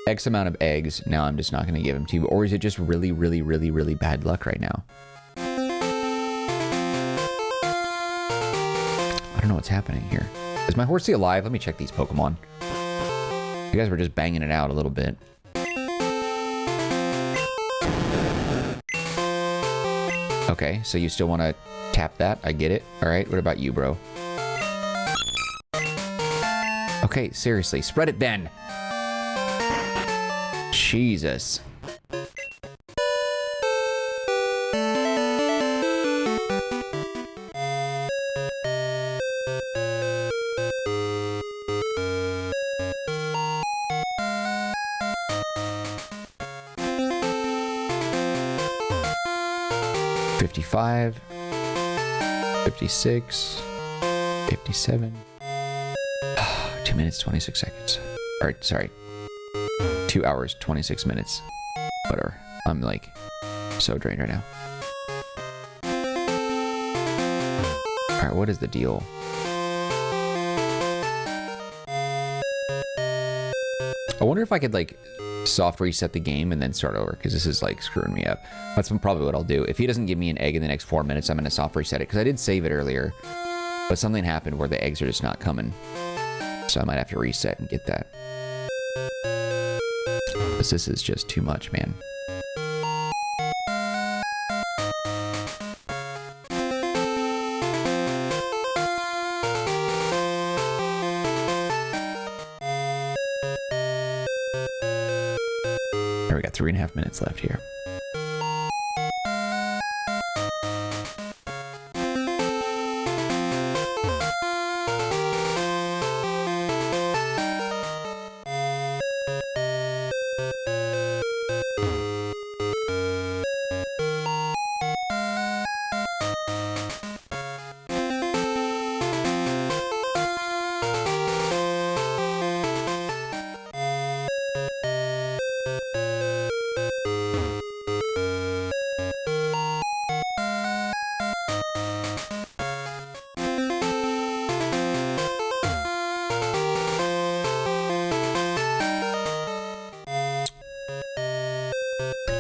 X amount of eggs. Now I'm just not going to give them to you. Or is it just really, really, really, really bad luck right now? I don't know what's happening here. Is my horsey alive? Let me check these Pokemon. You guys were just banging it out a little bit. Okay, so you still want to tap that? I get it. All right, what about you, bro? Okay, seriously, spread it then. Jesus. $55, $56, $57. 2 minutes, 26 seconds. All right, sorry. 2 hours, 26 minutes. Whatever. I'm like so drained right now. All right, what is the deal? I wonder if I could like soft reset the game and then start over, because this is like screwing me up. That's probably what I'll do. If he doesn't give me an egg in the next 4 minutes, I'm going to soft reset it, because I did save it earlier, but something happened where the eggs are just not coming. So I might have to reset and get that. Because this is just too much, man. There, we got 3.5 minutes left here.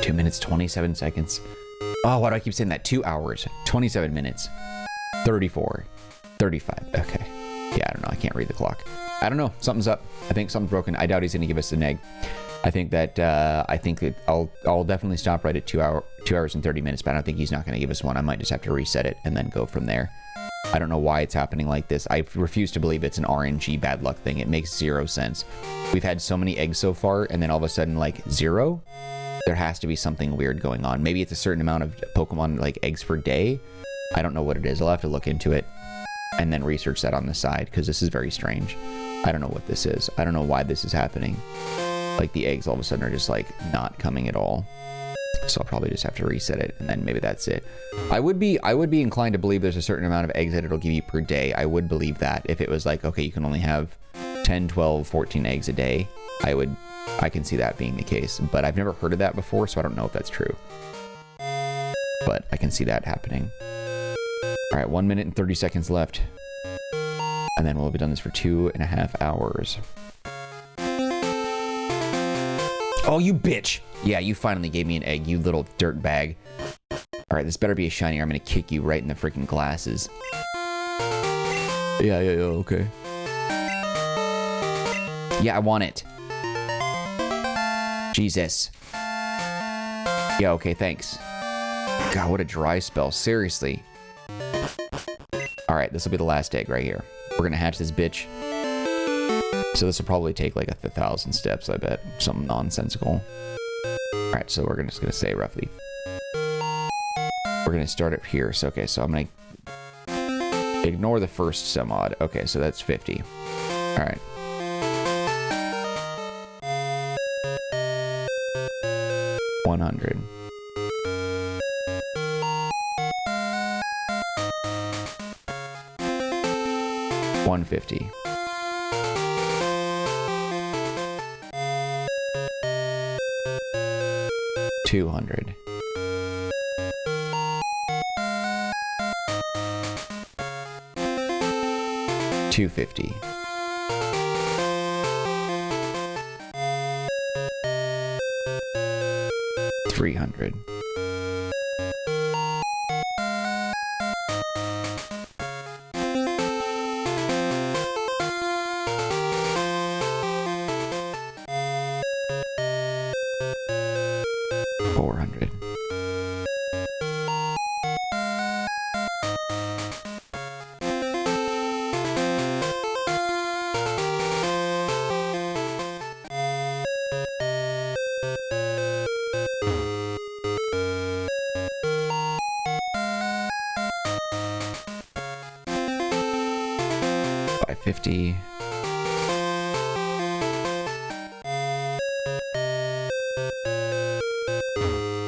Minutes 27 seconds. Oh, why do I keep saying that? 2 hours 27 minutes 34 35. Okay, yeah, I don't know, I can't read the clock. I don't know, something's up. I think something's broken. I doubt he's gonna give us an egg. I think that I'll definitely stop right at 2 hours and 30 minutes, but I don't think he's not gonna give us one. I might just have to reset it and then go from there. I don't know why it's happening like this. I refuse to believe it's an RNG bad luck thing. It makes zero sense. We've had so many eggs so far, and then all of a sudden, like, 0. There has to be something weird going on. Maybe it's a certain amount of Pokemon, like, eggs per day. I don't know what it is. I'll have to look into it and then research that on the side, because this is very strange. I don't know what this is. I don't know why this is happening. Like, the eggs all of a sudden are just, like, not coming at all. So I'll probably just have to reset it, and then maybe that's it. I would be inclined to believe there's a certain amount of eggs that it'll give you per day. I would believe that. If it was like, okay, you can only have 10, 12, 14 eggs a day, I can see that being the case, but I've never heard of that before, so I don't know if that's true. But I can see that happening. All right, 1 minute and 30 seconds left. And then we'll have done this for 2.5 hours. Oh, you bitch! Yeah, you finally gave me an egg, you little dirt bag. All right, this better be a shiny or I'm gonna kick you right in the freaking glasses. Yeah, okay. Yeah, I want it. Jesus. Yeah, okay, thanks. God, what a dry spell. Seriously. Alright, this will be the last egg right here. We're gonna hatch this bitch. So this will probably take like 1,000 steps, I bet. Something nonsensical. Alright, so we're just gonna say roughly. We're gonna start it here. So, okay, so I'm gonna ignore the first some odd. Okay, so that's 50. Alright. $100. $150. $200. 250. $300. $400. $550.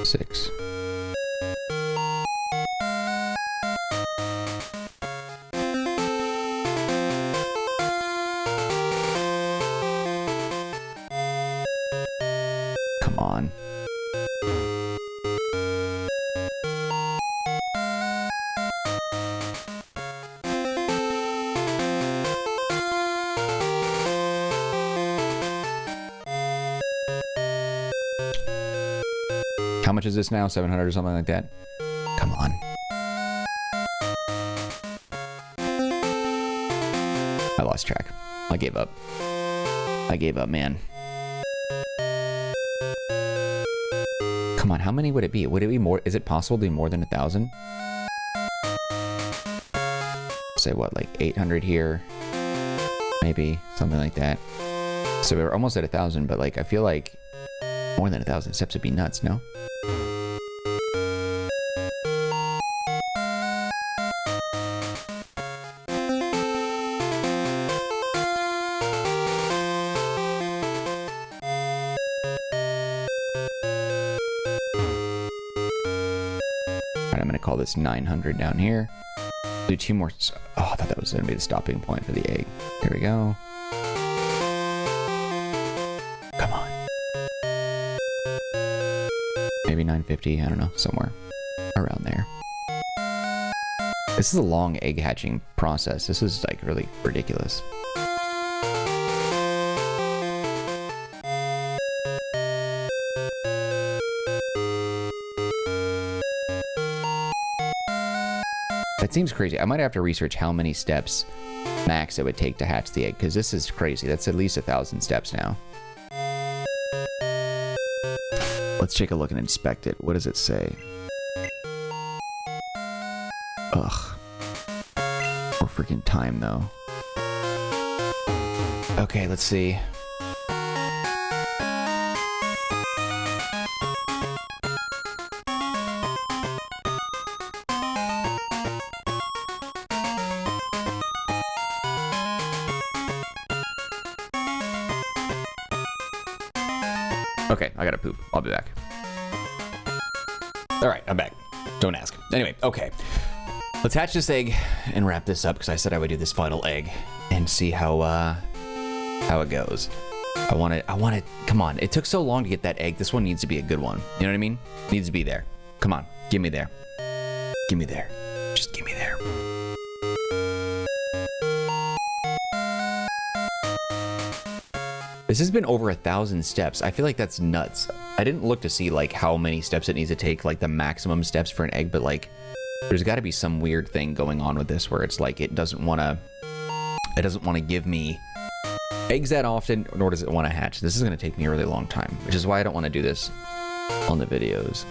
$6. Come on. How much is this now? 700 or something like that? Come on. I lost track. I gave up. I gave up, man. Come on, how many would it be? Would it be more? Is it possible to be more than 1,000? Say what, like 800 here? Maybe, something like that. So we were almost at 1,000, but like, I feel like more than 1,000 steps would be nuts, no? I'm gonna call this 900 down here. Do 2 more. Oh, I thought that was gonna be the stopping point for the egg. There we go. Come on. Maybe 950. I don't know. Somewhere around there. This is a long egg hatching process. This is like really ridiculous. That seems crazy. I might have to research how many steps max it would take to hatch the egg, because this is crazy. That's at least 1,000 steps now. Let's take a look and inspect it. What does it say? Ugh. More freaking time, though. Okay, let's see. Okay, I gotta poop. I'll be back. All right, I'm back. Don't ask. Anyway, okay. Let's hatch this egg and wrap this up, because I said I would do this final egg and see how it goes. I want to. Come on. It took so long to get that egg. This one needs to be a good one. You know what I mean? It needs to be there. Come on. Give me there. Give me there. Just give me there. This has been over 1,000 steps. I feel like that's nuts. I didn't look to see like how many steps it needs to take, like the maximum steps for an egg, but like there's got to be some weird thing going on with this where it's like it doesn't want to give me eggs that often, nor does it want to hatch. This is going to take me a really long time, which is why I don't want to do this on the videos.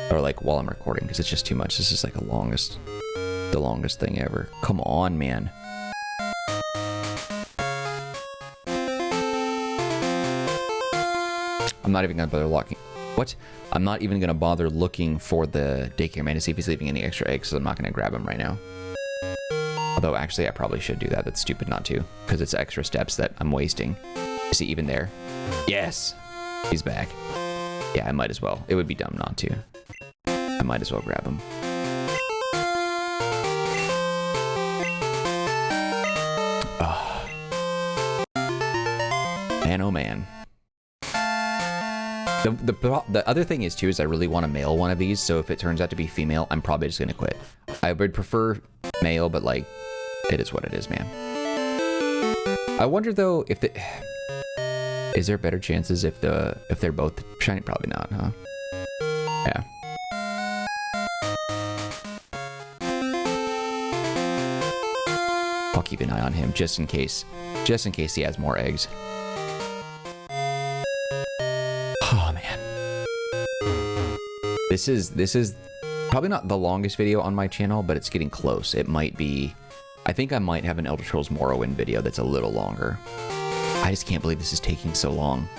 Or like while I'm recording, because it's just too much. This is like the longest thing ever. Come on, man. I'm not even gonna bother locking. What? I'm not even gonna bother looking for the daycare man to see if he's leaving any extra eggs, so I'm not gonna grab him right now. Although actually I probably should do that. That's stupid not to, because it's extra steps that I'm wasting. Is he even there? Yes! He's back. Yeah, I might as well. It would be dumb not to. I might as well grab him. Oh. Man, oh man. The other thing is too is I really want to mail one of these, so if it turns out to be female, I'm probably just gonna quit. I would prefer male, but like, it is what it is, man. I wonder though if the is there better chances if they're both shiny? Probably not, huh? Yeah. I'll keep an eye on him just in case he has more eggs. Oh man. This is probably not the longest video on my channel, but it's getting close. It might be. I think I might have an Elder Scrolls Morrowind video that's a little longer. I just can't believe this is taking so long.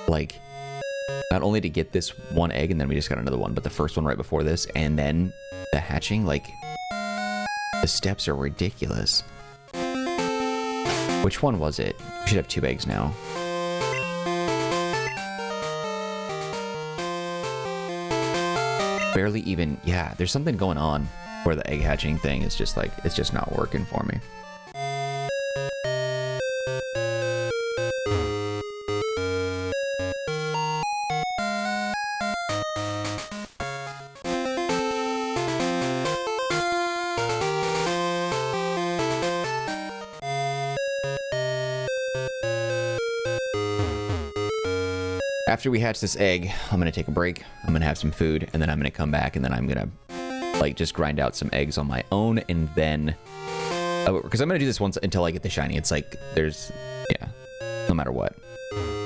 Like, not only to get this one egg and then we just got another one, but the first one right before this and then the hatching, like, the steps are ridiculous. Which one was it? We should have 2 eggs now. Barely even, yeah, there's something going on where the egg hatching thing is just like, it's just not working for me. After we hatch this egg, I'm gonna take a break, I'm gonna have some food, and then I'm gonna come back and then I'm gonna like just grind out some eggs on my own, and then because I'm gonna do this once until I get the shiny. It's like there's, yeah, no matter what.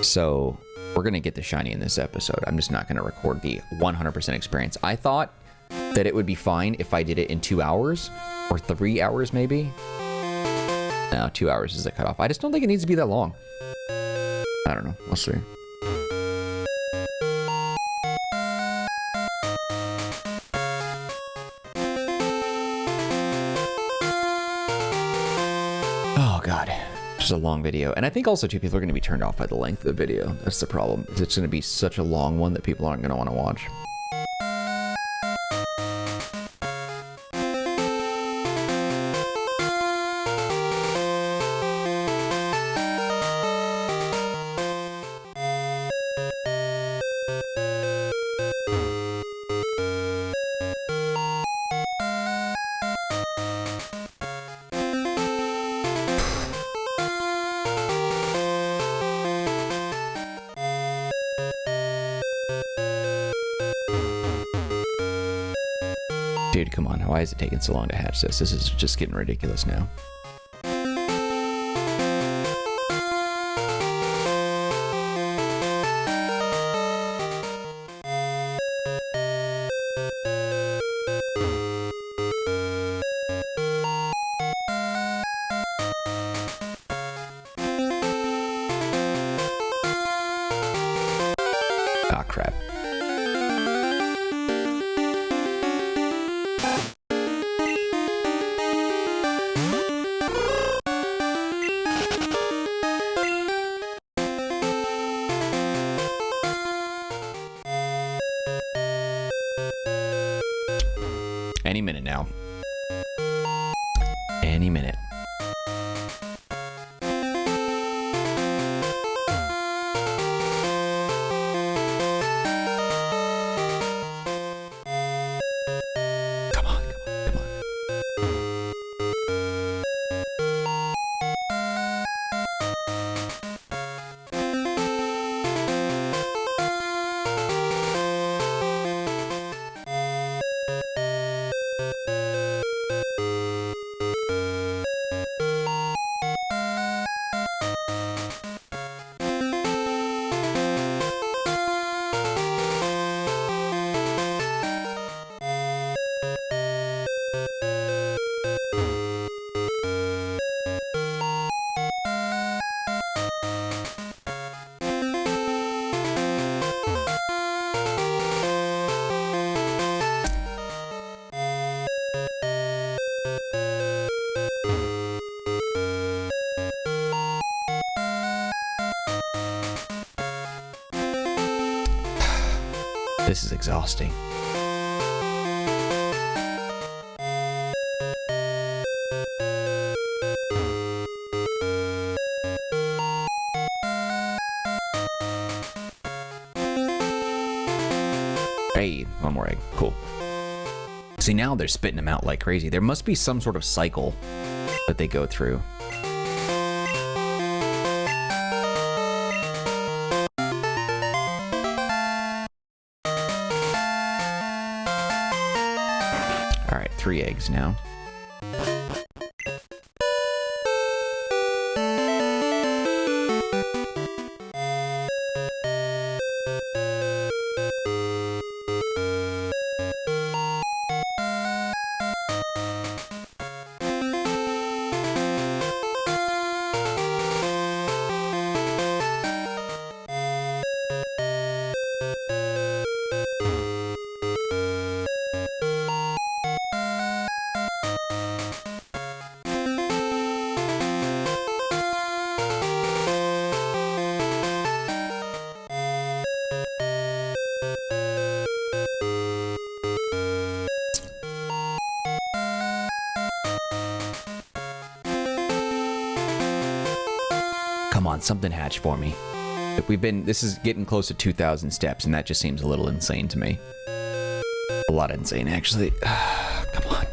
So we're gonna get the shiny in this episode. I'm just not gonna record the 100% experience. I thought that it would be fine if I did it in 2 hours or 3 hours maybe. No, 2 hours is the cutoff. I just don't think it needs to be that long. I don't know, we'll see. God, just a long video. And I think also too, people are going to be turned off by the length of the video. That's the problem. It's going to be such a long one that people aren't going to want to watch. Dude, come on. Why is it taking so long to hatch this? This is just getting ridiculous now. Ah, crap. Any minute now. Any minute. Come on, come on, come on. This is exhausting. Hey, one more egg. Cool. See, now they're spitting them out like crazy. There must be some sort of cycle that they go through. All right, 3 eggs now. Come on, something hatch for me. This is getting close to 2,000 steps, and that just seems a little insane to me. A lot insane, actually. Come on.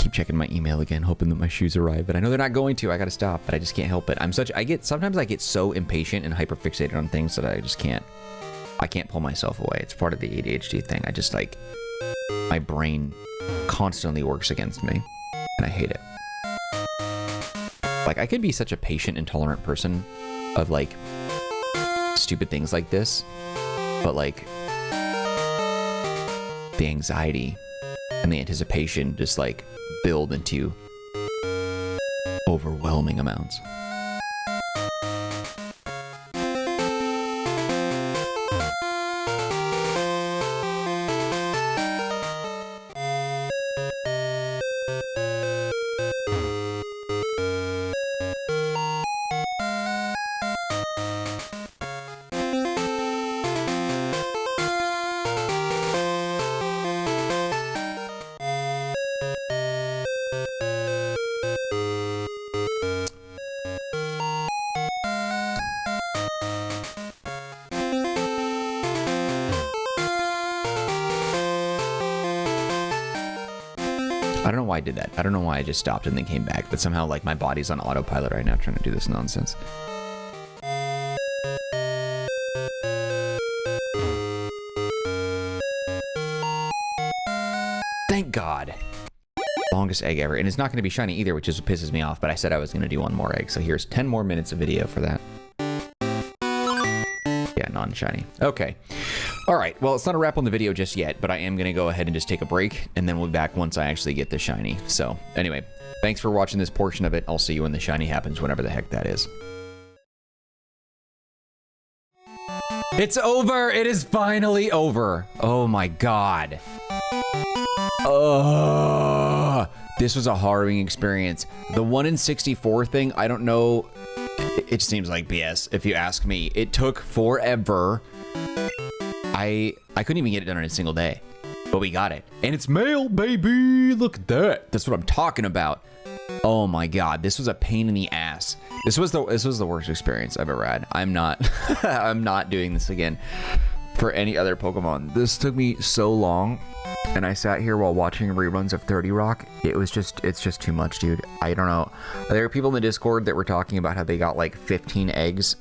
Keep checking my email again, hoping that my shoes arrive, but I know they're not going to. I gotta stop, but I just can't help it. Sometimes I get so impatient and hyperfixated on things that I just can't. I can't pull myself away. It's part of the ADHD thing. I just like, my brain constantly works against me, and I hate it. Like, I could be such a patient, intolerant person of, like, stupid things like this, but, like, the anxiety and the anticipation just, like, build into overwhelming amounts. I don't know why I did that. I don't know why I just stopped and then came back, but somehow, like, my body's on autopilot right now trying to do this nonsense. Thank God. Longest egg ever. And it's not going to be shiny either, which is what pisses me off, but I said I was going to do one more egg, so here's 10 more minutes of video for that. Yeah, non-shiny. Okay. All right, well, it's not a wrap on the video just yet, but I am going to go ahead and just take a break, and then we'll be back once I actually get the shiny. So, anyway, thanks for watching this portion of it. I'll see you when the shiny happens, whenever the heck that is. It's over! It is finally over! Oh my God. This was a harrowing experience. The 1 in 64 thing, I don't know. It seems like BS, if you ask me. It took forever. I couldn't even get it done in a single day, but we got it, and it's mail, baby. Look at that. That's what I'm talking about. Oh my God, this was a pain in the ass. This was the worst experience I've ever had. I'm not I'm not doing this again for any other Pokemon. This took me so long, and I sat here while watching reruns of 30 Rock. It's just too much, dude. I don't know. There are people in the Discord that were talking about how they got like 15 eggs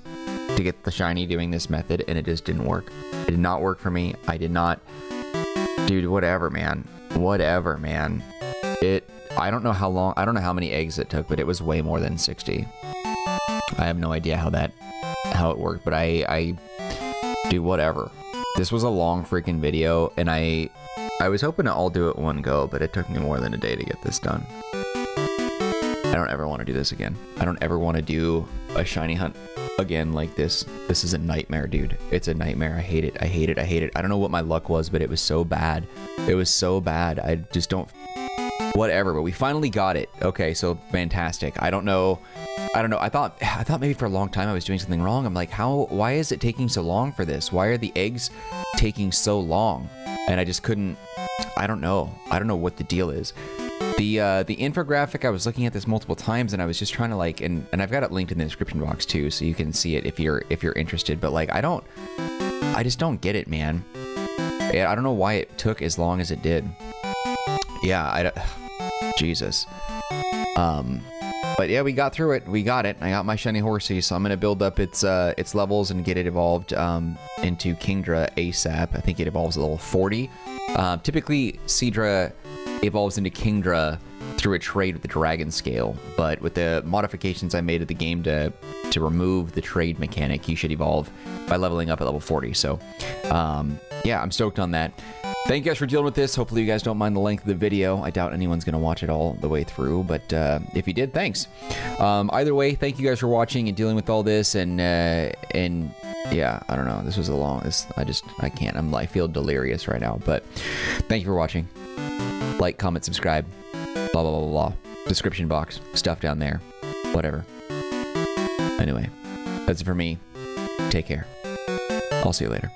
to get the shiny doing this method, and it just didn't work. It did not work for me. I did not. Dude, whatever, man. Whatever, man. I don't know how long, I don't know how many eggs it took, but it was way more than 60. I have no idea how it worked, but I do whatever. This was a long freaking video, and I was hoping to all do it one go, but it took me more than a day to get this done. I don't ever want to do this again. I don't ever want to do a shiny hunt again like this. This is a nightmare, dude. It's a nightmare. I hate it. I hate it. I hate it. I don't know what my luck was, but it was so bad. It was so bad. I just don't... Whatever, but we finally got it. Okay, so fantastic. I don't know. I thought maybe for a long time I was doing something wrong. I'm like, why is it taking so long for this? Why are the eggs taking so long? And I just couldn't... I don't know. I don't know what the deal is. The infographic, I was looking at this multiple times, and I was just trying to like, and I've got it linked in the description box too, so you can see it if you're interested. But like, I just don't get it, man. Yeah, I don't know why it took as long as it did. Yeah, Jesus. But yeah, we got through it. We got it. I got my shiny Horsey, so I'm gonna build up its levels and get it evolved into Kingdra ASAP. I think it evolves at level 40. Typically, Seadra evolves into Kingdra through a trade with the Dragon Scale, but with the modifications I made to the game to remove the trade mechanic, he should evolve by leveling up at level 40. So, yeah, I'm stoked on that. Thank you guys for dealing with this. Hopefully you guys don't mind the length of the video. I doubt anyone's going to watch it all the way through, but if you did, thanks. Either way, thank you guys for watching and dealing with all this, and yeah, I don't know. This was a long... I can't. I feel delirious right now, but thank you for watching. Like, comment, subscribe, blah, blah, blah, blah. Description box, stuff down there, whatever. Anyway, that's it for me. Take care. I'll see you later.